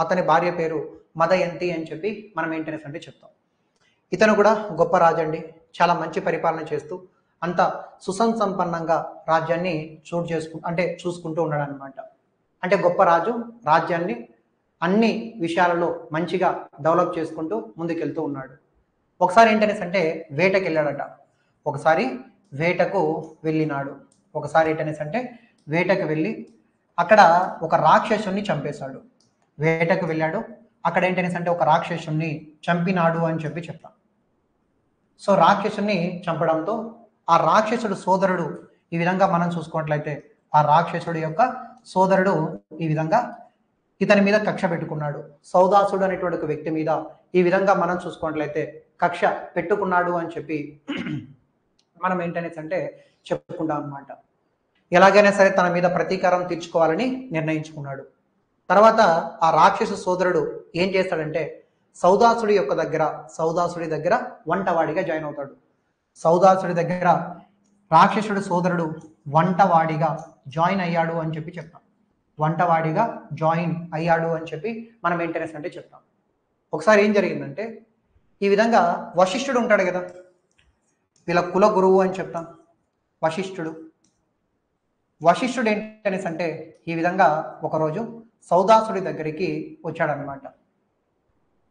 A: అతని భార్య పేరు మదయంతి అని చెప్పి మనం మెయింటెనెన్స్ అంటే చెప్తాం. ఇతను కూడా గొప్ప రాజు అండి. చాలా మంచి పరిపాలన చేస్తూ అంత సుసంపన్నంగా రాజ్యాన్ని చూసుకుంటూ ఉన్నాడు అనమాట. అంటే గొప్ప రాజు రాజ్యాన్ని అన్ని విషయాలలో మంచిగా డెవలప్ చేసుకుంటూ ముందుకెళ్తూ ఉన్నాడు. ఒకసారి ఏంటనేసి అంటే వేటకి వెళ్ళాడట. ఒకసారి వేటకు వెళ్ళినాడు. ఒకసారి ఏంటనేసి అంటే వేటకు వెళ్ళి అక్కడ ఒక రాక్షసుని చంపేశాడు. వేటకు వెళ్ళాడు, అక్కడ ఏంటనేసి అంటే ఒక రాక్షసుని చంపినాడు అని చెప్పి చెప్తాం. సో రాక్షసుని చంపడంతో ఆ రాక్షసుడు సోదరుడు ఈ విధంగా మనం చూసుకున్నట్లయితే ఆ రాక్షసుడి యొక్క సోదరుడు ఈ విధంగా ఇతని మీద కక్ష పెట్టుకున్నాడు. సౌదాసుడు అనేటువంటి ఒక వ్యక్తి మీద ఈ విధంగా మనం చూసుకున్నట్లయితే కక్ష పెట్టుకున్నాడు అని చెప్పి మనం ఏంటనేసి అంటే చెప్పుకుంటాం అన్నమాట. ఎలాగైనా సరే తన మీద ప్రతీకారం తీర్చుకోవాలని నిర్ణయించుకున్నాడు. తర్వాత ఆ రాక్షసు సోదరుడు ఏం చేస్తాడంటే సౌదాసుడి దగ్గర వంటవాడిగా జాయిన్ అవుతాడు. సౌదాసుడి దగ్గర రాక్షసుడి సోదరుడు వంటవాడిగా జాయిన్ అయ్యాడు అని చెప్పి చెప్తాం. వంటవాడిగా జాయిన్ అయ్యాడు అని చెప్పి మనం మెయింటెనెన్స్ అంటే చెప్తాం. ఒకసారి ఏం జరిగిందంటే ఈ విధంగా వశిష్ఠుడు ఉంటాడు కదా, వీళ్ళ కుల గురువు అని చెప్తాం. వశిష్ఠుడు ఏంటనేసి అంటే ఈ విధంగా ఒకరోజు సౌదాసుడి దగ్గరికి వచ్చాడనమాట.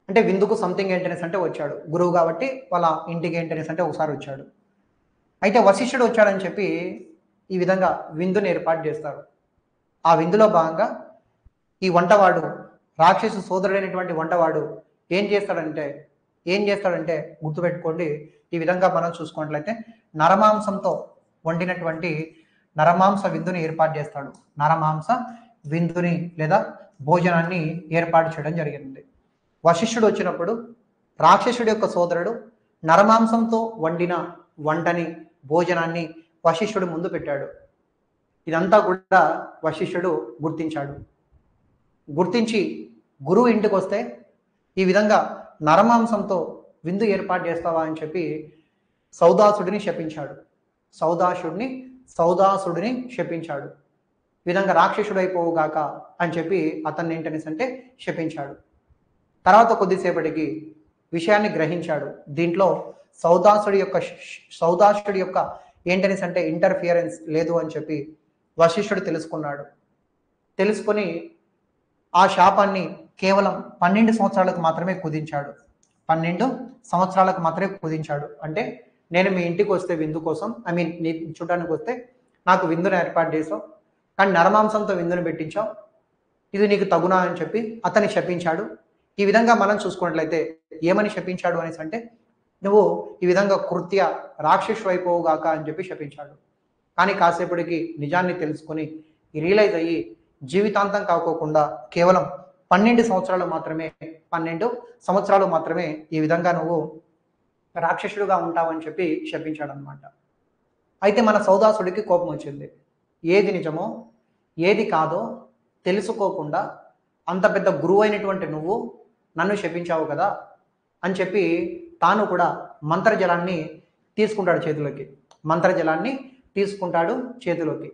A: అంటే విందుకు సంథింగ్ ఏంటనేసి అంటే వచ్చాడు. గురువు కాబట్టి వాళ్ళ ఇంటికి ఏంటనేసి అంటే ఒకసారి వచ్చాడు. అయితే వశిష్ఠుడు వచ్చాడని చెప్పి ఈ విధంగా విందుని ఏర్పాటు చేస్తారు. ఆ విందులో భాగంగా ఈ వంటవాడు, రాక్షసు సోదరుడైనటువంటి వంటవాడు ఏం చేస్తాడంటే గుర్తుపెట్టుకోండి. ఈ విధంగా మనం చూసుకున్నట్లయితే నరమాంసంతో వండినటువంటి నరమాంస విందుని ఏర్పాటు చేస్తాడు. నరమాంస విందుని లేదా భోజనాన్ని ఏర్పాటు చేయడం జరిగింది. వశిష్ఠుడు వచ్చినప్పుడు రాక్షసుడి యొక్క సోదరుడు నరమాంసంతో వండిన వంటని భోజనాన్ని వశిష్ఠుడు ముందు పెట్టాడు. ఇదంతా కూడా వశిష్ఠుడు గుర్తించి గురువు ఇంటికి వస్తే ఈ విధంగా నరమాంసంతో విందు ఏర్పాటు చేస్తావా అని చెప్పి సౌదాసుడిని శపించాడు. ఈ విధంగా రాక్షసుడు అయిపోవుగాక అని చెప్పి అతన్ని ఏంటనేసి అంటే శపించాడు. తర్వాత కొద్దిసేపటికి విషయాన్ని గ్రహించాడు. దీంట్లో సౌదాసుడి యొక్క ఏంటనేసి అంటే ఇంటర్ఫియరెన్స్ లేదు అని చెప్పి వశిష్ఠుడు తెలుసుకొని ఆ శాపాన్ని కేవలం 12 సంవత్సరాలకు మాత్రమే కుదించాడు. 12 సంవత్సరాలకు మాత్రమే కుదించాడు. అంటే నేను మీ ఇంటికి వస్తే విందు కోసం నీ చూడడానికి వస్తే నాకు విందును ఏర్పాటు చేసావు, కానీ నరమాంసంతో విందును పెట్టించావు, ఇది నీకు తగునా అని చెప్పి అతన్ని శపించాడు. ఈ విధంగా మనం చూసుకున్నట్లయితే ఏమని శపించాడు అనేసి అంటే, నువ్వు ఈ విధంగా కృత్య రాక్షసు అయిపోవుగాక అని చెప్పి శపించాడు. కానీ కాసేపటికి నిజాన్ని తెలుసుకొని రియలైజ్ అయ్యి జీవితాంతం కాకోకుండా కేవలం 12 సంవత్సరాలు మాత్రమే ఈ విధంగా నువ్వు రాక్షసుడుగా ఉంటావని చెప్పి శపించాడనమాట. అయితే మన సౌదాసుడికి కోపం వచ్చింది. ఏది నిజమో ఏది కాదో తెలుసుకోకుండా అంత పెద్ద గురువు అయినటువంటి నువ్వు నన్ను శపించావు కదా అని చెప్పి తాను కూడా మంత్రజలాన్ని తీసుకుంటాడు చేతిలోకి. మంత్రజలాన్ని తీసుకుంటాడు చేతిలోకి.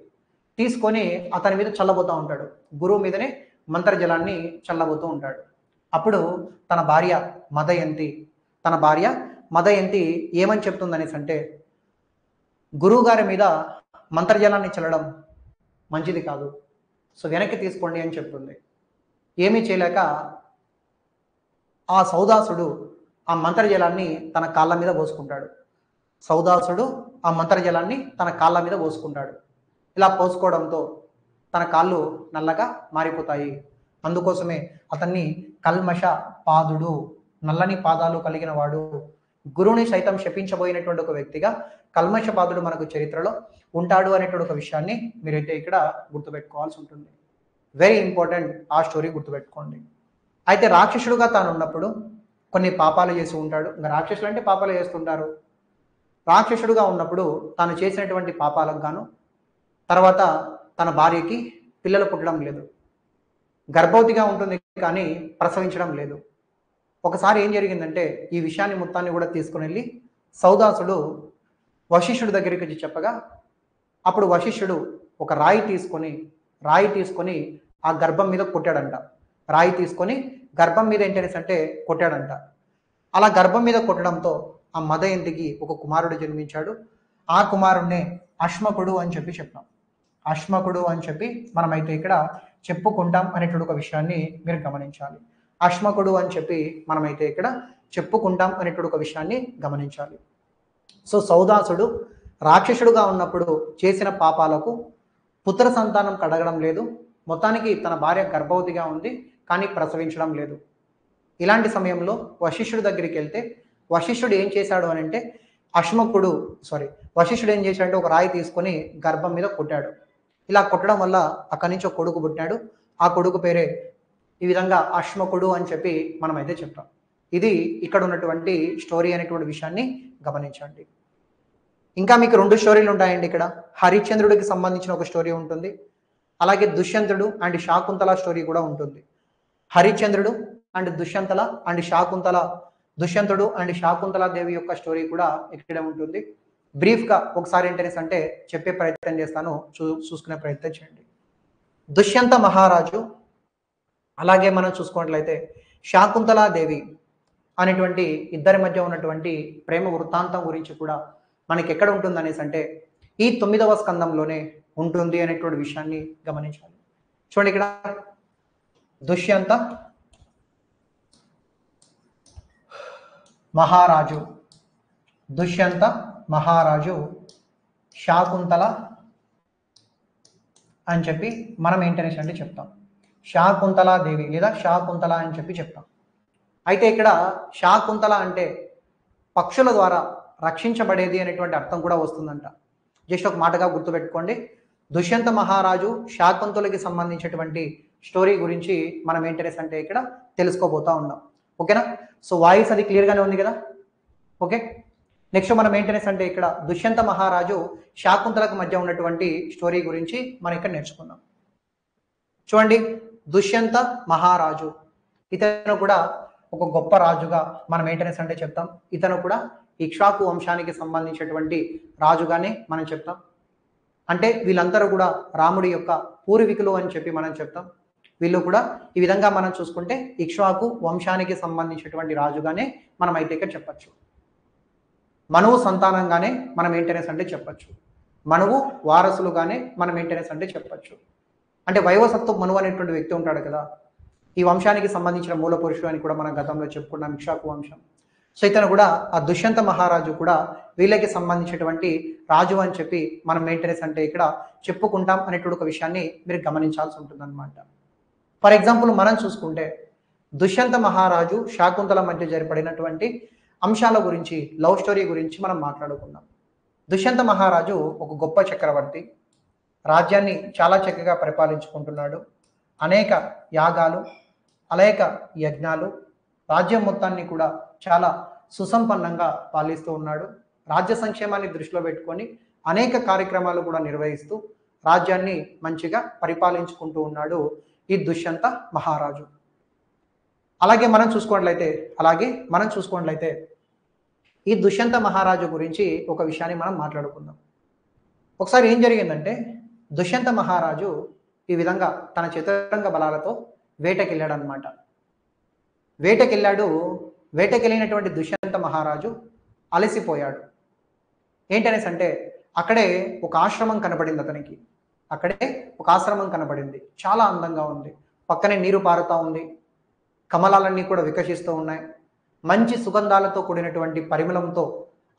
A: తీసుకొని అతని మీద చల్లబోతూ ఉంటాడు. గురువు మీదనే మంత్రజలాన్ని చల్లబోతూ ఉంటాడు. అప్పుడు తన భార్య మదయంతి ఏమని చెప్తుందనేసి అంటే, గురువుగారి మీద మంత్రజలాన్ని చల్లడం మంచిది కాదు, సో వెనక్కి తీసుకోండి అని చెప్తుంది. ఏమీ చేయలేక ఆ సౌదాసుడు ఆ మంత్రజలాన్ని తన కాళ్ళ మీద పోసుకుంటాడు. ఇలా పోసుకోవడంతో తన కాళ్ళు నల్లగా మారిపోతాయి. అందుకోసమే అతన్ని కల్మష పాదుడు, నల్లని పాదాలు కలిగిన వాడు, గురువుని సైతం శపించబోయినటువంటి ఒక వ్యక్తిగా కల్మష పాదుడు మనకు చరిత్రలో ఉంటాడు అనేటువంటి ఒక విషయాన్ని మీరైతే ఇక్కడ గుర్తుపెట్టుకోవాల్సి ఉంటుంది. వెరీ ఇంపార్టెంట్, ఆ స్టోరీ గుర్తుపెట్టుకోండి. అయితే రాక్షసుడుగా తాను ఉన్నప్పుడు కొన్ని పాపాలు చేసి ఉంటాడు. ఇంకా రాక్షసులు అంటే పాపాలు చేస్తుంటారు. రాక్షసుడుగా ఉన్నప్పుడు తాను చేసినటువంటి పాపాలకు గాను తర్వాత తన భార్యకి పిల్లలు పుట్టడం లేదు, గర్భవతిగా ఉంటుంది కానీ ప్రసవించడం లేదు. ఒకసారి ఏం జరిగిందంటే, ఈ విషయాన్ని మొత్తాన్ని కూడా తీసుకుని వెళ్ళి సౌదాసుడు వశిష్ఠుడి దగ్గరికి వచ్చి చెప్పగా, అప్పుడు వశిష్ఠుడు ఒక రాయి తీసుకొని ఆ గర్భం మీద కొట్టాడంట. రాయి తీసుకొని గర్భం మీద ఏంటంటే కొట్టాడంట. అలా గర్భం మీద కొట్టడంతో ఆ మదయంతికి ఒక కుమారుడు జన్మించాడు. ఆ కుమారుణ్ణే అశ్మకుడు అని చెప్పి చెప్పాం. అశ్మకుడు అని చెప్పి మనమైతే ఇక్కడ చెప్పుకుంటాం అనేటువంటి ఒక విషయాన్ని మీరు గమనించాలి. అశ్మకుడు అని చెప్పి మనమైతే ఇక్కడ చెప్పుకుంటాం అనేటువంటి ఒక విషయాన్ని గమనించాలి. సో సౌదాసుడు రాక్షసుడుగా ఉన్నప్పుడు చేసిన పాపాలకు పుత్ర సంతానం కడగడం లేదు. మొత్తానికి తన భార్య గర్భవతిగా ఉంది కానీ ప్రసవించడం లేదు. ఇలాంటి సమయంలో వశిష్ఠుడి దగ్గరికి వెళ్తే వశిష్ఠుడు ఏం చేశాడు అని అంటే, వశిష్ఠుడు ఏం చేశాడంటే ఒక రాయి తీసుకొని గర్భం మీద కొట్టాడు. ఇలా కొట్టడం వల్ల అక్కడి నుంచి ఒక కొడుకు పుట్టాడు. ఆ కొడుకు పేరే ఈ విధంగా అశ్మకుడు అని చెప్పి మనమైతే చెప్తాం. ఇది ఇక్కడ ఉన్నటువంటి స్టోరీ అనేటువంటి విషయాన్ని గమనించండి. ఇంకా మీకు 2 స్టోరీలు ఉంటాయండి. ఇక్కడ హరిశ్చంద్రుడికి సంబంధించిన ఒక స్టోరీ ఉంటుంది, అలాగే దుష్యంతుడు అండ్ శాకుంతల స్టోరీ కూడా ఉంటుంది. హరిశ్చంద్రుడు అండ్ దుష్యంతుడు అండ్ శాకుంతల దేవి యొక్క స్టోరీ కూడా ఇక్కడే ఉంటుంది. బ్రీఫ్గా ఒకసారి ఏంటంటే చెప్పే ప్రయత్నం చేస్తాను, చూసుకునే ప్రయత్నం చేయండి. దుష్యంత మహారాజు అలాగే మనం చూసుకున్నట్లయితే శాకుంతలాదేవి అనేటువంటి ఇద్దరి మధ్య ఉన్నటువంటి ప్రేమ వృత్తాంతం గురించి కూడా మనకి ఎక్కడ ఉంటుంది అనేసి అంటే ఈ 9వ స్కందంలోనే ఉంటుంది అనేటువంటి విషయాన్ని గమనించాలి. చూడండి, ఇక్కడ దుష్యంత మహారాజు శాకుంతల అని చెప్పి మనం ఏంటనేసి అంటే చెప్తాం. శాకుంతలాదేవి లేదా శాకుంతల అని చెప్పి చెప్తాం. అయితే ఇక్కడ శాకుంతల అంటే పక్షుల ద్వారా రక్షించబడేది అనేటువంటి అర్థం కూడా వస్తుందంట. జస్ట్ ఒక మాటగా గుర్తుపెట్టుకోండి. దుష్యంత మహారాజు శాకుంతలకి సంబంధించినటువంటి స్టోరీ గురించి మనం ఏంటనేసి అంటే ఇక్కడ తెలుసుకోబోతా ఉన్నాం. ఓకేనా? సో వాయిస్ అది క్లియర్గానే ఉంది కదా? ఓకే, నెక్స్ట్ మనం ఏంటనేసి అంటే ఇక్కడ దుష్యంత మహారాజు శాకుంతలకు మధ్య ఉన్నటువంటి స్టోరీ గురించి మనం ఇక్కడ నేర్చుకుందాం. చూడండి, దుష్యంత మహారాజు ఇతను కూడా ఒక గొప్ప రాజుగా మనం ఏంటనేసి అంటే చెప్తాం. ఇతను కూడా ఇక్ష్వాకు వంశానికి సంబంధించినటువంటి రాజుగానే మనం చెప్తాం. అంటే వీళ్ళందరూ కూడా రాముడి యొక్క పూర్వీకులు అని చెప్పి మనం చెప్తాం. వీళ్ళు కూడా ఈ విధంగా మనం చూసుకుంటే ఇక్ష్వాకు వంశానికి సంబంధించినటువంటి రాజుగానే మనం అయితే ఇక్కడ చెప్పచ్చు. మనువు సంతానంగానే మనం ఏంటనేసి అంటే చెప్పచ్చు. మనువు వారసులుగానే మనం ఏంటనేసి అంటే చెప్పచ్చు. అంటే వైవసత్వ మనువు అనేటువంటి వ్యక్తి ఉంటాడు కదా, ఈ వంశానికి సంబంధించిన మూల పురుషుడు అని కూడా మనం గతంలో చెప్పుకున్నాం, ఇక్ష్వాకు వంశం. సో ఇతను కూడా ఆ దుష్యంత మహారాజు కూడా వీళ్ళకి సంబంధించినటువంటి రాజు అని చెప్పి మనం మెయింటెనెన్స్ అంటే ఇక్కడ చెప్పుకుంటాం అనేటువంటి ఒక విషయాన్ని మీరు గమనించాల్సి ఉంటుంది అనమాట. ఫర్ ఎగ్జాంపుల్ మనం చూసుకుంటే దుష్యంత మహారాజు శాకుంతల మధ్య జరిపడినటువంటి అంశాల గురించి, లవ్ స్టోరీ గురించి మనం మాట్లాడుకుందాం. దుష్యంత మహారాజు ఒక గొప్ప చక్రవర్తి. రాజ్యాన్ని చాలా చక్కగా పరిపాలించుకుంటున్నాడు. అనేక యాగాలు, అనేక యజ్ఞాలు, రాజ్యం మొత్తాన్ని కూడా చాలా సుసంపన్నంగా పాలిస్తూ ఉన్నాడు. రాజ్య సంక్షేమాన్ని దృష్టిలో పెట్టుకొని అనేక కార్యక్రమాలు కూడా నిర్వహిస్తూ రాజ్యాన్ని మంచిగా పరిపాలించుకుంటూ ఉన్నాడు ఈ దుష్యంత మహారాజు. అలాగే మనం చూసుకున్నట్లయితే ఈ దుష్యంత మహారాజు గురించి ఒక విషయాన్ని మనం మాట్లాడుకుందాం. ఒకసారి ఏం జరిగిందంటే, దుష్యంత మహారాజు ఈ విధంగా తన చతురంగ బలాలతో వేటకెళ్ళాడు అనమాట. వేటకెళ్ళినటువంటి దుష్యంత మహారాజు అలసిపోయాడు. ఏంటనేసి అంటే అక్కడే ఒక ఆశ్రమం కనబడింది అతనికి. చాలా అందంగా ఉంది. పక్కనే నీరు పారుతూ ఉంది. కమలాలన్నీ కూడా వికసిస్తూ ఉన్నాయి. మంచి సుగంధాలతో కూడినటువంటి పరిమళంతో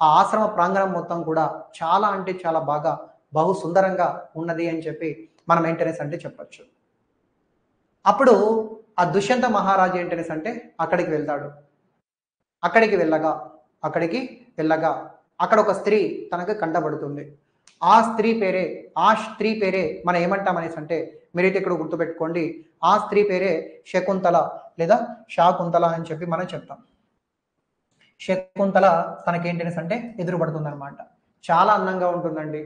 A: ఆ ఆశ్రమ ప్రాంగణం మొత్తం కూడా చాలా అంటే చాలా బాగా బహు సుందరంగా ఉన్నది అని చెప్పి మనం ఏంటనేసి అంటే చెప్పచ్చు. అప్పుడు ఆ దుష్యంత మహారాజు ఏంటనేసి అంటే అక్కడికి వెళ్తాడు. అక్కడికి వెళ్ళగా అక్కడ ఒక స్త్రీ తనకు కంటబడుతుంది. ఆ స్త్రీ పేరే మనం ఏమంటామనేసి అంటే, మీరైతే ఇక్కడ గుర్తుపెట్టుకోండి, ఆ స్త్రీ పేరే శకుంతల లేదా శాకుంతల అని చెప్పి మనం చెప్తాం. శకుంతల తనకేంటనేసి అంటే ఎదురుపడుతుంది అనమాట. చాలా అందంగా ఉంటుందండి.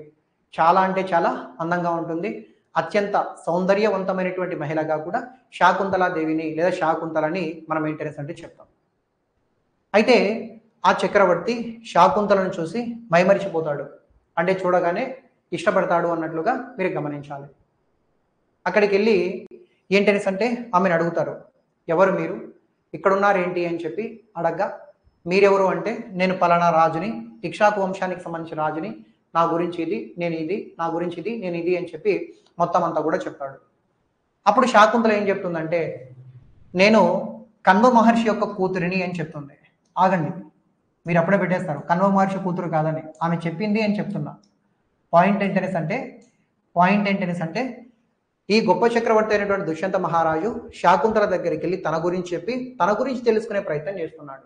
A: చాలా అంటే చాలా అందంగా ఉంటుంది. అత్యంత సౌందర్యవంతమైనటువంటి మహిళగా కూడా శాకుంతలాదేవిని లేదా శాకుంతలని మనం ఏంటనేసి అంటే చెప్తాం. అయితే ఆ చక్రవర్తి శాకుంతలను చూసి మైమరిచిపోతాడు. అంటే చూడగానే ఇష్టపడతాడు అన్నట్లుగా మీరు గమనించాలి. అక్కడికి వెళ్ళి ఏంటనేసి అంటే ఆమెను అడుగుతారు, ఎవరు మీరు, ఇక్కడున్నారేంటి అని చెప్పి అడగ్గా, మీరెవరు అంటే, నేను పలానా రాజుని, ఇక్ష్వాకు వంశానికి సంబంధించిన రాజుని, నా గురించి ఇది, నేను ఇది, నా గురించి ఇది, నేను ఇది అని చెప్పి మొత్తం అంతా కూడా చెప్తాడు. అప్పుడు శాకుంతల ఏం చెప్తుందంటే, నేను కన్వ మహర్షి యొక్క కూతురిని అని చెప్తుంది. ఆగండి, మీరు అప్పుడే పెట్టేస్తారు, కన్వ మహర్షి కూతురు కాదని ఆమె చెప్పింది అని చెప్తున్నా. పాయింట్ ఏంటనేసి అంటే ఈ గొప్ప చక్రవర్తి అయినటువంటి దుష్యంత మహారాజు శాకుంతల దగ్గరికి వెళ్ళి తన గురించి చెప్పి తన గురించి తెలుసుకునే ప్రయత్నం చేస్తున్నాడు.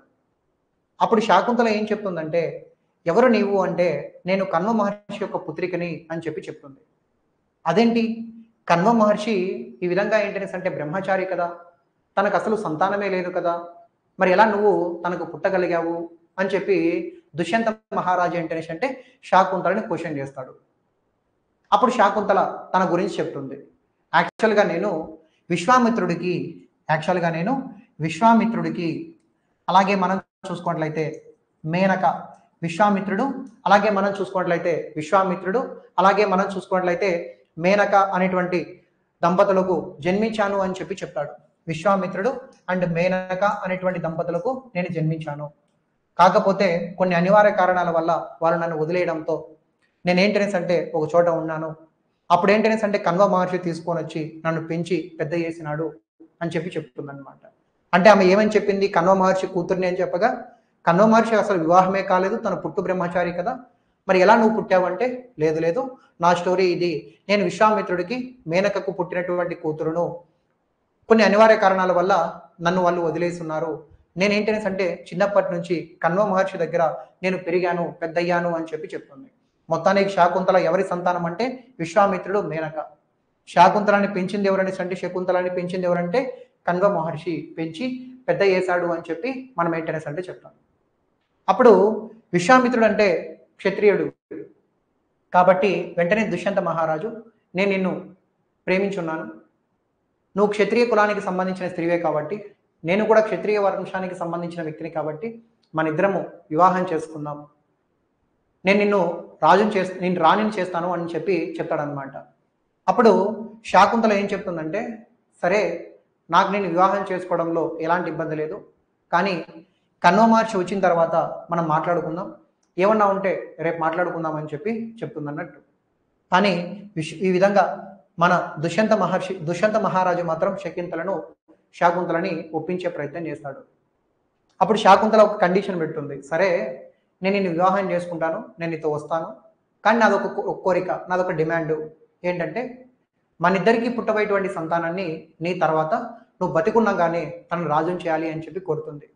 A: అప్పుడు శాకుంతల ఏం చెప్తుందంటే, ఎవరు నీవు అంటే, నేను కన్వ మహర్షి యొక్క పుత్రికని అని చెప్పి చెప్తుంది. అదేంటి, కన్వ మహర్షి ఈ విధంగా ఏంటనేసి అంటే బ్రహ్మచారి కదా, తనకు అసలు సంతానమే లేదు కదా, మరి ఎలా నువ్వు తనకు పుట్టగలిగావు అని చెప్పి దుష్యంత మహారాజు ఏంటనేసి అంటే శాకుంతలని క్వశ్చన్ చేస్తాడు. అప్పుడు శాకుంతల తన గురించి చెప్తుంది. యాక్చువల్గా నేను విశ్వామిత్రుడికి అలాగే మనం చూసుకున్నట్లయితే మేనక, విశ్వామిత్రుడు అలాగే మనం చూసుకున్నట్లయితే మేనక అనేటువంటి దంపతులకు జన్మించాను అని చెప్పి చెప్తాడు. విశ్వామిత్రుడు అండ్ మేనక అనేటువంటి దంపతులకు నేను జన్మించాను. కాకపోతే కొన్ని అనివార్య కారణాల వల్ల వాళ్ళు నన్ను వదిలేయడంతో నేనేంటనేసి అంటే ఒక చోట ఉన్నాను. అప్పుడు ఏంటనేసి అంటే కన్వ మహర్షి తీసుకొని వచ్చి నన్ను పెంచి పెద్ద చేసినాడు అని చెప్పి చెప్తుందన్నమాట. అంటే ఆమె ఏమని చెప్పింది, కన్వ మహర్షి కూతుర్ని అని చెప్పగా, కన్వ మహర్షి అసలు వివాహమే కాలేదు, తను పుట్టు బ్రహ్మచారి కదా, మరి ఎలా నువ్వు పుట్టావంటే, లేదు నా స్టోరీ ఇది, నేను విశ్వామిత్రుడికి మేనకకు పుట్టినటువంటి కూతురును, కొన్ని అనివార్య కారణాల వల్ల నన్ను వాళ్ళు వదిలేస్తున్నారు, నేనేంటనేసి అంటే చిన్నప్పటి నుంచి కన్వ మహర్షి దగ్గర నేను పెరిగాను, పెద్దయ్యాను అని చెప్పి చెప్తుంది. మొత్తానికి శాకుంతల ఎవరి సంతానం అంటే విశ్వామిత్రుడు, మేనక. శాకుంతలాన్ని పెంచింది ఎవరనేసి అంటే, శకుంతలాన్ని పెంచింది ఎవరంటే కన్వ మహర్షి పెంచి పెద్ద చేశాడు అని చెప్పి మనం ఏంటనేసి అంటే చెప్తాం. అప్పుడు విశ్వామిత్రుడు అంటే క్షత్రియుడు కాబట్టి వెంటనే దుష్యంత మహారాజు, నేను నిన్ను ప్రేమించున్నాను, నువ్వు క్షత్రియ కులానికి సంబంధించిన స్త్రీవే కాబట్టి, నేను కూడా క్షత్రియ వంశానికి సంబంధించిన వ్యక్తిని కాబట్టి మన ఇద్దరము వివాహం చేసుకుందాం, నేను రాణిని చేస్తాను అని చెప్పి చెప్తాడనమాట. అప్పుడు శాకుంతల ఏం చెప్తుందంటే, సరే నాకు నేను వివాహం చేసుకోవడంలో ఎలాంటి ఇబ్బంది లేదు, కానీ కన్వ మహర్షి వచ్చిన తర్వాత మనం మాట్లాడుకుందాం, ఏమన్నా ఉంటే రేపు మాట్లాడుకుందాం అని చెప్పి చెప్తుందన్నట్టు. కానీ ఈ విధంగా మన దుష్యంత మహారాజు మాత్రం శాకుంతలని ఒప్పించే ప్రయత్నం చేస్తాడు. అప్పుడు శాకుంతల ఒక కండిషన్ పెడుతుంది, సరే నేను నిన్ను వివాహం చేసుకుంటాను, నేను నీతో వస్తాను, కానీ నాదొక కోరిక, నాదొక డిమాండ్ ఏంటంటే, మన ఇద్దరికి పుట్టబోయేటువంటి సంతానాన్ని నీ తర్వాత నువ్వు బతికున్నగానే తనని రాజుని చేయాలి అని చెప్పి కోరుతుంది.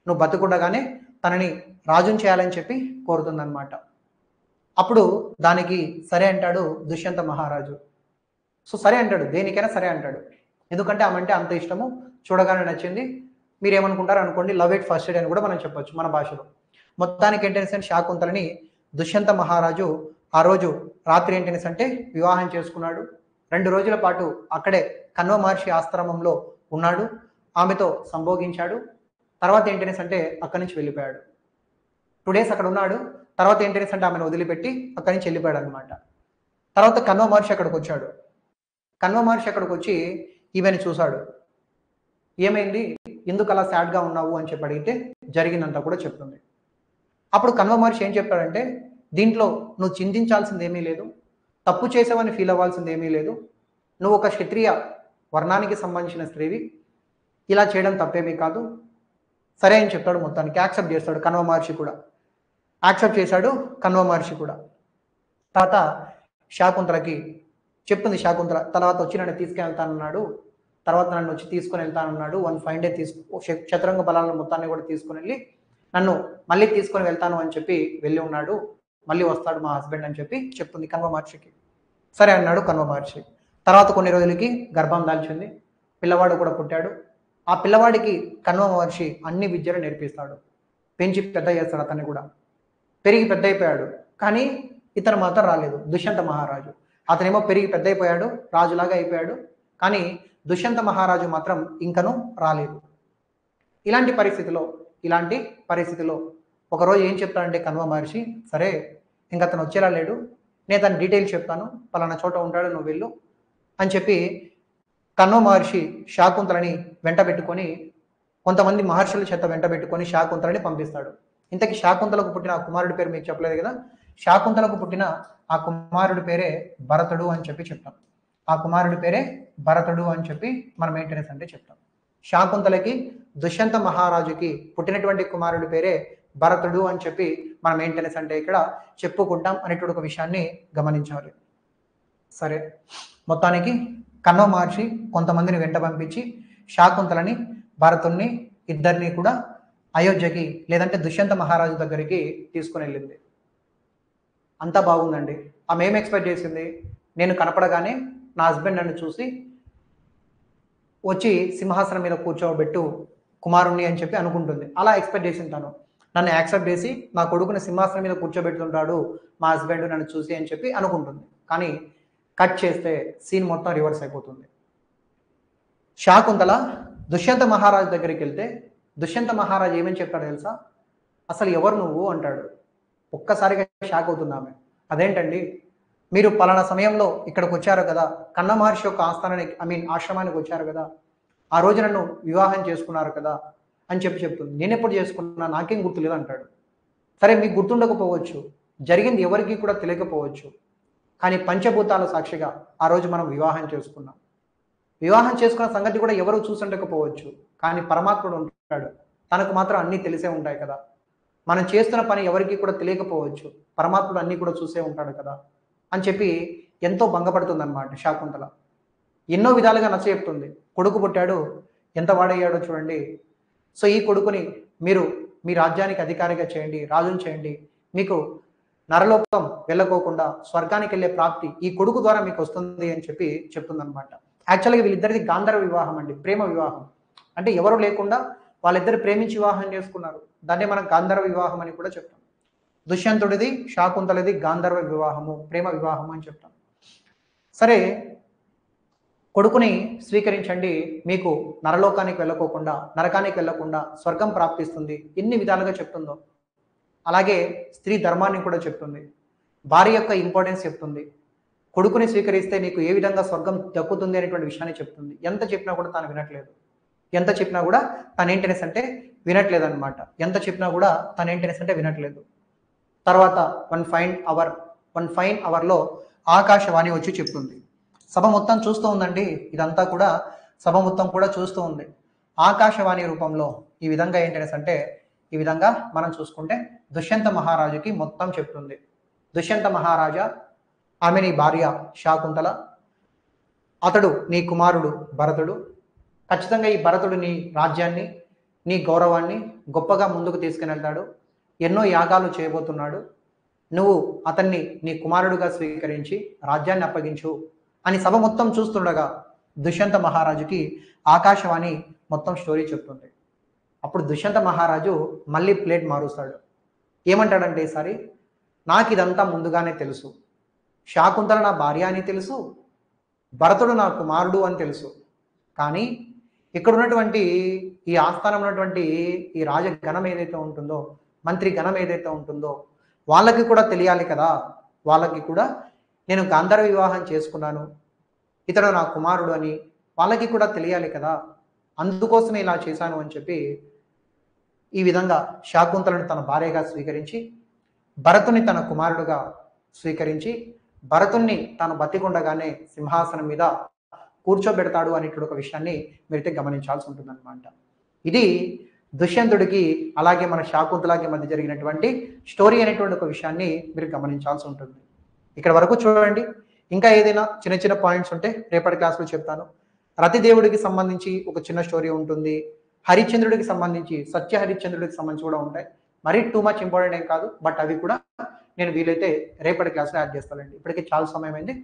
A: నువ్వు బతికుండగానే తనని రాజుని చేయాలని చెప్పి కోరుతుంది అనమాట. అప్పుడు దానికి సరే అంటాడు దుష్యంత మహారాజు. సో సరే అంటాడు, దేనికైనా సరే అంటాడు. ఎందుకంటే ఆమె అంటే అంత ఇష్టము, చూడగానే నచ్చింది. మీరేమనుకుంటారు అనుకోండి, లవ్ ఎట్ ఫస్ట్ సైట్ అని కూడా మనం చెప్పొచ్చు మన భాషలో. మొత్తానికి ఏంటంటే శాకుంతలని దుష్యంత మహారాజు ఆ రోజు రాత్రి ఏంటంటే వివాహం చేసుకున్నాడు. 2 రోజుల పాటు అక్కడే కణ్వ మహర్షి ఆశ్రమంలో ఉన్నాడు. ఆమెతో సంభోగించాడు. తర్వాత ఏంటంటే అక్కడి నుంచి వెళ్ళిపోయాడు. 2 days అక్కడ ఉన్నాడు. తర్వాత ఏంటంటే ఆమెను వదిలిపెట్టి అక్కడి నుంచి వెళ్ళిపోయాడు అనమాట. తర్వాత కణ్వ మహర్షి అక్కడికి వచ్చాడు. కణ్వ మహర్షి అక్కడికి వచ్చి ఈమెను చూశాడు. ఏమైంది, ఎందుకు అలా సాడ్గా ఉన్నావు అని చెప్పి అడిగితే జరిగిందంతా కూడా చెప్తుంది. అప్పుడు కణ్వ మహర్షి ఏం చెప్పాడంటే, దీంట్లో నువ్వు చింతించాల్సింది ఏమీ లేదు, తప్పు చేసావని ఫీల్ అవ్వాల్సింది ఏమీ లేదు. నువ్వు ఒక క్షత్రియ వర్ణానికి సంబంధించిన స్త్రీవి, ఇలా చేయడం తప్పేమీ కాదు. సరే అని చెప్తాడు. మొత్తానికి యాక్సెప్ట్ చేస్తాడు కణ్వ మహర్షి కూడా. యాక్సెప్ట్ చేశాడు కణ్వ మహర్షి కూడా. తర్వాత శాకుంతలకి చెప్తుంది. శాకుంతల తర్వాత వచ్చి నన్ను తీసుకెళ్తానన్నాడు, తర్వాత నన్ను వచ్చి తీసుకొని వెళ్తానన్నాడు. 1 fine day చతురంగ బలాలను మొత్తాన్ని కూడా తీసుకొని వెళ్ళి నన్ను మళ్ళీ తీసుకొని వెళ్తాను అని చెప్పి వెళ్ళి ఉన్నాడు. మళ్ళీ వస్తాడు మా హస్బెండ్ అని చెప్పి చెప్తుంది కణ్వ మహర్షికి. సరే అన్నాడు కణ్వ మహర్షి. తర్వాత కొన్ని రోజులకి గర్భం దాల్చింది. పిల్లవాడు కూడా పుట్టాడు. ఆ పిల్లవాడికి కణ్వ మహర్షి అన్ని విద్యలు నేర్పిస్తాడు. పెంచి పెద్ద చేస్తాడు. అతన్ని కూడా పెరిగి పెద్ద అయిపోయాడు. కానీ ఇతను మాత్రం రాలేదు, దుష్యంత మహారాజు. అతనేమో పెరిగి పెద్ద అయిపోయాడు, రాజులాగా అయిపోయాడు. కానీ దుష్యంత మహారాజు మాత్రం ఇంకనూ రాలేదు. ఇలాంటి పరిస్థితిలో ఒకరోజు ఏం చెప్తాడంటే కణ్వ మహర్షి, సరే ఇంక అతను వచ్చేలా లేడు, నేను తన డీటెయిల్స్ చెప్తాను, పలానా చోట ఉంటాడు, నువ్వు వెళ్ళు అని చెప్పి కణ్వ మహర్షి శాకుంతలని వెంట పెట్టుకొని, కొంతమంది మహర్షుల చేత వెంట పెట్టుకొని శాకుంతలని పంపిస్తాడు. ఇంతకీ శాకుంతలకు పుట్టిన ఆ కుమారుడి పేరు మీకు చెప్పలేదు కదా. శాకుంతలకు పుట్టిన ఆ కుమారుడి పేరే భరతుడు అని చెప్పి చెప్తాం. ఆ కుమారుడి పేరే భరతుడు అని చెప్పి మనం ఏంటంటే చెప్తాం. శాకుంతలకి దుష్యంత మహారాజుకి పుట్టినటువంటి కుమారుడి పేరే భరతుడు అని చెప్పి మనం ఏంటంటే ఇక్కడ చెప్పుకుంటాం అనేటువంటి ఒక విషయాన్ని గమనించాలి. సరే, మొత్తానికి కణ్వ మహర్షి కొంతమందిని వెంట పంపించి శాకుంతలని భరతుణ్ణి ఇద్దరిని కూడా అయోధ్యకి లేదంటే దుష్యంత మహారాజు దగ్గరికి తీసుకుని వెళ్ళింది. అంతా బాగుందండి. ఆమె ఏం ఎక్స్పెక్ట్ చేసింది, నేను కనపడగానే నా హస్బెండ్ నన్ను చూసి వచ్చి సింహాసనం మీద కూర్చోబెట్టు కుమారుణ్ణి అని చెప్పి అనుకుంటుంది. అలా ఎక్స్పెక్ట్ చేసింది తను. నన్ను యాక్సెప్ట్ చేసి నా కొడుకుని సింహాసనం మీద కూర్చోబెడుతుంటాడు మా హస్బెండ్ నన్ను చూసి అని చెప్పి అనుకుంటుంది. కానీ కట్ చేస్తే సీన్ మొత్తం రివర్స్ అయిపోతుంది. శాకుంతల దుష్యంత మహారాజు దగ్గరికి వెళ్తే దుష్యంత మహారాజు ఏమని చెప్తాడో తెలుసా, అసలు ఎవరు నువ్వు అంటాడు. ఒక్కసారిగా షాక్ అవుతుంది ఆమె. అదేంటండి, మీరు పలానా సమయంలో ఇక్కడికి వచ్చారు కదా, కణ్వ మహర్షి యొక్క ఆశ్రమానికి వచ్చారు కదా, ఆ రోజు నన్ను వివాహం చేసుకున్నారు కదా అని చెప్పి చెప్తుంది. నేను ఎప్పుడు చేసుకున్నా నాకేం గుర్తులేదు అంటాడు. సరే, మీకు గుర్తుండకపోవచ్చు, జరిగింది ఎవరికి కూడా తెలియకపోవచ్చు, కానీ పంచభూతాల సాక్షిగా ఆ రోజు మనం వివాహం చేసుకున్నాం. వివాహం చేసుకున్న సంగతి కూడా ఎవరు చూసుండకపోవచ్చు, కానీ పరమాత్ముడు ఉంటాడు, తనకు మాత్రం అన్నీ తెలిసే ఉంటాయి కదా. మనం చేస్తున్న పని ఎవరికి కూడా తెలియకపోవచ్చు, పరమాత్ముడు అన్నీ కూడా చూసే ఉంటాడు కదా అని చెప్పి ఎంతో భంగపడుతుంది అన్నమాట శాకుంతల. ఎన్నో విధాలుగా నచ్చ చెప్తుంది. కొడుకు పుట్టాడు, ఎంత వాడయ్యాడో చూడండి. సో ఈ కొడుకుని మీరు మీ రాజ్యానికి అధికారిగా చేయండి, రాజుని చేయండి, మీకు నరలోకం వెళ్ళకోకుండా స్వర్గానికి వెళ్ళే ప్రాప్తి ఈ కొడుకు ద్వారా మీకు వస్తుంది అని చెప్పి చెప్తుంది అనమాట. యాక్చువల్గా వీళ్ళిద్దరిది గాంధర్వ వివాహం అండి, ప్రేమ వివాహం. అంటే ఎవరు లేకుండా వాళ్ళిద్దరు ప్రేమించి వివాహం చేసుకున్నారు. దాన్నే మనం గాంధర్వ వివాహం అని కూడా చెప్తాం. దుష్యంతుడిది శాకుంతలది గాంధర్వ వివాహము, ప్రేమ వివాహము అని చెప్తాం. సరే, కొడుకుని స్వీకరించండి, మీకు నరలోకానికి వెళ్ళకోకుండా నరకానికి వెళ్ళకుండా స్వర్గం ప్రాప్తిస్తుంది, ఎన్ని విధాలుగా చెప్తుందో. అలాగే స్త్రీ ధర్మాన్ని కూడా చెప్తుంది, భార్య యొక్క ఇంపార్టెన్స్ చెప్తుంది. కొడుకుని స్వీకరిస్తే నీకు ఏ విధంగా స్వర్గం దక్కుతుంది అనేటువంటి విషయాన్ని చెప్తుంది. ఎంత చెప్పినా కూడా తాను వినట్లేదు. ఎంత చెప్పినా కూడా తను ఏంటంటే వినట్లేదు అనమాట. ఎంత చెప్పినా కూడా తను ఏంటంటే వినట్లేదు. తర్వాత వన్ ఫైన్ అవర్లో ఆకాశవాణి వచ్చి చెప్తుంది. సభ మొత్తం చూస్తూ ఉందండి, ఇదంతా కూడా సభ మొత్తం కూడా చూస్తూ ఉంది. ఆకాశవాణి రూపంలో ఈ విధంగా ఏంటంటే ఈ విధంగా మనం చూసుకుంటే దుష్యంత మహారాజుకి మొత్తం చెప్తుంది. దుష్యంత మహారాజా, ఆమె నీ భార్య శాకుంతల, అతడు నీ కుమారుడు భరతుడు, ఖచ్చితంగా ఈ భరతుడు నీ రాజ్యాన్ని, నీ గౌరవాన్ని గొప్పగా ముందుకు తీసుకుని ఎన్నో యాగాలు చేయబోతున్నాడు. నువ్వు అతన్ని నీ కుమారుడుగా స్వీకరించి రాజ్యాన్ని అప్పగించు అని సభ మొత్తం చూస్తుండగా దుష్యంత మహారాజుకి ఆకాశవాణి మొత్తం స్టోరీ చెప్తుంది. అప్పుడు దుష్యంత మహారాజు మళ్ళీ ప్లేట్ మారుస్తాడు. ఏమంటాడంటే ఈసారి, నాకు ఇదంతా ముందుగానే తెలుసు. శాకుంతల నా భార్య అని తెలుసు, భరతుడు నా కుమారుడు అని తెలుసు. కానీ ఇక్కడ ఉన్నటువంటి ఈ ఆస్థానం ఉన్నటువంటి ఈ రాజగణం ఏదైతే ఉంటుందో, మంత్రి గణం ఏదైతే ఉంటుందో వాళ్ళకి కూడా తెలియాలి కదా. వాళ్ళకి కూడా నేను గాంధర్వ వివాహం చేసుకున్నాను, ఇతడు నా కుమారుడు అని వాళ్ళకి కూడా తెలియాలి కదా. అందుకోసమే ఇలా చేశాను అని చెప్పి ఈ విధంగా శాకుంతలను తన భార్యగా స్వీకరించి, భరతుని తన కుమారుడుగా స్వీకరించి, భరతుణ్ణి తాను బతికుండగానే సింహాసనం మీద కూర్చోబెడతాడు అనేటువంటి ఒక విషయాన్ని మీరైతే గమనించాల్సి ఉంటుందన్నమాట. ఇది దుష్యంతుడికి అలాగే మన శాకుంతలకి మధ్య జరిగినటువంటి స్టోరీ అనేటువంటి ఒక విషయాన్ని మీరు గమనించాల్సి ఉంటుంది. ఇక్కడ వరకు చూడండి. ఇంకా ఏదైనా చిన్న చిన్న పాయింట్స్ ఉంటే రేపటి క్లాస్లో చెప్తాను. రతిదేవుడికి సంబంధించి ఒక చిన్న స్టోరీ ఉంటుంది. హరిశ్చంద్రుడికి సంబంధించి, సత్య హరిశ్చంద్రుడికి సంబంధించి కూడా ఉంటాయి. మరీ టూ మచ్ ఇంపార్టెంట్ ఏం కాదు, బట్ అవి కూడా నేను వీలైతే రేపటి క్లాస్లో యాడ్ చేస్తానండి. ఇప్పటికే చాలా సమయం అయింది,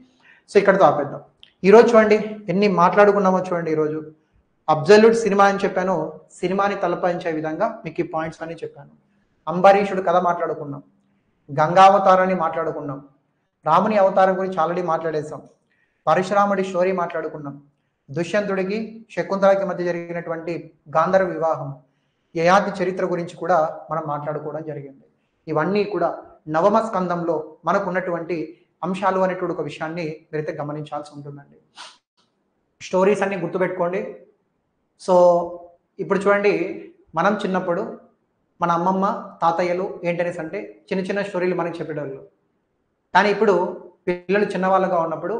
A: సో ఇక్కడితో ఆపేద్దాం. ఈరోజు చూడండి ఎన్ని మాట్లాడుకున్నామో చూడండి. ఈరోజు అబ్జల్యూట్ సినిమా అని చెప్పాను, సినిమాని తలపించే విధంగా మీకు ఈ పాయింట్స్ అన్ని చెప్పాను. అంబరీషుడు కథ మాట్లాడుకున్నాం, గంగావతారాన్ని మాట్లాడుకున్నాం, రాముని అవతారం గురించి ఆల్రెడీ మాట్లాడేసాం, పరశురాముడి స్టోరీ మాట్లాడుకున్నాం, దుష్యంతుడికి శకుంతలకి మధ్య జరిగినటువంటి గాంధర్వ వివాహం, యయాతి చరిత్ర గురించి కూడా మనం మాట్లాడుకోవడం జరిగింది. ఇవన్నీ కూడా నవమ స్కందంలో మనకు ఉన్నటువంటి అంశాలు అనేటువంటి ఒక విషయాన్ని మీరైతే గమనించాల్సి ఉంటుందండి. స్టోరీస్ అన్ని గుర్తుపెట్టుకోండి. సో ఇప్పుడు చూడండి, మనం చిన్నప్పుడు మన అమ్మమ్మ తాతయ్యలు ఏంటనేసి అంటే చిన్న చిన్న స్టోరీలు మనకి చెప్పేటోళ్ళు. కానీ ఇప్పుడు పిల్లలు చిన్నవాళ్ళుగా ఉన్నప్పుడు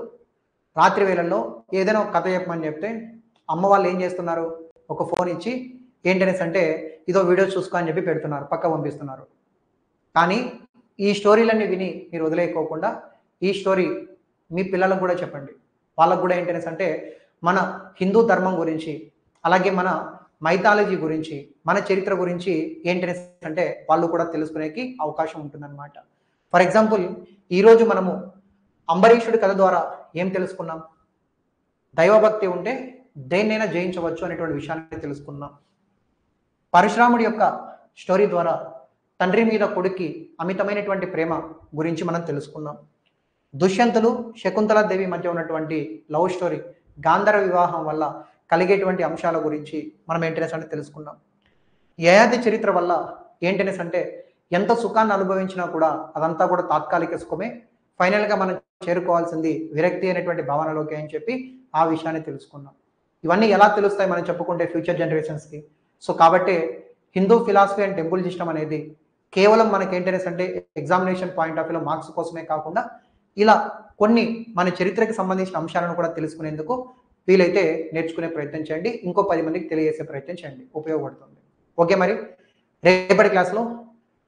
A: రాత్రి వేళల్లో ఏదైనా ఒక కథ చెప్పమని చెప్తే అమ్మ వాళ్ళు ఏం చేస్తున్నారు, ఒక ఫోన్ ఇచ్చి ఏంటనేసి అంటే ఇదో వీడియో చూసుకో అని చెప్పి పెడుతున్నారు, పక్క పంపిస్తున్నారు. కానీ ఈ స్టోరీలన్నీ విని మీరు వదిలేయకోకుండా ఈ స్టోరీ మీ పిల్లలకు కూడా చెప్పండి. వాళ్ళకు కూడా ఏంటనేసి అంటే మన హిందూ ధర్మం గురించి, అలాగే మన మైథాలజీ గురించి, మన చరిత్ర గురించి ఏంటనేసి అంటే వాళ్ళు కూడా తెలుసుకునేకి అవకాశం ఉంటుందన్నమాట. ఫర్ ఎగ్జాంపుల్, ఈరోజు మనము అంబరీషుడి కథ ద్వారా ఏం తెలుసుకున్నాం? దైవభక్తి ఉంటే దేన్నైనా జయించవచ్చు అనేటువంటి విషయాన్ని తెలుసుకున్నాం. పరశురాముడి యొక్క స్టోరీ ద్వారా తండ్రి మీద కొడుక్కి అమితమైనటువంటి ప్రేమ గురించి మనం తెలుసుకున్నాం. దుష్యంతులు శకుంతలాదేవి మధ్య ఉన్నటువంటి లవ్ స్టోరీ, గాంధర్వ వివాహం వల్ల కలిగేటువంటి అంశాల గురించి మనం ఏంటనేసి అంటే తెలుసుకున్నాం. యయాతి చరిత్ర వల్ల ఏంటనేసి అంటే ఎంత సుఖాన్ని అనుభవించినా కూడా అదంతా కూడా తాత్కాలిక సుఖమే, ఫైనల్గా మనం చేరుకోవాల్సింది విరక్తి అనేటువంటి భావనలోకి అని చెప్పి ఆ విషయాన్ని తెలుసుకున్నాం. ఇవన్నీ ఎలా తెలుస్తాయి మనం చెప్పుకుంటే ఫ్యూచర్ జనరేషన్స్కి. సో కాబట్టి Hindu philosophy and temple system అనేది కేవలం మనకి ఏంటనేసి అంటే ఎగ్జామినేషన్ పాయింట్ ఆఫ్ వ్యూలో మార్క్స్ కోసమే కాకుండా ఇలా కొన్ని మన చరిత్రకి సంబంధించిన అంశాలను కూడా తెలుసుకునేందుకు వీలైతే నేర్చుకునే ప్రయత్నం చేయండి. ఇంకో 10 మందికి తెలియజేసే ప్రయత్నం చేయండి, ఉపయోగపడుతుంది. ఓకే, మరి రేపటి క్లాస్లో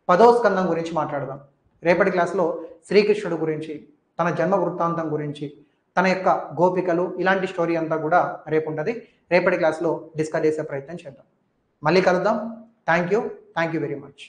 A: 10వ స్కందం గురించి మాట్లాడదాం. రేపటి క్లాస్లో శ్రీకృష్ణుడు గురించి, తన జన్మ వృత్తాంతం గురించి, తన యొక్క గోపికలు, ఇలాంటి స్టోరీ అంతా కూడా రేపు ఉంటుంది. రేపటి క్లాస్లో డిస్కస్ చేసే ప్రయత్నం చేద్దాం. మళ్ళీ కలుద్దాం. Thank you very much.